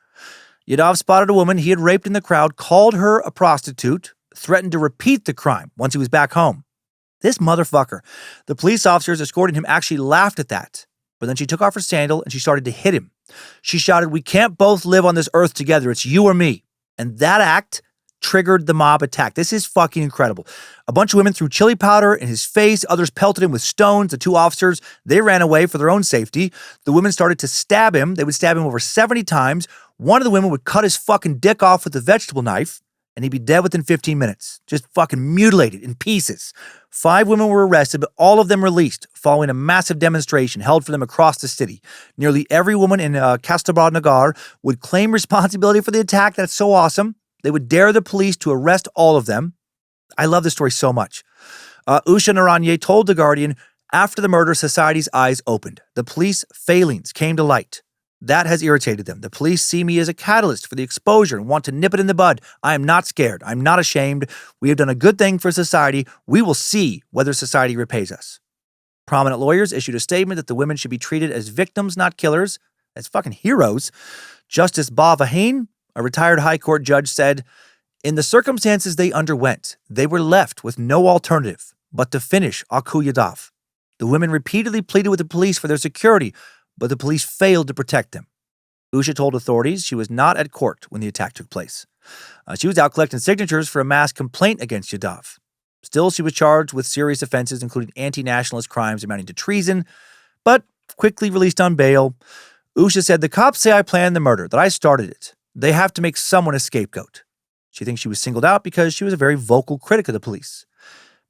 S1: Yadav spotted a woman he had raped in the crowd, called her a prostitute, threatened to repeat the crime once he was back home. This motherfucker. The police officers escorting him actually laughed at that, but then she took off her sandal and she started to hit him. She shouted, "We can't both live on this earth together. It's you or me." And that act triggered the mob attack. This is fucking incredible. A bunch of women threw chili powder in his face. Others pelted him with stones. The two officers, they ran away for their own safety. The women started to stab him. They would stab him over 70 times. One of the women would cut his fucking dick off with a vegetable knife, and he'd be dead within 15 minutes. Just fucking mutilated in pieces. 5 women were arrested, but all of them released following a massive demonstration held for them across the city. Nearly every woman in Kasturba Nagar would claim responsibility for the attack. That's so awesome. They would dare the police to arrest all of them. I love this story so much. Usha Naranye told The Guardian, after the murder, society's eyes opened. The police failings came to light. That has irritated them. The police see me as a catalyst for the exposure and want to nip it in the bud. I am not scared. I'm not ashamed. We have done a good thing for society. We will see whether society repays us. Prominent lawyers issued a statement that the women should be treated as victims, not killers, as fucking heroes. Justice Bhavaheen, a retired high court judge, said, in the circumstances they underwent, they were left with no alternative but to finish Aku Yadav. The women repeatedly pleaded with the police for their security, but the police failed to protect them. Usha told authorities she was not at court when the attack took place. She was out collecting signatures for a mass complaint against Yadav. Still, she was charged with serious offenses, including anti-nationalist crimes amounting to treason, but quickly released on bail. Usha said, the cops say I planned the murder, that I started it. They have to make someone a scapegoat. She thinks she was singled out because she was a very vocal critic of the police.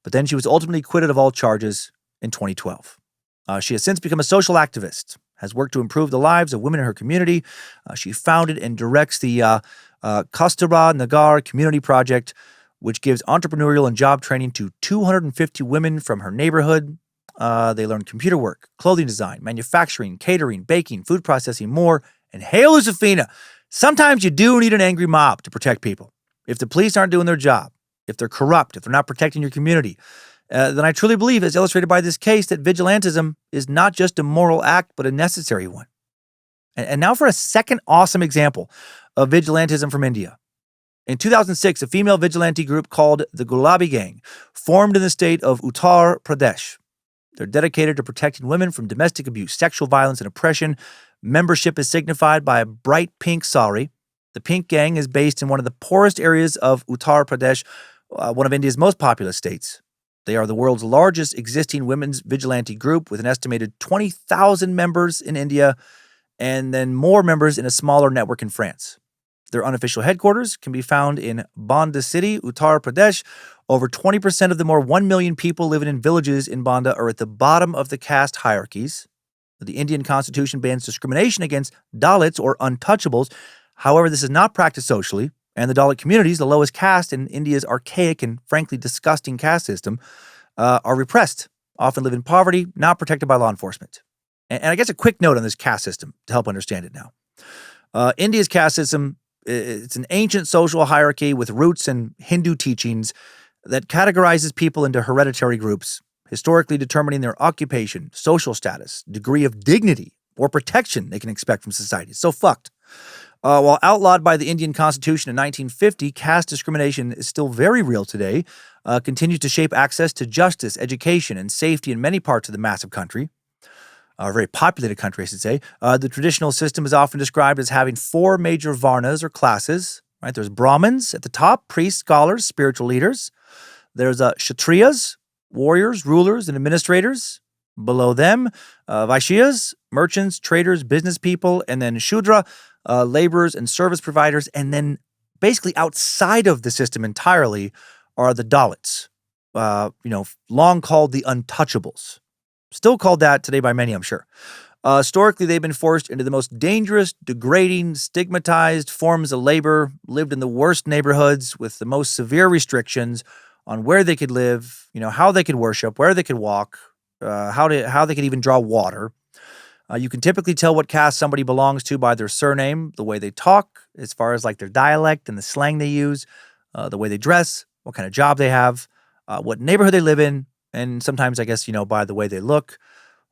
S1: But then she was ultimately acquitted of all charges in 2012. She has since become a social activist, has worked to improve the lives of women in her community. She founded and directs the Kasturba Nagar Community Project, which gives entrepreneurial and job training to 250 women from her neighborhood. They learn computer work, clothing design, manufacturing, catering, baking, food processing, more. And hail Josefina, sometimes you do need an angry mob to protect people. If the police aren't doing their job, if they're corrupt, if they're not protecting your community, then I truly believe, as illustrated by this case, that vigilantism is not just a moral act, but a necessary one. And now for a second awesome example of vigilantism from India. In 2006, a female vigilante group called the Gulabi Gang formed in the state of Uttar Pradesh. They're dedicated to protecting women from domestic abuse, sexual violence, and oppression. Membership is signified by a bright pink sari. The Pink Gang is based in one of the poorest areas of Uttar Pradesh, one of India's most populous states. They are the world's largest existing women's vigilante group with an estimated 20,000 members in India and then more members in a smaller network in France. Their unofficial headquarters can be found in Banda City, Uttar Pradesh. Over 20% of the more 1 million people living in villages in Banda are at the bottom of the caste hierarchies. The Indian constitution bans discrimination against Dalits or untouchables. However, this is not practiced socially. And the Dalit communities, the lowest caste in India's archaic and frankly disgusting caste system, are repressed, often live in poverty, not protected by law enforcement. And I guess a quick note on this caste system to help understand it now. India's caste system, it's an ancient social hierarchy with roots in Hindu teachings that categorizes people into hereditary groups, historically determining their occupation, social status, degree of dignity, or protection they can expect from society. It's so fucked. While outlawed by the Indian Constitution in 1950, caste discrimination is still very real today, continues to shape access to justice, education, and safety in many parts of the massive country. A very populated country, I should say. The traditional system is often described as having 4 major varnas or classes. Right? There's Brahmins at the top, priests, scholars, spiritual leaders. There's Kshatriyas, warriors, rulers, and administrators. Below them, Vaishyas, merchants, traders, business people, and then Shudra, laborers and service providers. And then basically outside of the system entirely are the Dalits, long called the untouchables. Still called that today by many, I'm sure. Historically, they've been forced into the most dangerous, degrading, stigmatized forms of labor, lived in the worst neighborhoods with the most severe restrictions on where they could live, how they could worship, where they could walk, how they could even draw water. You can typically tell what caste somebody belongs to by their surname, the way they talk, as far as like their dialect and the slang they use, the way they dress, what kind of job they have, what neighborhood they live in, and sometimes, I guess, by the way they look.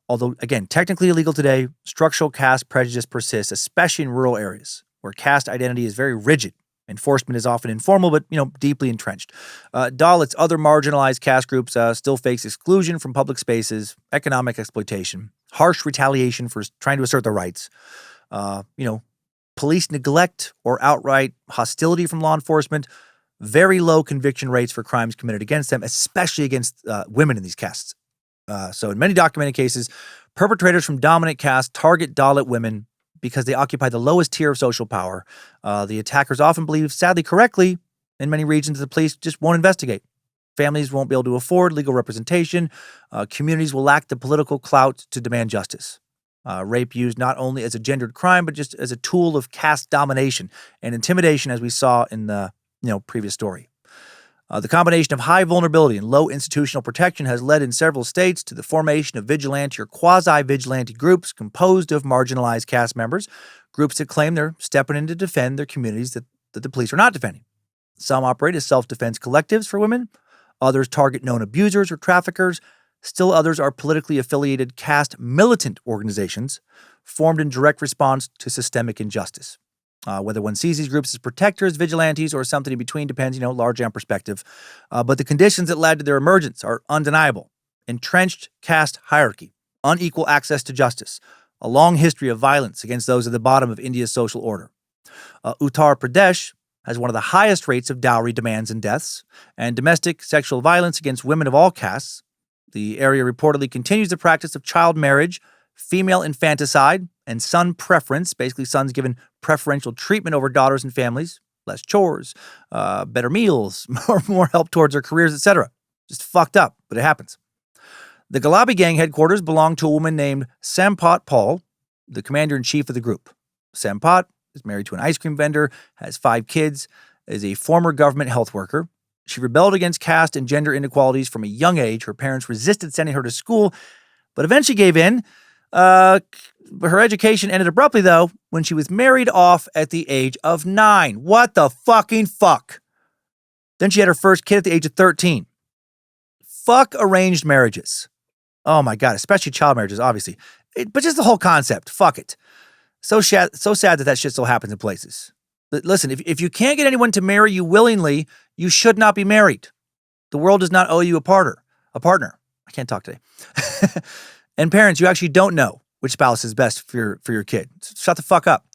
S1: Although, again, technically illegal today, structural caste prejudice persists, especially in rural areas where caste identity is very rigid. Enforcement is often informal, but, deeply entrenched. Dalits, other marginalized caste groups, still face exclusion from public spaces, economic exploitation, harsh retaliation for trying to assert their rights, police neglect or outright hostility from law enforcement, very low conviction rates for crimes committed against them, especially against women in these castes. So in many documented cases, perpetrators from dominant castes target Dalit women because they occupy the lowest tier of social power. The attackers often believe, sadly correctly, in many regions, the police just won't investigate. Families won't be able to afford legal representation. Communities will lack the political clout to demand justice. Rape used not only as a gendered crime, but just as a tool of caste domination and intimidation, as we saw in the previous story. The combination of high vulnerability and low institutional protection has led in several states to the formation of vigilante or quasi-vigilante groups composed of marginalized caste members, groups that claim they're stepping in to defend their communities that the police are not defending. Some operate as self-defense collectives for women. Others target known abusers or traffickers. Still others are politically affiliated caste militant organizations formed in direct response to systemic injustice. Whether one sees these groups as protectors, vigilantes, or something in between depends, largely on perspective. But the conditions that led to their emergence are undeniable. Entrenched caste hierarchy, unequal access to justice, a long history of violence against those at the bottom of India's social order. Uttar Pradesh has one of the highest rates of dowry demands and deaths, and domestic sexual violence against women of all castes. The area reportedly continues the practice of child marriage, female infanticide, and son preference, basically sons given preferential treatment over daughters and families, less chores, better meals, more help towards their careers, etc. Just fucked up, but it happens. The Galabi gang headquarters belonged to a woman named Sampot Paul, the commander-in-chief of the group. Sampot is married to an ice cream vendor, has 5 kids, is a former government health worker. She rebelled against caste and gender inequalities from a young age. Her parents resisted sending her to school, but eventually gave in. Her education ended abruptly, though, when she was married off at the age of 9. What the fucking fuck? Then she had her first kid at the age of 13. Fuck arranged marriages. Oh my God, especially child marriages, obviously. But just the whole concept. Fuck it. So sad that shit still happens in places. But listen, if you can't get anyone to marry you willingly, you should not be married. The world does not owe you a partner. I can't talk today. And parents, you actually don't know which spouse is best for your kid. Shut the fuck up.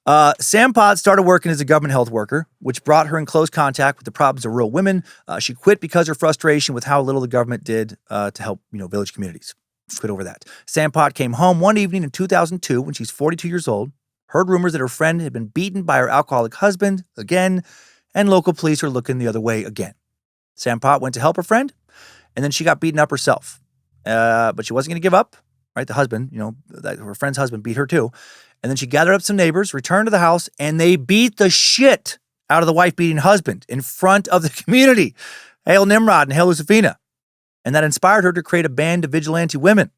S1: Sampot started working as a government health worker, which brought her in close contact with the problems of rural women. She quit because of her frustration with how little the government did to help, village communities. Quit over that. Sampot came home one evening in 2002 when she's 42 years old, heard rumors that her friend had been beaten by her alcoholic husband again, and local police are looking the other way again. Sampot went to help her friend, and then she got beaten up herself. But she wasn't going to give up, right? The husband, her friend's husband beat her too. And then she gathered up some neighbors, returned to the house, and they beat the shit out of the wife-beating husband in front of the community. Hail Nimrod and Hail Lucifina. And that inspired her to create a band of vigilante women.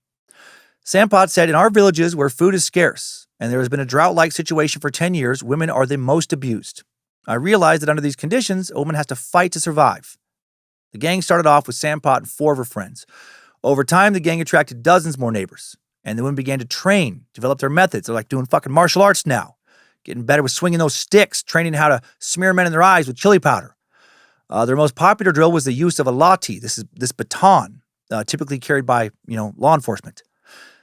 S1: Sampot said, in our villages where food is scarce and there has been a drought-like situation for 10 years, women are the most abused. I realized that under these conditions, a woman has to fight to survive. The gang started off with Sampot and 4 of her friends. Over time, the gang attracted dozens more neighbors, and the women began to train, develop their methods. They're like doing fucking martial arts now, getting better with swinging those sticks, training how to smear men in their eyes with chili powder. Their most popular drill was the use of a lathi. This baton, typically carried by, law enforcement.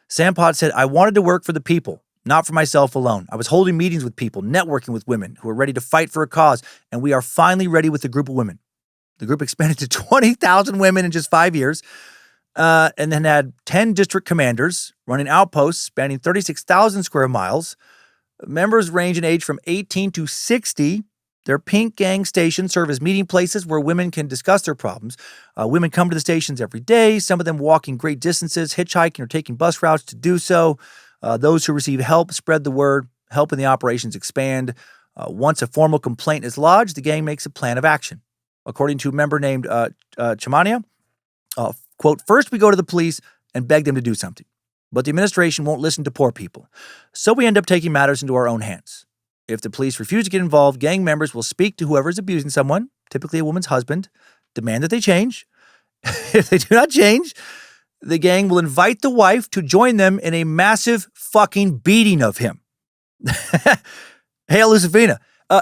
S1: Sampot said, I wanted to work for the people, not for myself alone. I was holding meetings with people, networking with women who were ready to fight for a cause, and we are finally ready with a group of women. The group expanded to 20,000 women in just 5 years, and then had 10 district commanders running outposts spanning 36,000 square miles. Members range in age from 18 to 60. Their pink gang stations serve as meeting places where women can discuss their problems. Women come to the stations every day, some of them walking great distances, hitchhiking, or taking bus routes to do so. Those who receive help spread the word, helping the operations expand. Once a formal complaint is lodged, the gang makes a plan of action. According to a member named Chamania, quote, first we go to the police and beg them to do something. But the administration won't listen to poor people. So we end up taking matters into our own hands. If the police refuse to get involved, gang members will speak to whoever is abusing someone, typically a woman's husband, demand that they change. If they do not change, the gang will invite the wife to join them in a massive fucking beating of him. Hail Lucifina.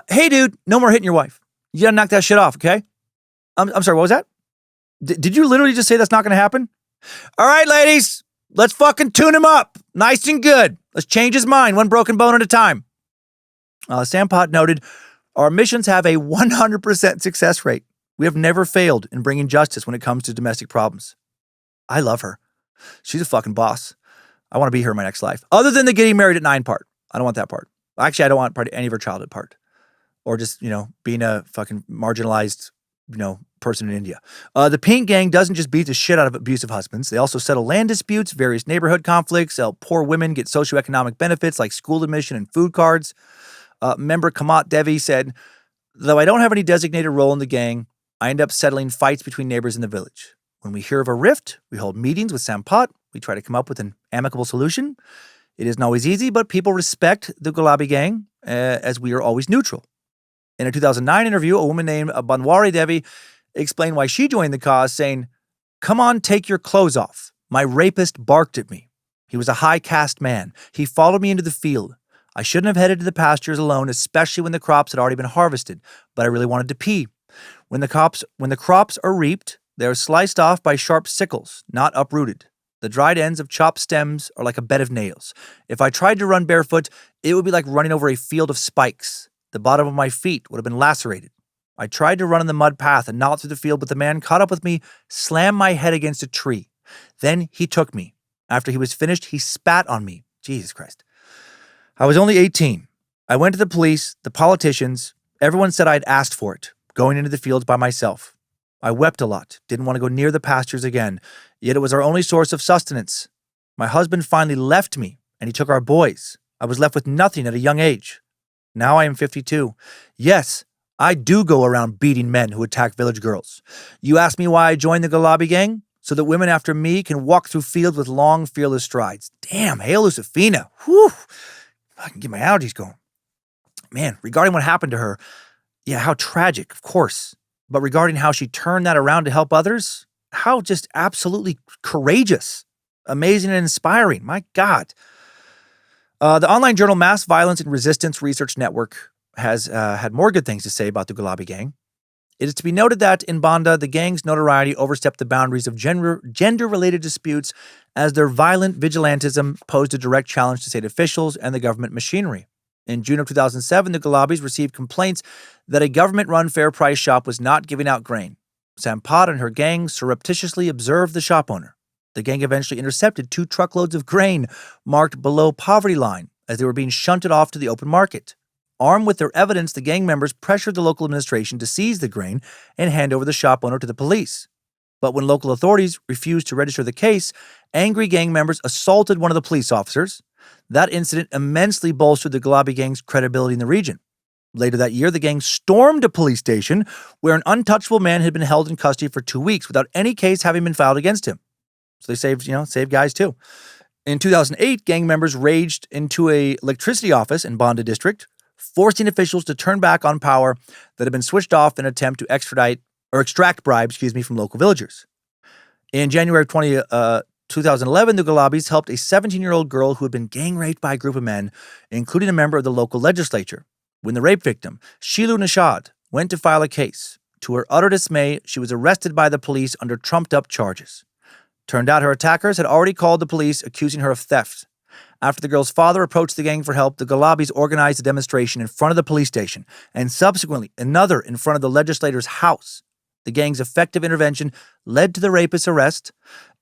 S1: Hey, dude, no more hitting your wife. You gotta knock that shit off, okay? I'm sorry, what was that? Did you literally just say that's not gonna happen? All right, ladies, let's fucking tune him up. Nice and good. Let's change his mind, one broken bone at a time. Sampot noted, our missions have a 100% success rate. We have never failed in bringing justice when it comes to domestic problems. I love her. She's a fucking boss. I want to be her in my next life. Other than the getting married at 9 part. I don't want that part. Actually, I don't want any of her childhood part. Or just, being a fucking marginalized, person in India. The Pink Gang doesn't just beat the shit out of abusive husbands. They also settle land disputes, various neighborhood conflicts, help poor women get socioeconomic benefits like school admission and food cards. Member Kamat Devi said, though I don't have any designated role in the gang, I end up settling fights between neighbors in the village. When we hear of a rift, we hold meetings with Sampot. We try to come up with an amicable solution. It isn't always easy, but people respect the Gulabi gang as we are always neutral. In a 2009 interview, a woman named Banwari Devi explained why she joined the cause, saying, come on, take your clothes off. My rapist barked at me. He was a high caste man. He followed me into the field. I shouldn't have headed to the pastures alone, especially when the crops had already been harvested, but I really wanted to pee. When the crops are reaped, they are sliced off by sharp sickles, not uprooted. The dried ends of chopped stems are like a bed of nails. If I tried to run barefoot, it would be like running over a field of spikes. The bottom of my feet would have been lacerated. I tried to run in the mud path and not through the field, but the man caught up with me, slammed my head against a tree. Then he took me. After he was finished, he spat on me. Jesus Christ. I was only 18. I went to the police, the politicians. Everyone said I'd asked for it, going into the fields by myself. I wept a lot, didn't want to go near the pastures again, yet it was our only source of sustenance. My husband finally left me, and he took our boys. I was left with nothing at a young age. Now I am 52. Yes, I do go around beating men who attack village girls. You ask me why I joined the Galabi gang? So that women after me can walk through fields with long, fearless strides. Damn, hail Lucifina. Whew. I can get my allergies going. Man, regarding what happened to her, yeah, how tragic, of course. But regarding how she turned that around to help others, how just absolutely courageous, amazing, and inspiring. My God. The online journal Mass Violence and Resistance Research Network has had more good things to say about the Galabi gang. It is to be noted that in Banda, the gang's notoriety overstepped the boundaries of gender-related disputes as their violent vigilantism posed a direct challenge to state officials and the government machinery. In June of 2007, the Galabis received complaints that a government-run fair price shop was not giving out grain. Sampad and her gang surreptitiously observed the shop owner. The gang eventually intercepted 2 truckloads of grain marked below poverty line as they were being shunted off to the open market. Armed with their evidence, the gang members pressured the local administration to seize the grain and hand over the shop owner to the police. But when local authorities refused to register the case, angry gang members assaulted one of the police officers. That incident immensely bolstered the Galabi gang's credibility in the region. Later that year, the gang stormed a police station where an untouchable man had been held in custody for 2 weeks without any case having been filed against him. So they saved guys too. In 2008, gang members raged into a electricity office in Banda district, forcing officials to turn back on power that had been switched off in an attempt to extract bribes, from local villagers. In January of 2011, the Galabis helped a 17-year-old girl who had been gang raped by a group of men, including a member of the local legislature. When the rape victim, Shilu Nishad, went to file a case, to her utter dismay, she was arrested by the police under trumped-up charges. Turned out her attackers had already called the police, accusing her of theft. After the girl's father approached the gang for help, the Galabis organized a demonstration in front of the police station, and subsequently another in front of the legislator's house. The gang's effective intervention led to the rapist's arrest,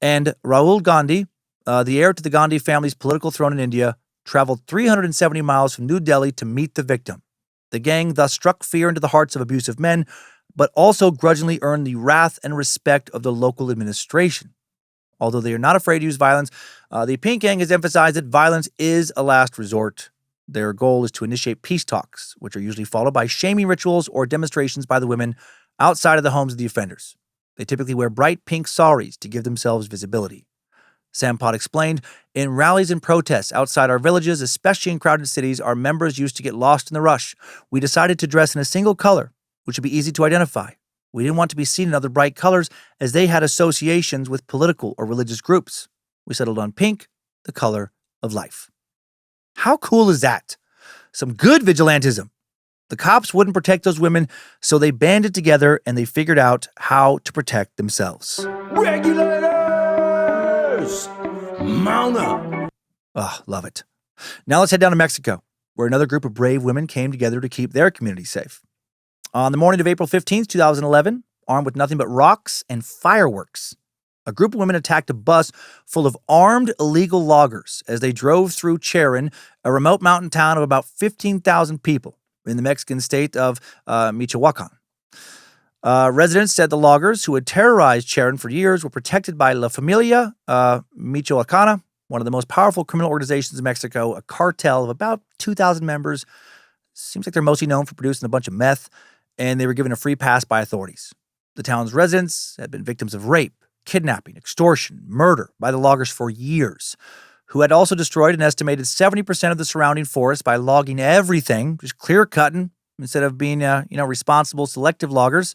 S1: and Rahul Gandhi, the heir to the Gandhi family's political throne in India, traveled 370 miles from New Delhi to meet the victim. The gang thus struck fear into the hearts of abusive men, but also grudgingly earned the wrath and respect of the local administration. Although they are not afraid to use violence, the Pink Gang has emphasized that violence is a last resort. Their goal is to initiate peace talks, which are usually followed by shaming rituals or demonstrations by the women outside of the homes of the offenders. They typically wear bright pink saris to give themselves visibility. Sampad explained, in rallies and protests outside our villages, especially in crowded cities, our members used to get lost in the rush. We decided to dress in a single color, which would be easy to identify. We didn't want to be seen in other bright colors as they had associations with political or religious groups. We settled on pink, the color of life. How cool is that? Some good vigilantism. The cops wouldn't protect those women, so they banded together and they figured out how to protect themselves.
S4: Regulators! Mount up!
S1: Love it. Now let's head down to Mexico, where another group of brave women came together to keep their community safe. On the morning of April 15th, 2011, armed with nothing but rocks and fireworks, a group of women attacked a bus full of armed illegal loggers as they drove through Charon, a remote mountain town of about 15,000 people in the Mexican state of Michoacan. Residents said the loggers, who had terrorized Charon for years, were protected by La Familia Michoacana, one of the most powerful criminal organizations in Mexico, a cartel of about 2,000 members. Seems like they're mostly known for producing a bunch of meth, and they were given a free pass by authorities. The town's residents had been victims of rape, kidnapping, extortion, murder by the loggers for years, who had also destroyed an estimated 70% of the surrounding forest by logging everything, just clear-cutting, instead of being, responsible, selective loggers.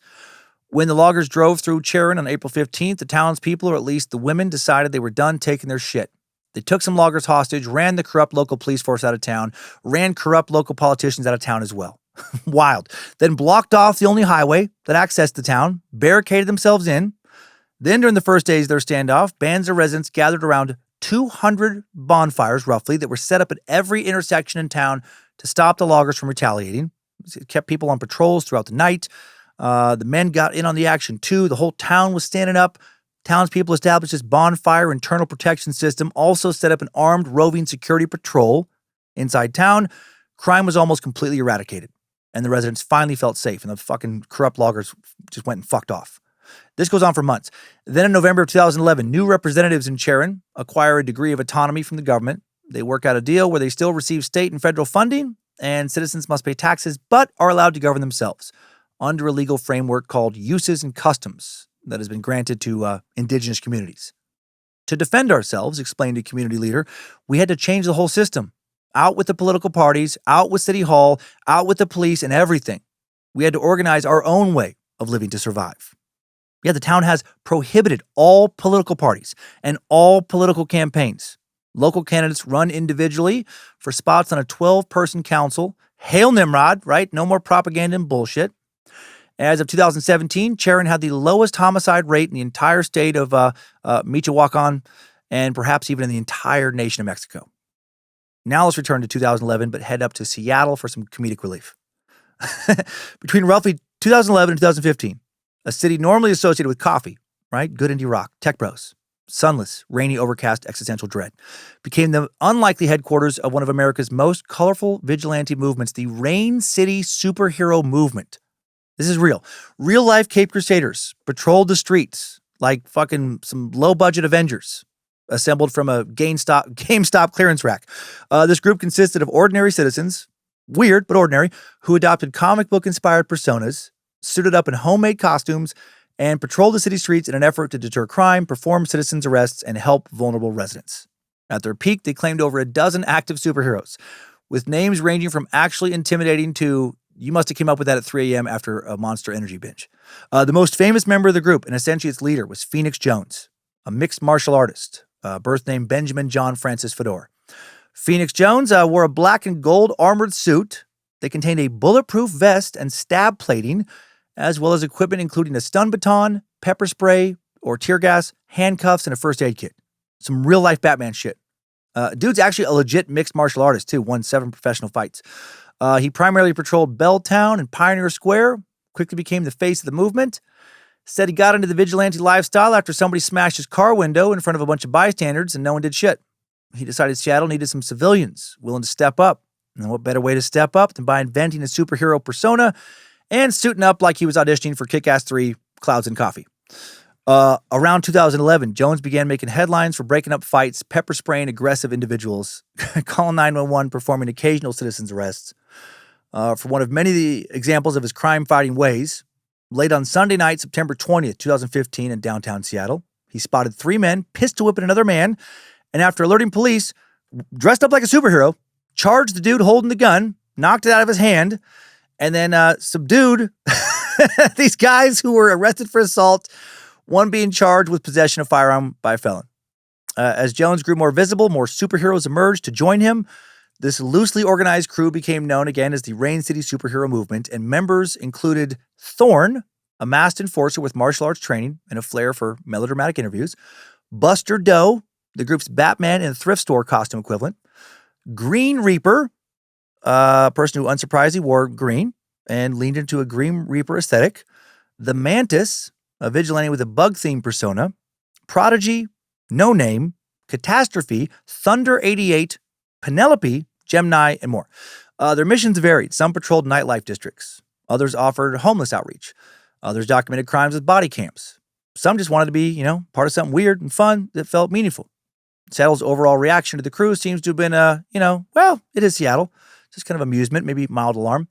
S1: When the loggers drove through Charon on April 15th, the townspeople, or at least the women, decided they were done taking their shit. They took some loggers hostage, ran the corrupt local police force out of town, ran corrupt local politicians out of town as well. Wild. Then blocked off the only highway that accessed the town, barricaded themselves in. Then during the first days of their standoff, bands of residents gathered around 200 bonfires, roughly, that were set up at every intersection in town to stop the loggers from retaliating. It kept people on patrols throughout the night. The men got in on the action too. The whole town was standing up. Townspeople established this bonfire internal protection system, also set up an armed roving security patrol. Inside town, crime was almost completely eradicated, and the residents finally felt safe, and the fucking corrupt loggers just went and fucked off. This goes on for months. Then in November of 2011, new representatives in Sharon acquire a degree of autonomy from the government. They work out a deal where they still receive state and federal funding, and citizens must pay taxes, but are allowed to govern themselves under a legal framework called Uses and Customs that has been granted to indigenous communities. To defend ourselves, explained a community leader, we had to change the whole system. Out with the political parties, out with City Hall, out with the police and everything. We had to organize our own way of living to survive. Yeah, the town has prohibited all political parties and all political campaigns. Local candidates run individually for spots on a 12-person council. Hail Nimrod, right? No more propaganda and bullshit. As of 2017, Sharon had the lowest homicide rate in the entire state of Michoacan and perhaps even in the entire nation of Mexico. Now let's return to 2011, but head up to Seattle for some comedic relief. Between roughly 2011 and 2015, a city normally associated with coffee, right? Good indie rock, tech bros, sunless, rainy, overcast, existential dread, became the unlikely headquarters of one of America's most colorful vigilante movements, the Rain City Superhero Movement. This is real. Real-life Cape Crusaders patrolled the streets like fucking some low-budget Avengers assembled from a GameStop clearance rack. This group consisted of ordinary citizens, weird but ordinary, who adopted comic book-inspired personas, suited up in homemade costumes, and patrolled the city streets in an effort to deter crime, perform citizens' arrests, and help vulnerable residents. At their peak, they claimed over a dozen active superheroes, with names ranging from actually intimidating to you must have came up with that at 3 a.m. after a Monster Energy binge. The most famous member of the group, and essentially its leader, was Phoenix Jones, a mixed martial artist, birth name Benjamin John Francis Fedor. Phoenix Jones wore a black and gold armored suit that contained a bulletproof vest and stab plating, as well as equipment including a stun baton, pepper spray or tear gas, handcuffs, and a first aid kit. Some real-life Batman shit. Dude's actually a legit mixed martial artist, too. Won 7 professional fights. He primarily patrolled Belltown and Pioneer Square, quickly became the face of the movement. Said he got into the vigilante lifestyle after somebody smashed his car window in front of a bunch of bystanders and no one did shit. He decided Seattle needed some civilians willing to step up. And what better way to step up than by inventing a superhero persona and suiting up like he was auditioning for Kick-Ass 3, Clouds and Coffee. Around 2011, Jones began making headlines for breaking up fights, pepper spraying aggressive individuals, calling 911, performing occasional citizens' arrests. For one of many examples of his crime-fighting ways, late on Sunday night, September 20th, 2015, in downtown Seattle, he spotted 3 men pistol-whipping another man, and after alerting police, dressed up like a superhero, charged the dude holding the gun, knocked it out of his hand, and then subdued these guys who were arrested for assault, one being charged with possession of firearm by a felon. As Jones grew more visible, more superheroes emerged to join him. This loosely organized crew became known again as the Rain City Superhero Movement, and members included Thorn, a masked enforcer with martial arts training and a flair for melodramatic interviews, Buster Doe, the group's Batman and thrift store costume equivalent, Green Reaper, a person who unsurprisingly wore green and leaned into a Green Reaper aesthetic, the Mantis, a vigilante with a bug-themed persona, Prodigy, No Name, Catastrophe, Thunder 88, Penelope, Gemini, and more. Their missions varied. Some patrolled nightlife districts. Others offered homeless outreach. Others documented crimes with body cams. Some just wanted to be, part of something weird and fun that felt meaningful. Seattle's overall reaction to the crew seems to have been, well, it is Seattle. Just kind of amusement, maybe mild alarm.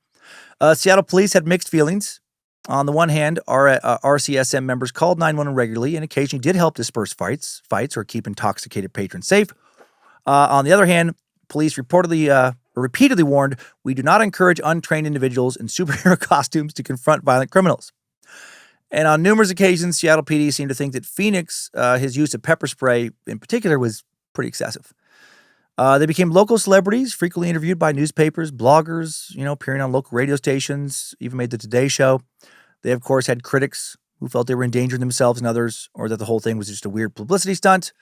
S1: Seattle police had mixed feelings. On the one hand, our RCSM members called 911 regularly and occasionally did help disperse fights or keep intoxicated patrons safe. On the other hand, police repeatedly warned, we do not encourage untrained individuals in superhero costumes to confront violent criminals. And on numerous occasions, Seattle PD seemed to think that Phoenix, his use of pepper spray in particular, was pretty excessive. They became local celebrities, frequently interviewed by newspapers, bloggers, appearing on local radio stations, even made the Today Show. They, of course, had critics who felt they were endangering themselves and others, or that the whole thing was just a weird publicity stunt.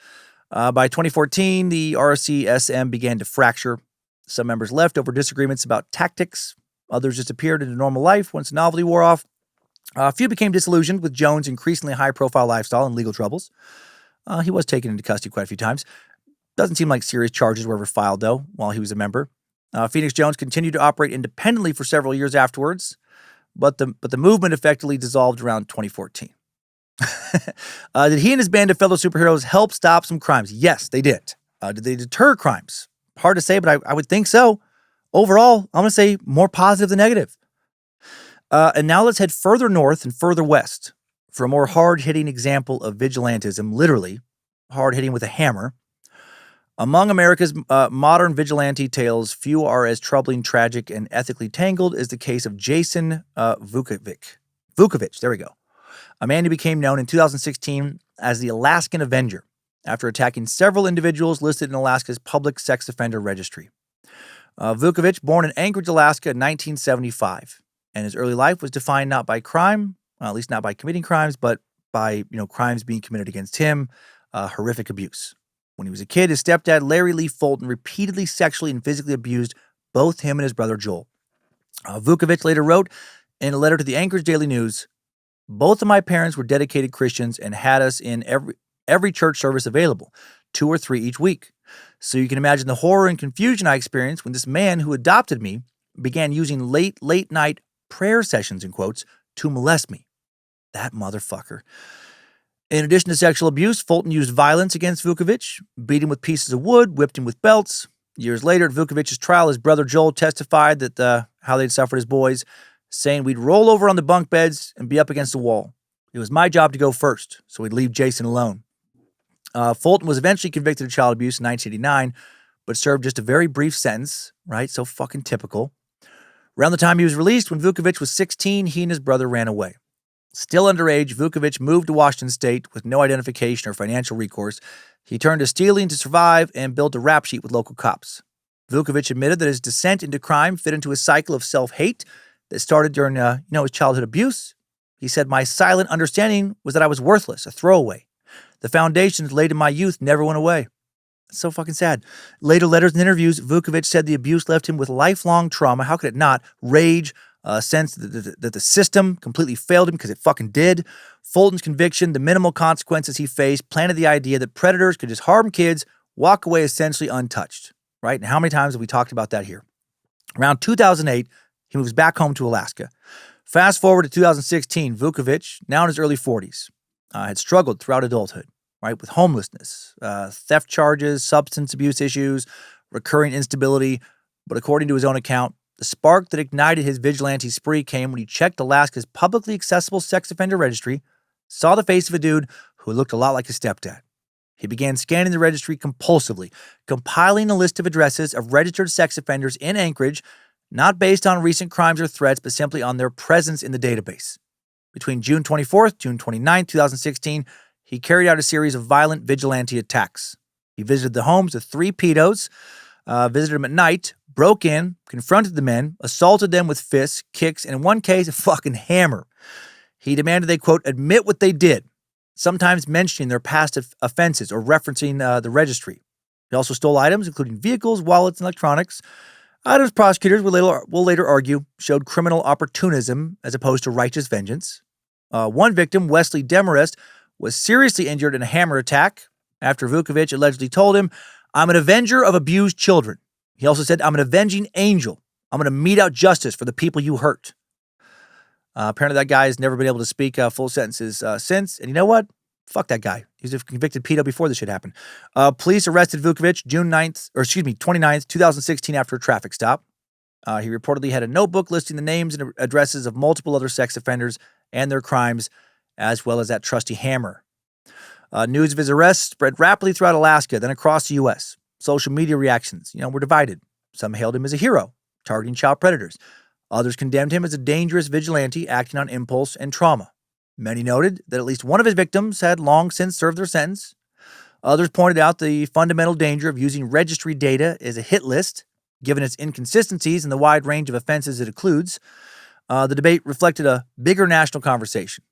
S1: By 2014, the RCSM began to fracture. Some members left over disagreements about tactics. Others just appeared into normal life once novelty wore off. A few became disillusioned with Jones' increasingly high-profile lifestyle and legal troubles. He was taken into custody quite a few times. Doesn't seem like serious charges were ever filed, though, while he was a member. Phoenix Jones continued to operate independently for several years afterwards, but the movement effectively dissolved around 2014. Did he and his band of fellow superheroes help stop some crimes? Yes, they did. Did they deter crimes? Hard to say, but I would think so. Overall, I'm going to say more positive than negative. And now let's head further north and further west for a more hard-hitting example of vigilantism, literally hard-hitting with a hammer. Among America's modern vigilante tales, few are as troubling, tragic, and ethically tangled as the case of Jason Vukovich, there we go. A man who became known in 2016 as the Alaskan Avenger after attacking several individuals listed in Alaska's public sex offender registry. Vukovich, born in Anchorage, Alaska in 1975, and his early life was defined not by crime, well, at least not by committing crimes, but by crimes being committed against him, horrific abuse. When he was a kid, his stepdad, Larry Lee Fulton, repeatedly sexually and physically abused both him and his brother, Joel. Vukovich later wrote in a letter to the Anchorage Daily News, "Both of my parents were dedicated Christians and had us in every church service available, 2 or 3 each week. So you can imagine the horror and confusion I experienced when this man who adopted me began using late night prayer sessions, in quotes, to molest me. That motherfucker." In addition to sexual abuse, Fulton used violence against Vukovich, beat him with pieces of wood, whipped him with belts. Years later, at Vukovich's trial, his brother Joel testified that how they'd suffered as boys, saying we'd roll over on the bunk beds and be up against the wall. It was my job to go first, so we'd leave Jason alone. Fulton was eventually convicted of child abuse in 1989, but served just a very brief sentence, right? So fucking typical. Around the time he was released, when Vukovich was 16, he and his brother ran away. Still underage, Vukovich moved to Washington State with no identification or financial recourse. He turned to stealing to survive and built a rap sheet with local cops. Vukovich admitted that his descent into crime fit into a cycle of self-hate that started during his childhood abuse. He said, "My silent understanding was that I was worthless, a throwaway. The foundations laid in my youth never went away." It's so fucking sad. Later letters and interviews, Vukovich said the abuse left him with lifelong trauma. How could it not? Rage, a sense that the system completely failed him because it fucking did. Fulton's conviction, the minimal consequences he faced, planted the idea that predators could just harm kids, walk away essentially untouched, right? And how many times have we talked about that here? Around 2008, he moves back home to Alaska. Fast forward to 2016, Vukovich, now in his early 40s, had struggled throughout adulthood, right, with homelessness, theft charges, substance abuse issues, recurring instability. But according to his own account, the spark that ignited his vigilante spree came when he checked Alaska's publicly accessible sex offender registry, saw the face of a dude who looked a lot like his stepdad. He began scanning the registry compulsively, compiling a list of addresses of registered sex offenders in Anchorage, not based on recent crimes or threats, but simply on their presence in the database. Between June 24th, June 29th, 2016, he carried out a series of violent vigilante attacks. He visited the homes of 3 pedos, visited them at night, broke in, confronted the men, assaulted them with fists, kicks, and in one case, a fucking hammer. He demanded they, quote, admit what they did, sometimes mentioning their past offenses or referencing the registry. He also stole items, including vehicles, wallets, and electronics. Items prosecutors will later argue showed criminal opportunism as opposed to righteous vengeance. One victim, Wesley Demarest, was seriously injured in a hammer attack after Vukovich allegedly told him, "I'm an avenger of abused children." He also said, "I'm an avenging angel. I'm going to mete out justice for the people you hurt." Apparently that guy has never been able to speak full sentences since. And you know what? Fuck that guy. He's a convicted pedo before this shit happened. Police arrested Vukovich June 29th, 2016 after a traffic stop. He reportedly had a notebook listing the names and addresses of multiple other sex offenders and their crimes, as well as that trusty hammer. News of his arrest spread rapidly throughout Alaska, then across the U.S. Social media reactions, were divided. Some hailed him as a hero, targeting child predators. Others condemned him as a dangerous vigilante acting on impulse and trauma. Many noted that at least one of his victims had long since served their sentence. Others pointed out the fundamental danger of using registry data as a hit list, given its inconsistencies and the wide range of offenses it includes. The debate reflected a bigger national conversation.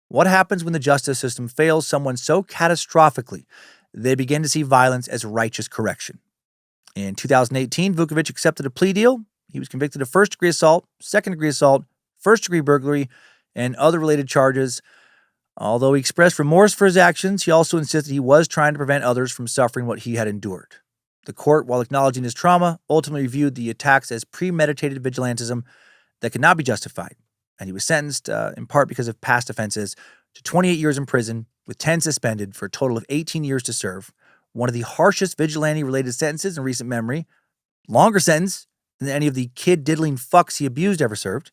S1: What happens when the justice system fails someone so catastrophically they begin to see violence as righteous correction? In 2018, Vukovich accepted a plea deal. He was convicted of first-degree assault, second-degree assault, first-degree burglary, and other related charges. Although he expressed remorse for his actions, he also insisted he was trying to prevent others from suffering what he had endured. The court, while acknowledging his trauma, ultimately viewed the attacks as premeditated vigilantism that could not be justified, and he was sentenced, in part because of past offenses, to 28 years in prison with 10 suspended for a total of 18 years to serve. One of the harshest vigilante-related sentences in recent memory. Longer sentence than any of the kid-diddling fucks he abused ever served.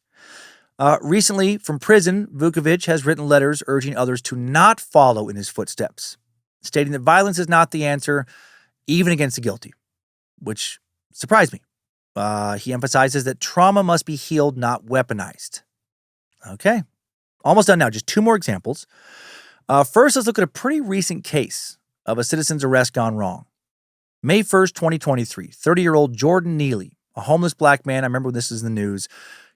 S1: Recently, from prison, Vukovic has written letters urging others to not follow in his footsteps, stating that violence is not the answer, even against the guilty, which surprised me. He emphasizes that trauma must be healed, not weaponized. Okay, almost done now. Just two more examples. First, let's look at a pretty recent case of a citizen's arrest gone wrong. May 1st, 2023, 30-year-old Jordan Neely, a homeless black man, I remember when this was in the news,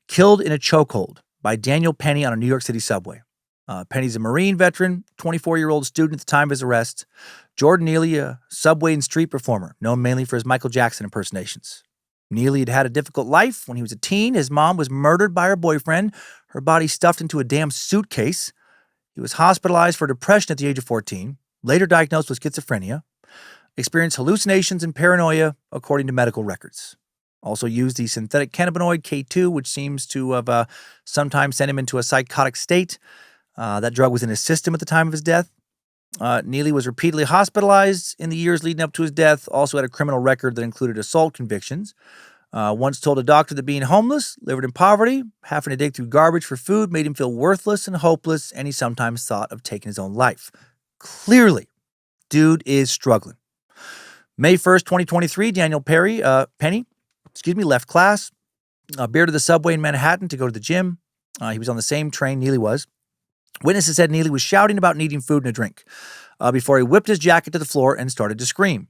S1: killed in a chokehold by Daniel Penny on a New York City subway. Penny's a Marine veteran, 24-year-old student at the time of his arrest. Jordan Neely, a subway and street performer, known mainly for his Michael Jackson impersonations. Neely had had a difficult life. When he was a teen, his mom was murdered by her boyfriend, her body stuffed into a damn suitcase. He was hospitalized for depression at the age of 14, later diagnosed with schizophrenia, experienced hallucinations and paranoia, according to medical records. Also used the synthetic cannabinoid K2, which seems to have sometimes sent him into a psychotic state. That drug was in his system at the time of his death. Neely was repeatedly hospitalized in the years leading up to his death, also had a criminal record that included assault convictions. Once told a doctor that being homeless, lived in poverty, having to dig through garbage for food made him feel worthless and hopeless, and he sometimes thought of taking his own life. Clearly, dude is struggling. May 1st, 2023, Daniel Penny, left class, bearded the subway in Manhattan to go to the gym. He was on the same train Neely was. Witnesses said Neely was shouting about needing food and a drink before he whipped his jacket to the floor and started to scream.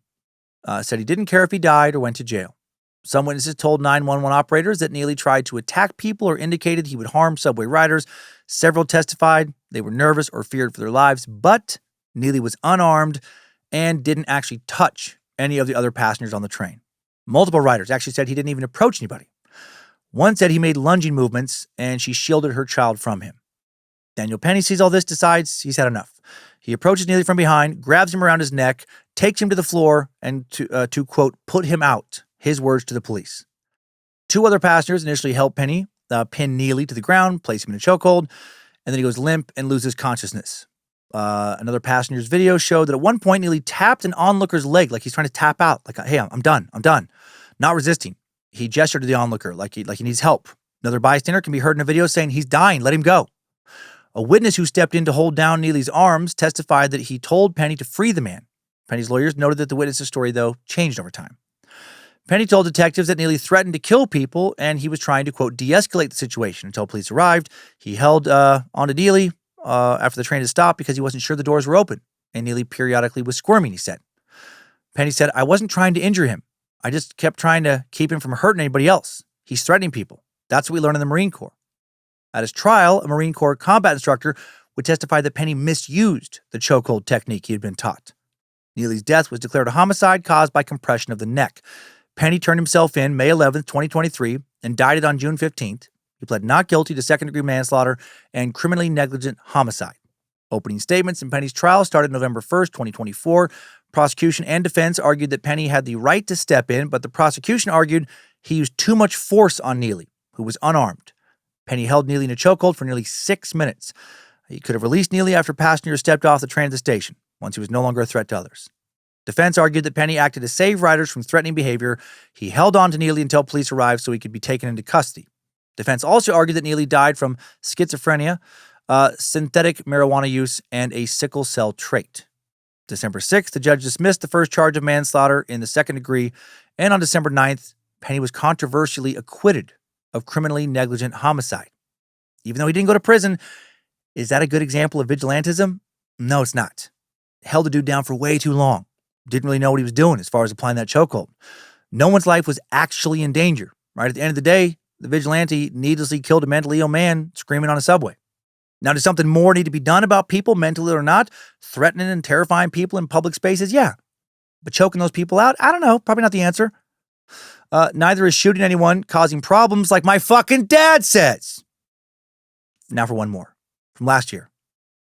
S1: Said he didn't care if he died or went to jail. Some witnesses told 911 operators that Neely tried to attack people or indicated he would harm subway riders. Several testified they were nervous or feared for their lives, but Neely was unarmed and didn't actually touch any of the other passengers on the train. Multiple riders actually said he didn't even approach anybody. One said he made lunging movements and she shielded her child from him. Daniel Penny sees all this, decides he's had enough. He approaches Neely from behind, grabs him around his neck, takes him to the floor, and to quote, put him out, his words to the police. Two other passengers initially help Penny pin Neely to the ground, place him in a chokehold, and then he goes limp and loses consciousness. Another passenger's video showed that at one point Neely tapped an onlooker's leg like he's trying to tap out, like, hey, I'm done. Not resisting. He gestured to the onlooker like he needs help. Another bystander can be heard in a video saying he's dying, let him go. A witness who stepped in to hold down Neely's arms testified that he told Penny to free the man. Penny's lawyers noted that the witness's story, though, changed over time. Penny told detectives that Neely threatened to kill people and he was trying to, quote, de-escalate the situation until police arrived. He held onto Neely after the train had stopped because he wasn't sure the doors were open, and Neely periodically was squirming, he said. Penny said, I wasn't trying to injure him. I just kept trying to keep him from hurting anybody else. He's threatening people. That's what we learned in the Marine Corps. At his trial, a Marine Corps combat instructor would testify that Penny misused the chokehold technique he had been taught. Neely's death was declared a homicide caused by compression of the neck. Penny turned himself in May 11th, 2023, and died on June 15th. He pled not guilty to second-degree manslaughter and criminally negligent homicide. Opening statements in Penny's trial started November 1st, 2024. Prosecution and defense argued that Penny had the right to step in, but the prosecution argued he used too much force on Neely, who was unarmed. Penny held Neely in a chokehold for nearly 6 minutes. He could have released Neely after passengers stepped off the train at the station, once he was no longer a threat to others. Defense argued that Penny acted to save riders from threatening behavior. He held on to Neely until police arrived so he could be taken into custody. Defense also argued that Neely died from schizophrenia, synthetic marijuana use, and a sickle cell trait. December 6th, the judge dismissed the first charge of manslaughter in the second degree, and on December 9th, Penny was controversially acquitted of criminally negligent homicide. Even though he didn't go to prison, is that a good example of vigilantism? No, it's not. Held the dude down for way too long. Didn't really know what he was doing as far as applying that chokehold. No one's life was actually in danger, right? At the end of the day, the vigilante needlessly killed a mentally ill man screaming on a subway. Now, does something more need to be done about people, mentally or not? Threatening and terrifying people in public spaces? Yeah. But choking those people out? I don't know. Probably not the answer. Neither is shooting anyone, causing problems like my fucking dad says. Now for one more. From last year.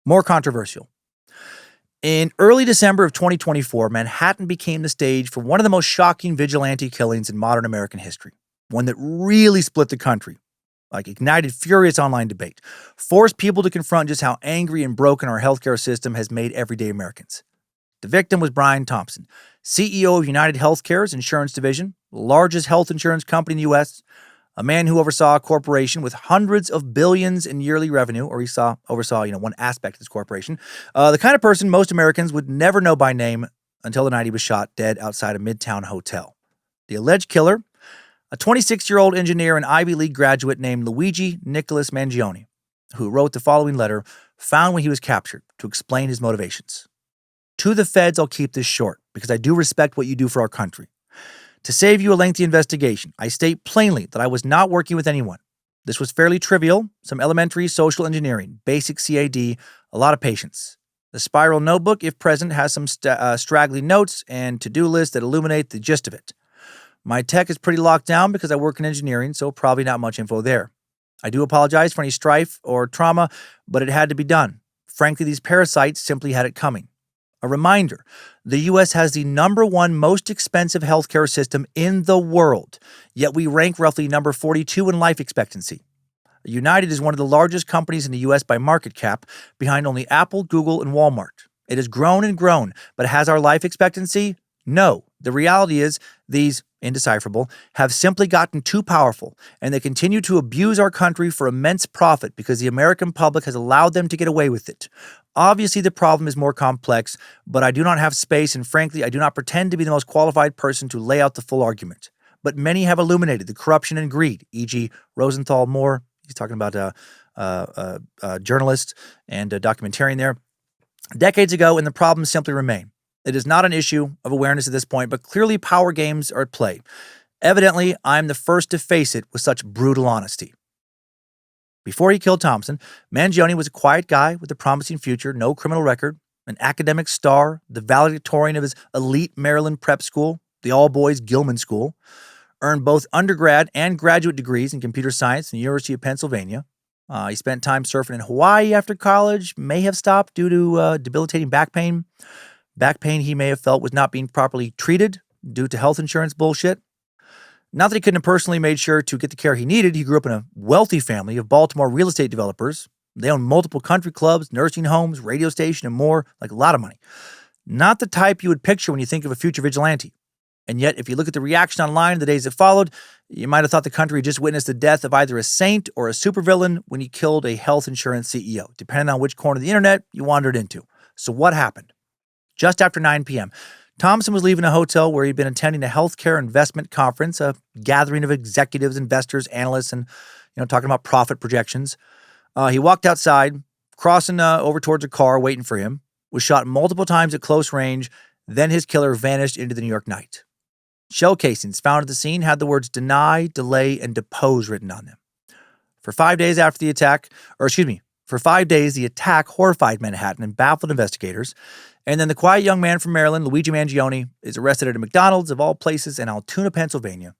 S1: More controversial. In early December of 2024, Manhattan became the stage for one of the most shocking vigilante killings in modern American history. One that really split the country. ignited furious online debate, forced people to confront just how angry and broken our healthcare system has made everyday Americans. The victim was Brian Thompson, CEO of United Healthcare's insurance division, the largest health insurance company in the U.S., a man who oversaw a corporation with hundreds of billions in yearly revenue, or oversaw one aspect of this corporation, the kind of person most Americans would never know by name until the night he was shot dead outside a Midtown hotel. The alleged killer, a 26-year-old engineer and Ivy League graduate named Luigi Nicholas Mangione, who wrote the following letter found when he was captured to explain his motivations. To the feds, I'll keep this short because I do respect what you do for our country. To save you a lengthy investigation, I state plainly that I was not working with anyone. This was fairly trivial, some elementary social engineering, basic CAD, a lot of patience. The spiral notebook, if present, has some straggly notes and to-do lists that illuminate the gist of it. My tech is pretty locked down because I work in engineering, so probably not much info there. I do apologize for any strife or trauma, but it had to be done. Frankly, these parasites simply had it coming. A reminder, the U.S. has the number one most expensive healthcare system in the world, yet we rank roughly number 42 in life expectancy. United is one of the largest companies in the U.S. by market cap, behind only Apple, Google, and Walmart. It has grown and grown, but has our life expectancy? No. The reality is these, indecipherable, have simply gotten too powerful, and they continue to abuse our country for immense profit because the American public has allowed them to get away with it. Obviously, the problem is more complex, but I do not have space, and frankly, I do not pretend to be the most qualified person to lay out the full argument. But many have illuminated the corruption and greed, e.g. Rosenthal Moore, he's talking about a journalist and a documentarian there, decades ago, and the problems simply remain. It is not an issue of awareness at this point, but clearly power games are at play. Evidently, I'm the first to face it with such brutal honesty. Before he killed Thompson, Mangione was a quiet guy with a promising future, no criminal record, an academic star, the valedictorian of his elite Maryland prep school, the all-boys Gilman School, earned both undergrad and graduate degrees in computer science from the University of Pennsylvania. He spent time surfing in Hawaii after college, may have stopped due to debilitating back pain. Back pain he may have felt was not being properly treated due to health insurance bullshit. Not that he couldn't have personally made sure to get the care he needed. He grew up in a wealthy family of Baltimore real estate developers. They own multiple country clubs, nursing homes, radio station, and more, like a lot of money. Not the type you would picture when you think of a future vigilante. And yet, if you look at the reaction online in the days that followed, you might have thought the country had just witnessed the death of either a saint or a supervillain when he killed a health insurance CEO, depending on which corner of the internet you wandered into. So what happened? Just after 9 p.m., Thompson was leaving a hotel where he'd been attending a healthcare investment conference, a gathering of executives, investors, analysts, and talking about profit projections. He walked outside, crossing over towards a car waiting for him, was shot multiple times at close range, then his killer vanished into the New York night. Shell casings found at the scene had the words deny, delay, and depose written on them. For 5 days after the attack, for 5 days, the attack horrified Manhattan and baffled investigators. And then the quiet young man from Maryland, Luigi Mangione, is arrested at a McDonald's of all places in Altoona, Pennsylvania,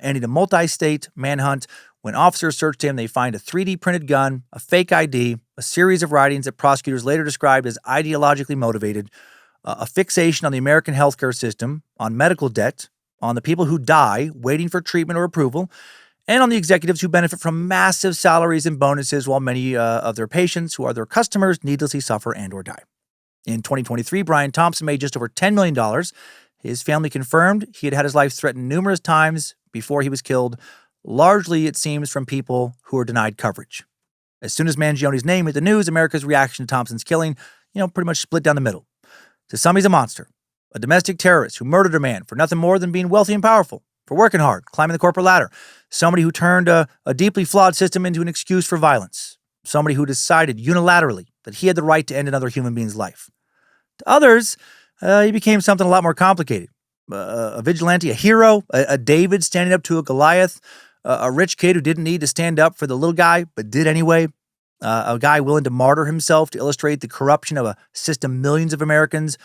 S1: ending a multi-state manhunt. When officers searched him, they find a 3D printed gun, a fake ID, a series of writings that prosecutors later described as ideologically motivated, a fixation on the American healthcare system, on medical debt, on the people who die waiting for treatment or approval, and on the executives who benefit from massive salaries and bonuses while many of their patients, who are their customers, needlessly suffer and or die. In 2023, Brian Thompson made just over $10 million. His family confirmed he had had his life threatened numerous times before he was killed, largely, it seems, from people who were denied coverage. As soon as Mangione's name hit the news, America's reaction to Thompson's killing, pretty much split down the middle. To some, he's a monster, a domestic terrorist who murdered a man for nothing more than being wealthy and powerful, for working hard, climbing the corporate ladder, somebody who turned a deeply flawed system into an excuse for violence, somebody who decided unilaterally that he had the right to end another human being's life. To others, he became something a lot more complicated. A vigilante, a hero, a David standing up to a Goliath, a rich kid who didn't need to stand up for the little guy, but did anyway, a guy willing to martyr himself to illustrate the corruption of a system millions of Americans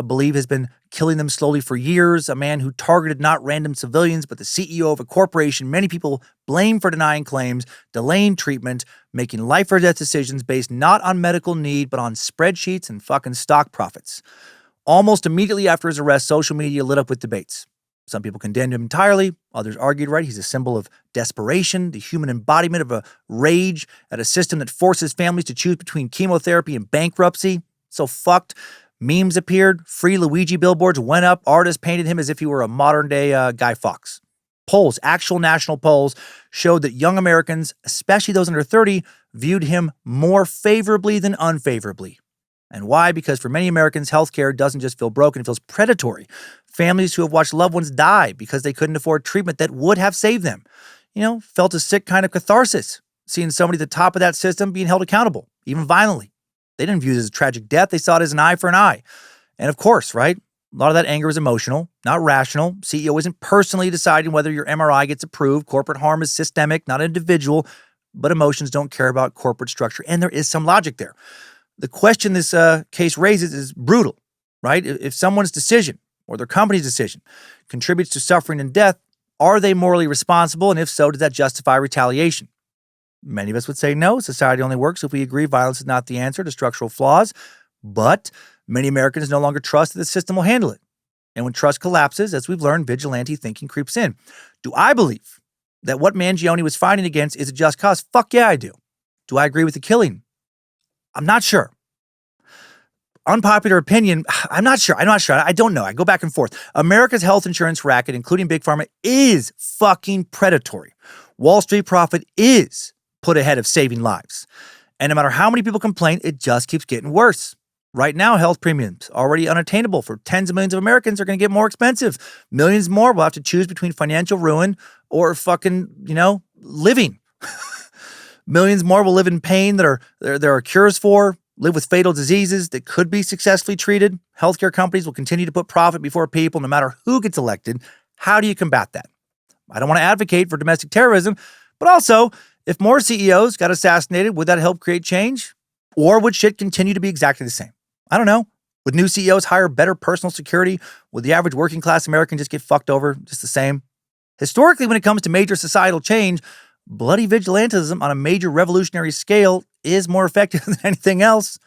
S1: believe has been killing them slowly for years, a man who targeted not random civilians, but the CEO of a corporation many people blame for denying claims, delaying treatment, making life or death decisions based not on medical need, but on spreadsheets and fucking stock profits. Almost immediately after his arrest, social media lit up with debates. Some people condemned him entirely. Others argued, right, he's a symbol of desperation, the human embodiment of a rage at a system that forces families to choose between chemotherapy and bankruptcy. So fucked. Memes appeared. Free Luigi billboards went up. Artists painted him as if he were a modern-day Guy Fawkes. Polls, actual national polls, showed that young Americans, especially those under 30, viewed him more favorably than unfavorably. And why? Because for many Americans, healthcare doesn't just feel broken, it feels predatory. Families who have watched loved ones die because they couldn't afford treatment that would have saved them, felt a sick kind of catharsis, seeing somebody at the top of that system being held accountable, even violently. They didn't view it as a tragic death. They saw it as an eye for an eye. And of course, right, a lot of that anger is emotional, not rational. CEO isn't personally deciding whether your MRI gets approved. Corporate harm is systemic, not individual. But emotions don't care about corporate structure. And there is some logic there. The question this case raises is brutal, right? If someone's decision or their company's decision contributes to suffering and death, are they morally responsible? And if so, does that justify retaliation? Many of us would say no. Society only works if we agree violence is not the answer to structural flaws. But many Americans no longer trust that the system will handle it. And when trust collapses, as we've learned, vigilante thinking creeps in. Do I believe that what Mangione was fighting against is a just cause? Fuck yeah, I do. Do I agree with the killing? I'm not sure. Unpopular opinion, I'm not sure. I don't know. I go back and forth. America's health insurance racket, including Big Pharma, is fucking predatory. Wall Street profit is put ahead of saving lives. And no matter how many people complain, it just keeps getting worse. Right now, health premiums, already unattainable for tens of millions of Americans, are going to get more expensive. Millions more will have to choose between financial ruin or fucking, living. Millions more will live in pain that there are cures for, live with fatal diseases that could be successfully treated. Healthcare companies will continue to put profit before people no matter who gets elected. How do you combat that? I don't want to advocate for domestic terrorism, but also, if more CEOs got assassinated, would that help create change? Or would shit continue to be exactly the same? I don't know. Would new CEOs hire better personal security? Would the average working class American just get fucked over just the same? Historically, when it comes to major societal change, bloody vigilantism on a major revolutionary scale is more effective than anything else.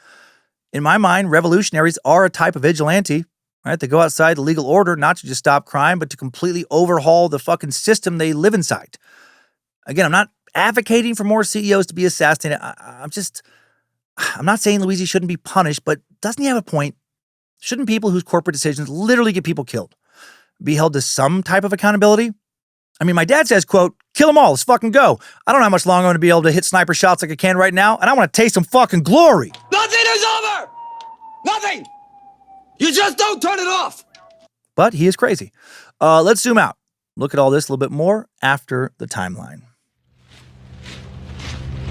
S1: In my mind, revolutionaries are a type of vigilante, right? They go outside the legal order not to just stop crime, but to completely overhaul the fucking system they live inside. Again, I'm not advocating for more CEOs to be assassinated. I'm not saying Luigi shouldn't be punished, but doesn't he have a point? Shouldn't people whose corporate decisions literally get people killed be held to some type of accountability? I mean, my dad says, quote, kill them all, let's fucking go. I don't know how much longer I'm going to be able to hit sniper shots like I can right now, and I want to taste some fucking glory.
S4: Nothing is over! Nothing! You just don't turn it off!
S1: But he is crazy. Let's zoom out. Look at all this a little bit more after the timeline.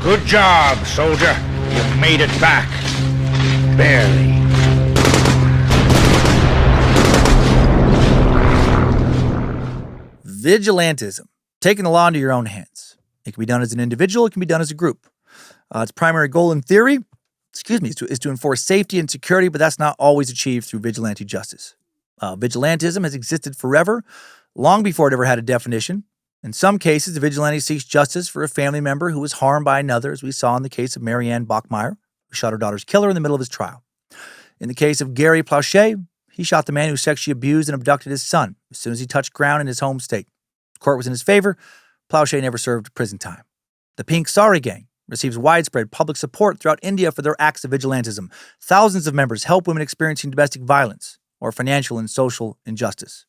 S5: Good job, soldier. You made it back. Barely.
S1: Vigilantism. Taking the law into your own hands. It can be done as an individual. It can be done as a group. Its primary goal in theory, is to enforce safety and security, but that's not always achieved through vigilante justice. Vigilantism has existed forever, long before it ever had a definition. In some cases, the vigilante seeks justice for a family member who was harmed by another, as we saw in the case of Marianne Bachmeyer, who shot her daughter's killer in the middle of his trial. In the case of Gary Plauché, he shot the man who sexually abused and abducted his son as soon as he touched ground in his home state. The court was in his favor. Plauché never served prison time. The Pink Sari Gang receives widespread public support throughout India for their acts of vigilantism. Thousands of members help women experiencing domestic violence or financial and social injustice.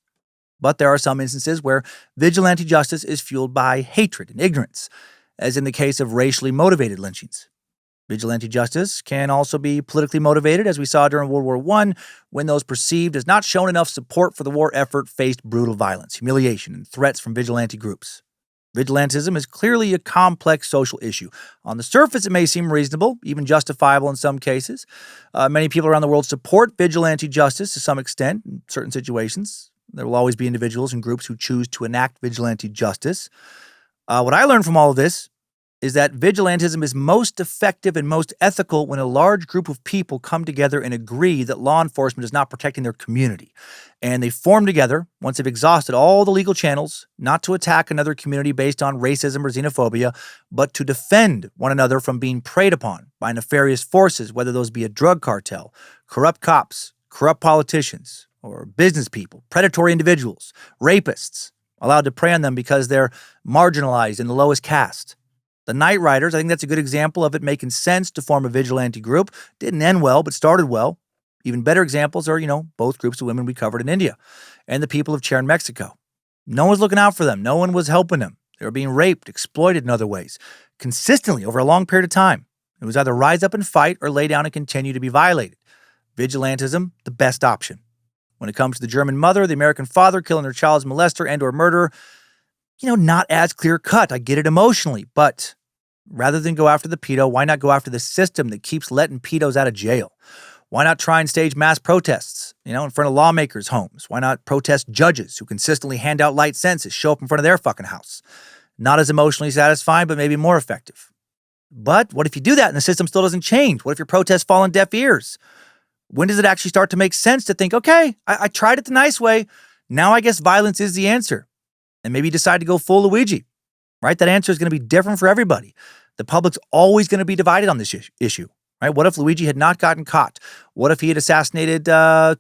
S1: But there are some instances where vigilante justice is fueled by hatred and ignorance, as in the case of racially motivated lynchings. Vigilante justice can also be politically motivated, as we saw during World War I, when those perceived as not shown enough support for the war effort faced brutal violence, humiliation, and threats from vigilante groups. Vigilantism is clearly a complex social issue. On the surface, it may seem reasonable, even justifiable in some cases. Many people around the world support vigilante justice to some extent in certain situations. There will always be individuals and groups who choose to enact vigilante justice. What I learned from all of this is that vigilantism is most effective and most ethical when a large group of people come together and agree that law enforcement is not protecting their community. And they form together, once they've exhausted all the legal channels, not to attack another community based on racism or xenophobia, but to defend one another from being preyed upon by nefarious forces, whether those be a drug cartel, corrupt cops, corrupt politicians, or business people, predatory individuals, rapists, allowed to prey on them because they're marginalized in the lowest caste. The Night Riders, I think that's a good example of it making sense to form a vigilante group. Didn't end well, but started well. Even better examples are, both groups of women we covered in India and the people of Chern, Mexico. No one was looking out for them. No one was helping them. They were being raped, exploited in other ways, consistently over a long period of time. It was either rise up and fight or lay down and continue to be violated. Vigilantism, the best option. When it comes to the German mother, the American father killing their child's molester and or murderer, not as clear cut. I get it emotionally, but rather than go after the pedo, why not go after the system that keeps letting pedos out of jail? Why not try and stage mass protests, in front of lawmakers' homes? Why not protest judges who consistently hand out light sentences, show up in front of their fucking house? Not as emotionally satisfying, but maybe more effective. But what if you do that and the system still doesn't change? What if your protests fall on deaf ears? When does it actually start to make sense to think, okay, I tried it the nice way. Now I guess violence is the answer. And maybe you decide to go full Luigi, right? That answer is going to be different for everybody. The public's always going to be divided on this issue, right? What if Luigi had not gotten caught? What if he had assassinated 10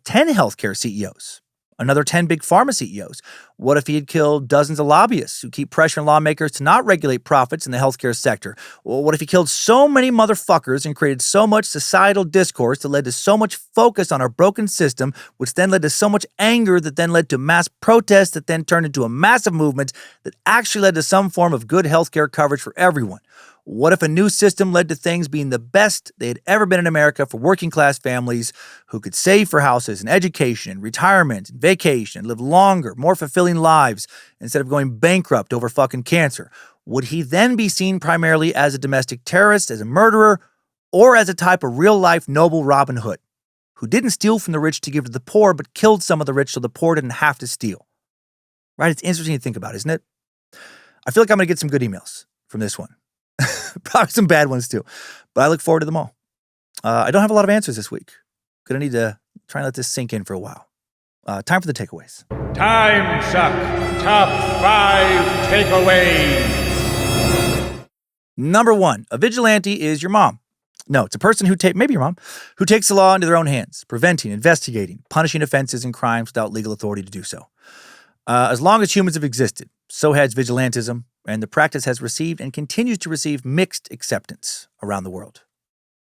S1: healthcare CEOs? Another 10 big pharma CEOs? What if he had killed dozens of lobbyists who keep pressuring lawmakers to not regulate profits in the healthcare sector? Well, what if he killed so many motherfuckers and created so much societal discourse that led to so much focus on our broken system, which then led to so much anger that then led to mass protests that then turned into a massive movement that actually led to some form of good healthcare coverage for everyone? What if a new system led to things being the best they had ever been in America for working class families who could save for houses and education and retirement and vacation and live longer, more fulfilling lives instead of going bankrupt over fucking cancer? Would he then be seen primarily as a domestic terrorist, as a murderer, or as a type of real-life noble Robin Hood who didn't steal from the rich to give to the poor but killed some of the rich so the poor didn't have to steal? Right? It's interesting to think about, isn't it? I feel like I'm going to get some good emails from this one. Probably some bad ones too, but I look forward to them all. I don't have a lot of answers this week. Gonna need to try and let this sink in for a while. Time for the takeaways.
S5: Timesuck Top 5 Takeaways.
S1: Number 1, a vigilante is your mom. No, it's a person maybe your mom, who takes the law into their own hands, preventing, investigating, punishing offenses and crimes without legal authority to do so. As long as humans have existed, so has vigilantism, and the practice has received and continues to receive mixed acceptance around the world.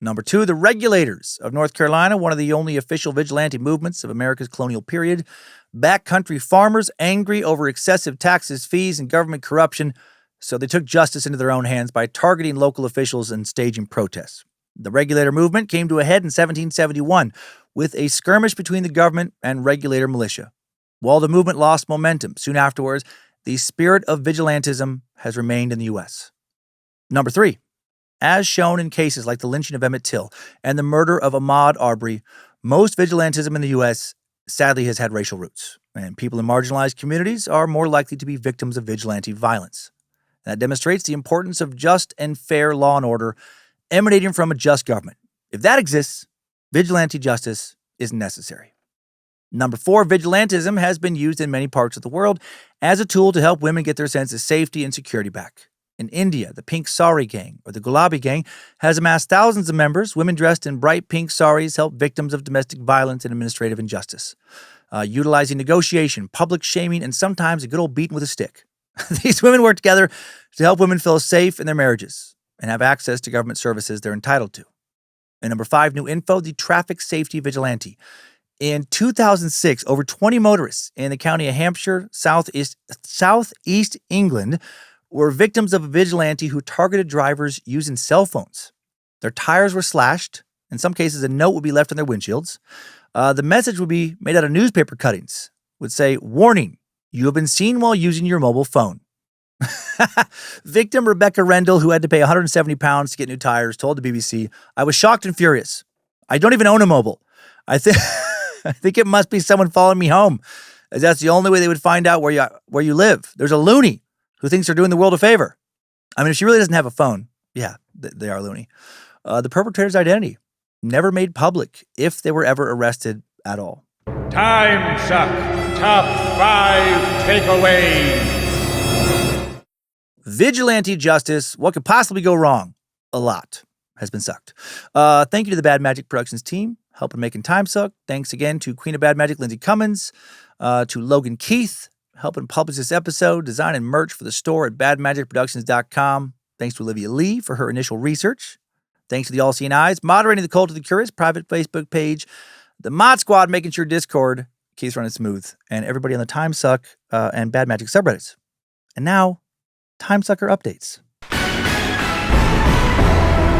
S1: Number 2, the regulators of North Carolina, one of the only official vigilante movements of America's colonial period, backcountry farmers angry over excessive taxes, fees, and government corruption, so they took justice into their own hands by targeting local officials and staging protests. The regulator movement came to a head in 1771 with a skirmish between the government and regulator militia. While the movement lost momentum soon afterwards, the spirit of vigilantism has remained in the U.S. Number 3, as shown in cases like the lynching of Emmett Till and the murder of Ahmaud Arbery, most vigilantism in the U.S. sadly has had racial roots, and people in marginalized communities are more likely to be victims of vigilante violence. That demonstrates the importance of just and fair law and order emanating from a just government. If that exists, vigilante justice isn't necessary. Number 4, vigilantism has been used in many parts of the world as a tool to help women get their sense of safety and security back. In India, the Pink Sari Gang, or the Gulabi Gang, has amassed thousands of members. Women dressed in bright pink saris help victims of domestic violence and administrative injustice, utilizing negotiation, public shaming, and sometimes a good old beating with a stick. These women work together to help women feel safe in their marriages and have access to government services they're entitled to. And number 5, new info, the traffic safety vigilante. In 2006, over 20 motorists in the county of Hampshire, southeast England, were victims of a vigilante who targeted drivers using cell phones. Their tires were slashed. In some cases, a note would be left on their windshields. The message would be made out of newspaper cuttings. Would say, "Warning, you have been seen while using your mobile phone." Victim Rebecca Rendell, who had to pay 170 pounds to get new tires, told the BBC, "I was shocked and furious. I don't even own a mobile. I think it must be someone following me home, as that's the only way they would find out where you live. There's a loony who thinks they're doing the world a favor." I mean, if she really doesn't have a phone, yeah, they are loony. The perpetrator's identity never made public if they were ever arrested at all.
S5: Timesuck Top 5 Takeaways.
S1: Vigilante justice, what could possibly go wrong? A lot has been sucked. Thank you to the Bad Magic Productions team helping making Timesuck. Thanks again to Queen of Bad Magic, Lindsay Cummins, to Logan Keith, helping publish this episode, designing merch for the store at badmagicproductions.com. Thanks to Olivia Lee for her initial research. Thanks to the All-Seeing Eyes, moderating the Cult of the Curious private Facebook page, the Mod Squad making sure Discord keeps running smooth, and everybody on the Timesuck and Bad Magic subreddits. And now, Timesucker updates.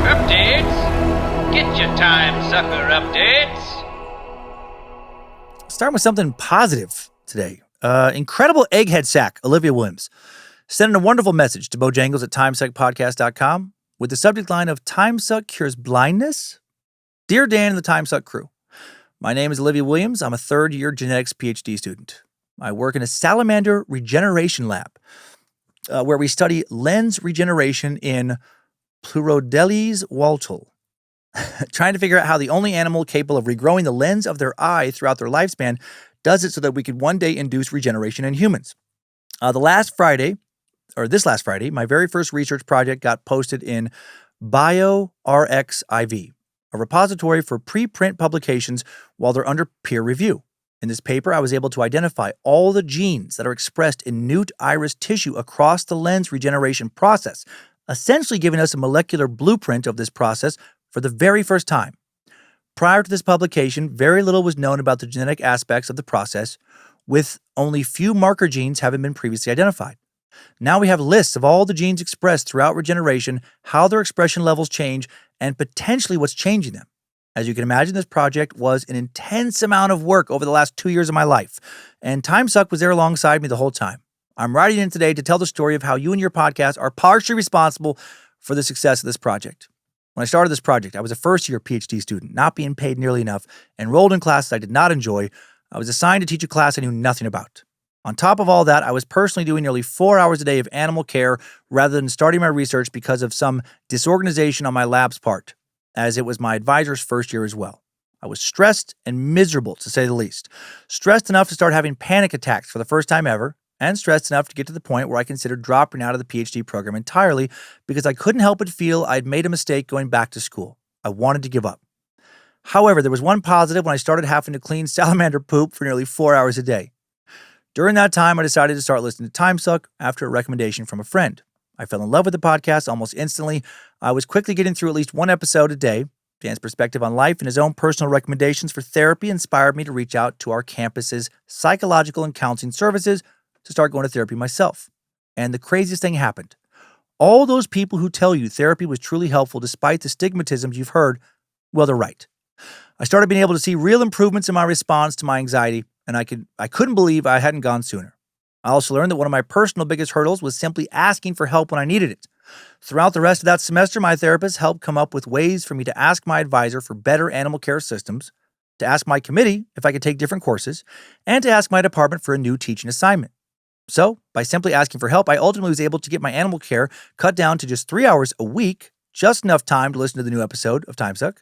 S14: Updates? Get your Timesucker updates.
S1: Starting with something positive today. Incredible egghead sack, Olivia Williams, sending a wonderful message to Bojangles at timesuckpodcast.com with the subject line of Timesuck Cures Blindness. Dear Dan and the Timesuck crew, my name is Olivia Williams. I'm a third-year genetics PhD student. I work in a salamander regeneration lab where we study lens regeneration in Pleurodeles waltol, trying to figure out how the only animal capable of regrowing the lens of their eye throughout their lifespan does it so that we could one day induce regeneration in humans. This last Friday, my very first research project got posted in BioRxiv, a repository for preprint publications while they're under peer review. In this paper, I was able to identify all the genes that are expressed in newt iris tissue across the lens regeneration process, essentially giving us a molecular blueprint of this process for the very first time. Prior to this publication, very little was known about the genetic aspects of the process, with only few marker genes having been previously identified. Now we have lists of all the genes expressed throughout regeneration, how their expression levels change, and potentially what's changing them. As you can imagine, this project was an intense amount of work over the last 2 years of my life, and Timesuck was there alongside me the whole time. I'm writing in today to tell the story of how you and your podcast are partially responsible for the success of this project. When I started this project, I was a first-year PhD student, not being paid nearly enough, enrolled in classes I did not enjoy. I was assigned to teach a class I knew nothing about. On top of all that, I was personally doing nearly 4 hours a day of animal care rather than starting my research because of some disorganization on my lab's part, as it was my advisor's first year as well. I was stressed and miserable, to say the least. Stressed enough to start having panic attacks for the first time ever, and stressed enough to get to the point where I considered dropping out of the PhD program entirely because I couldn't help but feel I'd made a mistake going back to school. I wanted to give up. However, there was one positive when I started having to clean salamander poop for nearly 4 hours a day. During that time, I decided to start listening to Timesuck after a recommendation from a friend. I fell in love with the podcast almost instantly. I was quickly getting through at least one episode a day. Dan's perspective on life and his own personal recommendations for therapy inspired me to reach out to our campus's psychological and counseling services to start going to therapy myself. And the craziest thing happened. All those people who tell you therapy was truly helpful despite the stigmatisms you've heard, well, they're right. I started being able to see real improvements in my response to my anxiety, and I couldn't believe I hadn't gone sooner. I also learned that one of my personal biggest hurdles was simply asking for help when I needed it. Throughout the rest of that semester, my therapist helped come up with ways for me to ask my advisor for better animal care systems, to ask my committee if I could take different courses, and to ask my department for a new teaching assignment. So, by simply asking for help, I ultimately was able to get my animal care cut down to just 3 hours a week, just enough time to listen to the new episode of Timesuck.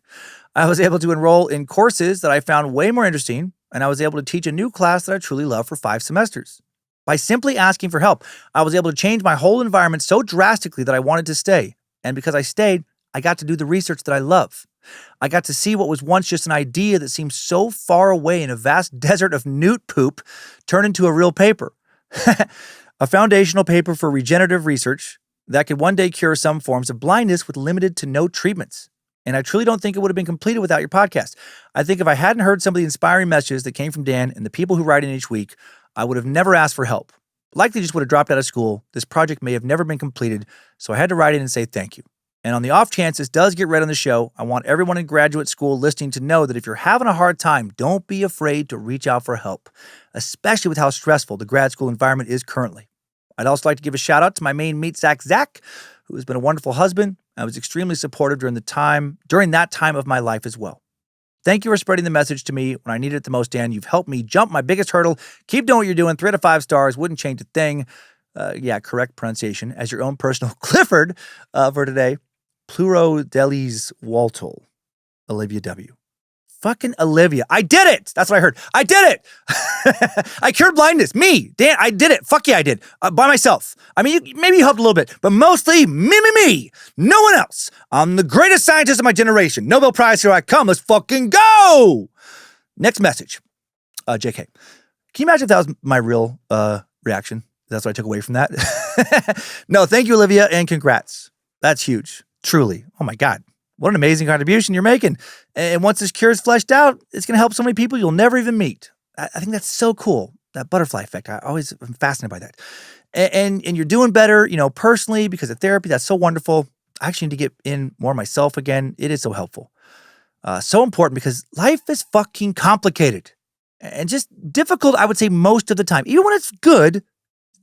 S1: I was able to enroll in courses that I found way more interesting, and I was able to teach a new class that I truly love for 5 semesters. By simply asking for help, I was able to change my whole environment so drastically that I wanted to stay. And because I stayed, I got to do the research that I love. I got to see what was once just an idea that seemed so far away in a vast desert of newt poop turn into a real paper. A foundational paper for regenerative research that could one day cure some forms of blindness with limited to no treatments. And I truly don't think it would have been completed without your podcast. I think if I hadn't heard some of the inspiring messages that came from Dan and the people who write in each week, I would have never asked for help. Likely just would have dropped out of school. This project may have never been completed, so I had to write in and say thank you. And on the off chance this does get read on the show, I want everyone in graduate school listening to know that if you're having a hard time, don't be afraid to reach out for help, especially with how stressful the grad school environment is currently. I'd also like to give a shout out to my main meat sack, Zach, who has been a wonderful husband. I was extremely supportive during that time of my life as well. Thank you for spreading the message to me when I needed it the most, Dan. You've helped me jump my biggest hurdle. Keep doing what you're doing. 3 out of 5 stars. Wouldn't change a thing. Correct pronunciation. As your own personal Clifford for today. Pleurodeles waltol. Olivia W. Fucking Olivia. I did it. That's what I heard. I did it. I cured blindness. Me. Dan, I did it. Fuck yeah, I did. By myself. I mean, maybe you helped a little bit, but mostly me. No one else. I'm the greatest scientist of my generation. Nobel Prize, here I come. Let's fucking go. Next message. JK. Can you imagine if that was my real reaction? That's what I took away from that. No, thank you, Olivia, and congrats. That's huge. Truly. Oh my God. What an amazing contribution you're making. And once this cure is fleshed out, it's going to help so many people you'll never even meet. I think that's so cool. That butterfly effect. I always am fascinated by that. And you're doing better, personally because of therapy. That's so wonderful. I actually need to get in more myself again. It is so helpful. So important because life is fucking complicated and just difficult, I would say, most of the time. Even when it's good,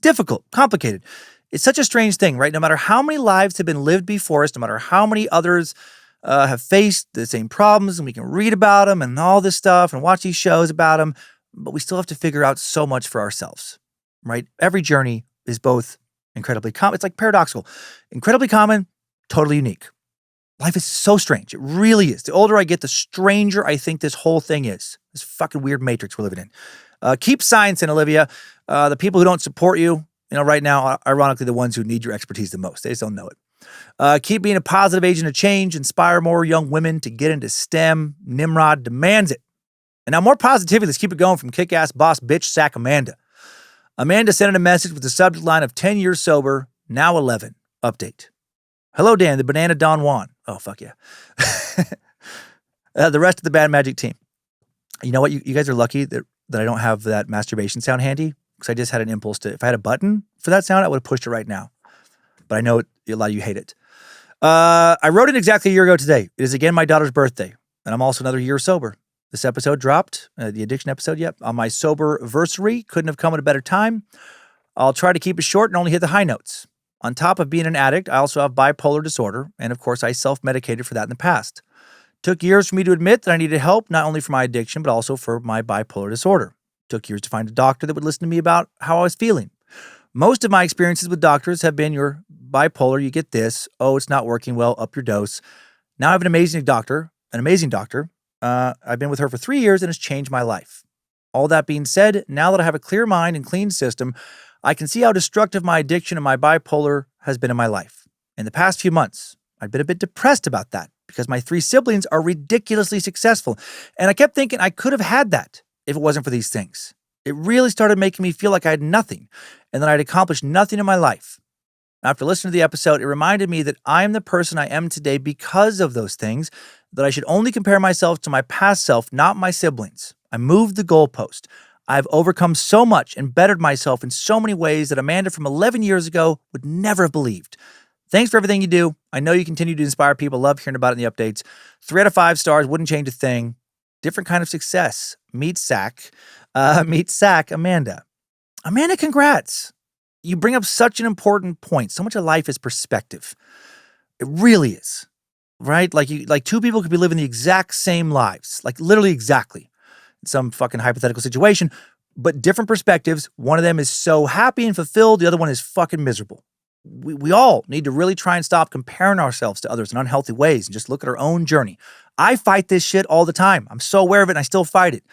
S1: difficult, complicated. It's such a strange thing, right? No matter how many lives have been lived before us, no matter how many others have faced the same problems, and we can read about them and all this stuff and watch these shows about them, but we still have to figure out so much for ourselves, right? Every journey is both incredibly common. It's like paradoxical. Incredibly common, totally unique. Life is so strange. It really is. The older I get, the stranger I think this whole thing is. This fucking weird matrix we're living in. Keep science in, Olivia. The people who don't support you, right now, are ironically the ones who need your expertise the most. They just don't know it. Keep being a positive agent of change. Inspire more young women to get into STEM. Nimrod demands it. And now more positivity. Let's keep it going from kick-ass boss bitch sack Amanda. Amanda sent in a message with the subject line of 10 years sober, now 11. Update. Hello, Dan, the banana Don Juan. Oh, fuck yeah. The rest of the Bad Magic team. You know what? You guys are lucky that I don't have that masturbation sound handy because I just had an impulse to, if I had a button for that sound, I would have pushed it right now. But I know a lot of you hate it. I wrote it exactly a year ago today. It is again my daughter's birthday, and I'm also another year sober. This episode dropped, the addiction episode, on my sober-versary. Couldn't have come at a better time. I'll try to keep it short and only hit the high notes. On top of being an addict, I also have bipolar disorder, and of course, I self-medicated for that in the past. Took years for me to admit that I needed help, not only for my addiction, but also for my bipolar disorder. Took years to find a doctor that would listen to me about how I was feeling. Most of my experiences with doctors have been you're bipolar, you get this, oh, it's not working well, up your dose. Now I have an amazing doctor. I've been with her for 3 years and it's changed my life. All that being said, now that I have a clear mind and clean system, I can see how destructive my addiction and my bipolar has been in my life. In the past few months, I've been a bit depressed about that because my 3 siblings are ridiculously successful. And I kept thinking I could have had that if it wasn't for these things. It really started making me feel like I had nothing and that I'd accomplished nothing in my life. After listening to the episode, it reminded me that I am the person I am today because of those things, that I should only compare myself to my past self, not my siblings. I moved the goalpost. I've overcome so much and bettered myself in so many ways that Amanda from 11 years ago would never have believed. Thanks for everything you do. I know you continue to inspire people. Love hearing about it in the updates. 3 out of 5 stars. Wouldn't change a thing. Different kind of success. Meet Sack, Amanda. Amanda, congrats. You bring up such an important point. So much of life is perspective. It really is, right? Like 2 people could be living the exact same lives, like literally exactly, in some fucking hypothetical situation, but different perspectives. One of them is so happy and fulfilled. The other one is fucking miserable. We all need to really try and stop comparing ourselves to others in unhealthy ways and just look at our own journey. I fight this shit all the time. I'm so aware of it and I still fight it.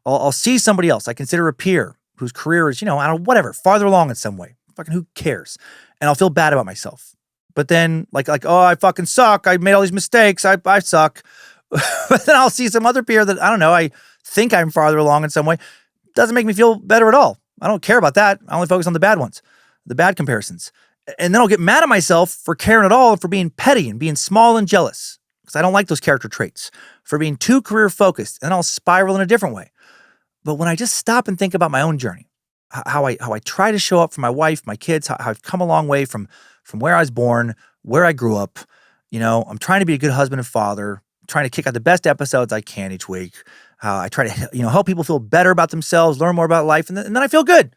S1: I'll see somebody else I consider a peer whose career is, whatever, farther along in some way. Fucking who cares? And I'll feel bad about myself. But then like, oh, I fucking suck. I made all these mistakes. I suck. But then I'll see some other peer that, I don't know, I think I'm farther along in some way. Doesn't make me feel better at all. I don't care about that. I only focus on the bad ones, the bad comparisons. And then I'll get mad at myself for caring at all and for being petty and being small and jealous because I don't like those character traits, for being too career focused, and I'll spiral in a different way. But when I just stop and think about my own journey, how I try to show up for my wife, my kids, how I've come a long way from where I was born, where I grew up, I'm trying to be a good husband and father, trying to kick out the best episodes I can each week. How I try to, help people feel better about themselves, learn more about life, and then I feel good.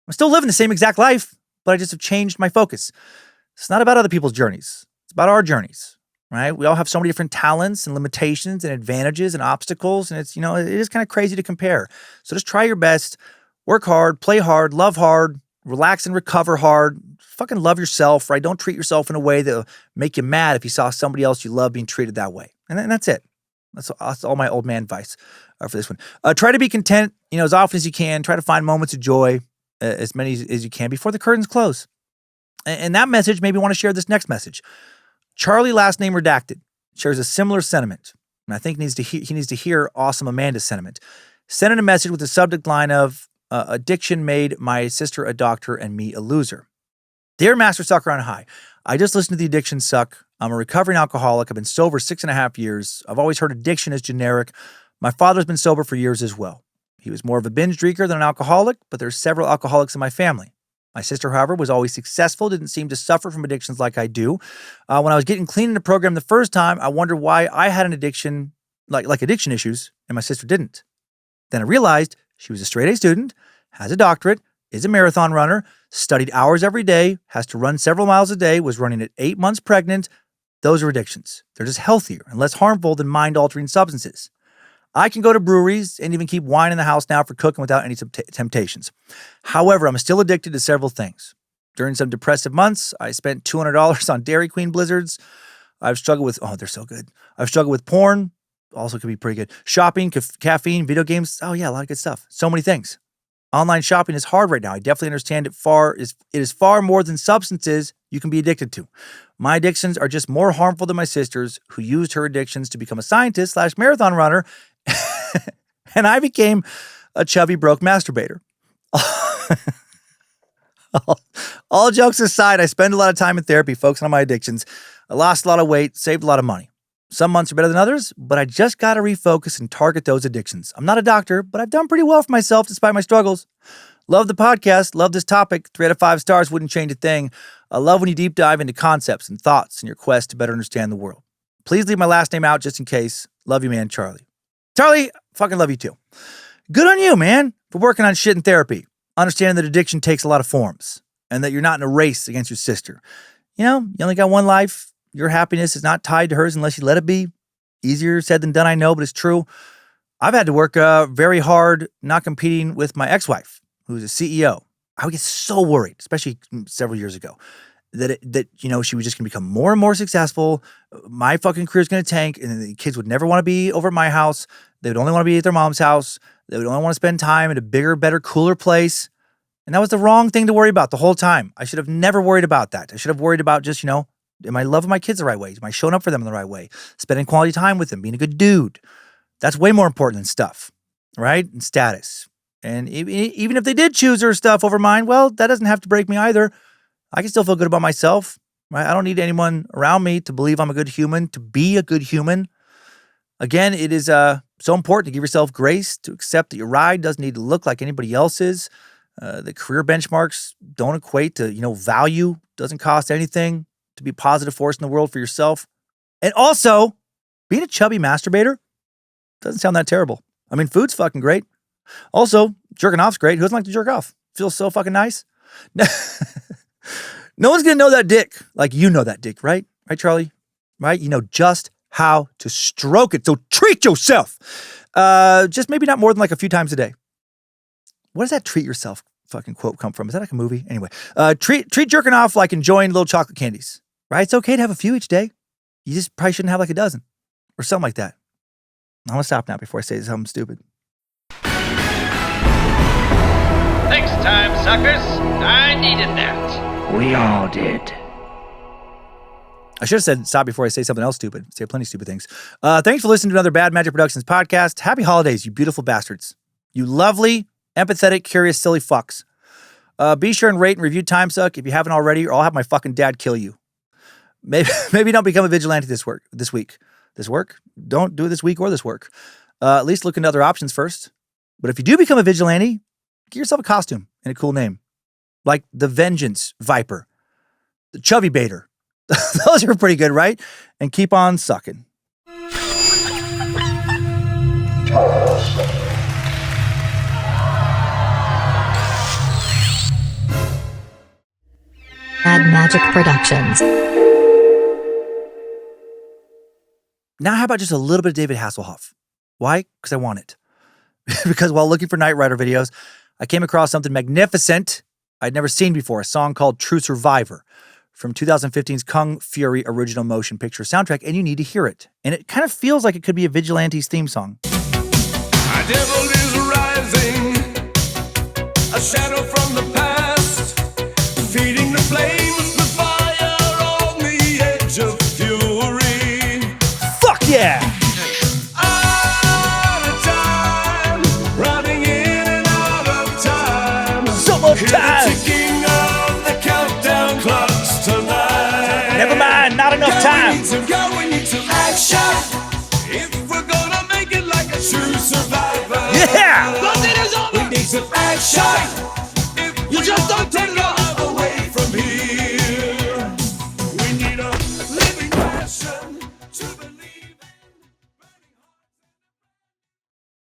S1: I'm still living the same exact life, but I just have changed my focus. It's not about other people's journeys. It's about our journeys, right? We all have so many different talents and limitations and advantages and obstacles, and it's, it is kind of crazy to compare. So just try your best, work hard, play hard, love hard, relax and recover hard. Fucking love yourself, right? Don't treat yourself in a way that'll make you mad if you saw somebody else you love being treated that way. And that's it. That's all my old man advice for this one. Try to be content, as often as you can. Try to find moments of joy, as many as you can before the curtains close. And that message made me want to share this next message. Charlie, last name redacted, shares a similar sentiment. And I think he needs to hear awesome Amanda's sentiment. Sent in a message with the subject line of, addiction made my sister a doctor and me a loser. Dear Master Sucker on High, I just listened to the Addiction Suck. I'm a recovering alcoholic. I've been sober 6.5 years. I've always heard addiction is generic. My father's been sober for years as well. He was more of a binge drinker than an alcoholic, but there's several alcoholics in my family. My sister, however, was always successful, didn't seem to suffer from addictions like I do. When I was getting clean in the program the first time, I wondered why I had an addiction, like addiction issues, and my sister didn't. Then I realized she was a straight-A student, has a doctorate, is a marathon runner, studied hours every day, has to run several miles a day, was running at 8 months pregnant. Those are addictions. They're just healthier and less harmful than mind-altering substances. I can go to breweries and even keep wine in the house now for cooking without any temptations. However, I'm still addicted to several things. During some depressive months, I spent $200 on Dairy Queen Blizzards. I've struggled with, they're so good. I've struggled with porn, also could be pretty good. Shopping, caffeine, video games. Oh yeah, a lot of good stuff. So many things. Online shopping is hard right now. I definitely understand it is far more than substances you can be addicted to. My addictions are just more harmful than my sister's, who used her addictions to become a scientist / marathon runner, and I became a chubby, broke masturbator. All jokes aside, I spend a lot of time in therapy focusing on my addictions. I lost a lot of weight, saved a lot of money. Some months are better than others, but I just got to refocus and target those addictions. I'm not a doctor, but I've done pretty well for myself despite my struggles. Love the podcast. Love this topic. 3 out of 5 stars wouldn't change a thing. I love when you deep dive into concepts and thoughts in your quest to better understand the world. Please leave my last name out just in case. Love you, man, Charlie. Charlie, fucking love you too. Good on you, man, for working on shit in therapy. Understanding that addiction takes a lot of forms and that you're not in a race against your sister. You only got one life. Your happiness is not tied to hers unless you let it be. Easier said than done, I know, but it's true. I've had to work very hard not competing with my ex-wife, who's a CEO. I would get so worried, especially several years ago, that she was just going to become more and more successful. My fucking career is going to tank, and the kids would never want to be over at my house. They would only want to be at their mom's house. They would only want to spend time at a bigger, better, cooler place. And that was the wrong thing to worry about the whole time. I should have never worried about that. I should have worried about just, am I loving my kids the right way? Am I showing up for them in the right way? Spending quality time with them, being a good dude. That's way more important than stuff, right? And status. And even if they did choose her stuff over mine, well, that doesn't have to break me either. I can still feel good about myself, right? I don't need anyone around me to believe I'm a good human, to be a good human. Again, it is so important to give yourself grace, to accept that your ride doesn't need to look like anybody else's. The career benchmarks don't equate to, value. Doesn't cost anything to be a positive force in the world for yourself. And also, being a chubby masturbator doesn't sound that terrible. I mean, food's fucking great. Also, jerking off's great. Who doesn't like to jerk off? Feels so fucking nice. No one's going to know that dick like you know that dick, right? Right, Charlie? Right? You know just how to stroke it. So treat yourself. Just maybe not more than like a few times a day. Where does that treat yourself fucking quote come from? Is that like a movie? Anyway, treat jerking off like enjoying little chocolate candies, right? It's okay to have a few each day. You just probably shouldn't have like a dozen or something like that. I'm going to stop now before I say something stupid.
S14: Next time, suckers. I needed that.
S8: We all did.
S1: I should have said stop before I say something else stupid. Say plenty of stupid things. Thanks for listening to another Bad Magic Productions podcast. Happy holidays, you beautiful bastards. You lovely, empathetic, curious, silly fucks. Be sure and rate and review Timesuck if you haven't already, or I'll have my fucking dad kill you. Maybe don't become a vigilante this week. This work? Don't do it this week or this work. At least look into other options first. But if you do become a vigilante, get yourself a costume and a cool name. Like the Vengeance Viper. The Chubby Baiter. Those are pretty good, right? And keep on sucking.
S15: Bad Magic Productions.
S1: Now, how about just a little bit of David Hasselhoff? Why? Because I want it. Because while looking for Knight Rider videos, I came across something magnificent I'd never seen before, a song called True Survivor from 2015's Kung Fury original motion picture soundtrack, and you need to hear it. And it kind of feels like it could be a Vigilante's theme song.
S16: A devil is rising, a shadow from the past, feeding the flames, the fire on the edge of fury.
S1: Fuck yeah!
S16: Out of time, running in and out of time.
S1: So much
S16: Hear
S1: time!
S16: the ticking of the countdown clocks tonight.
S1: Never mind, not enough time.
S16: We need some action. If we're gonna make it like a true survivor.
S1: Yeah!
S16: Nothing is over. We need some action. If you just don't take it.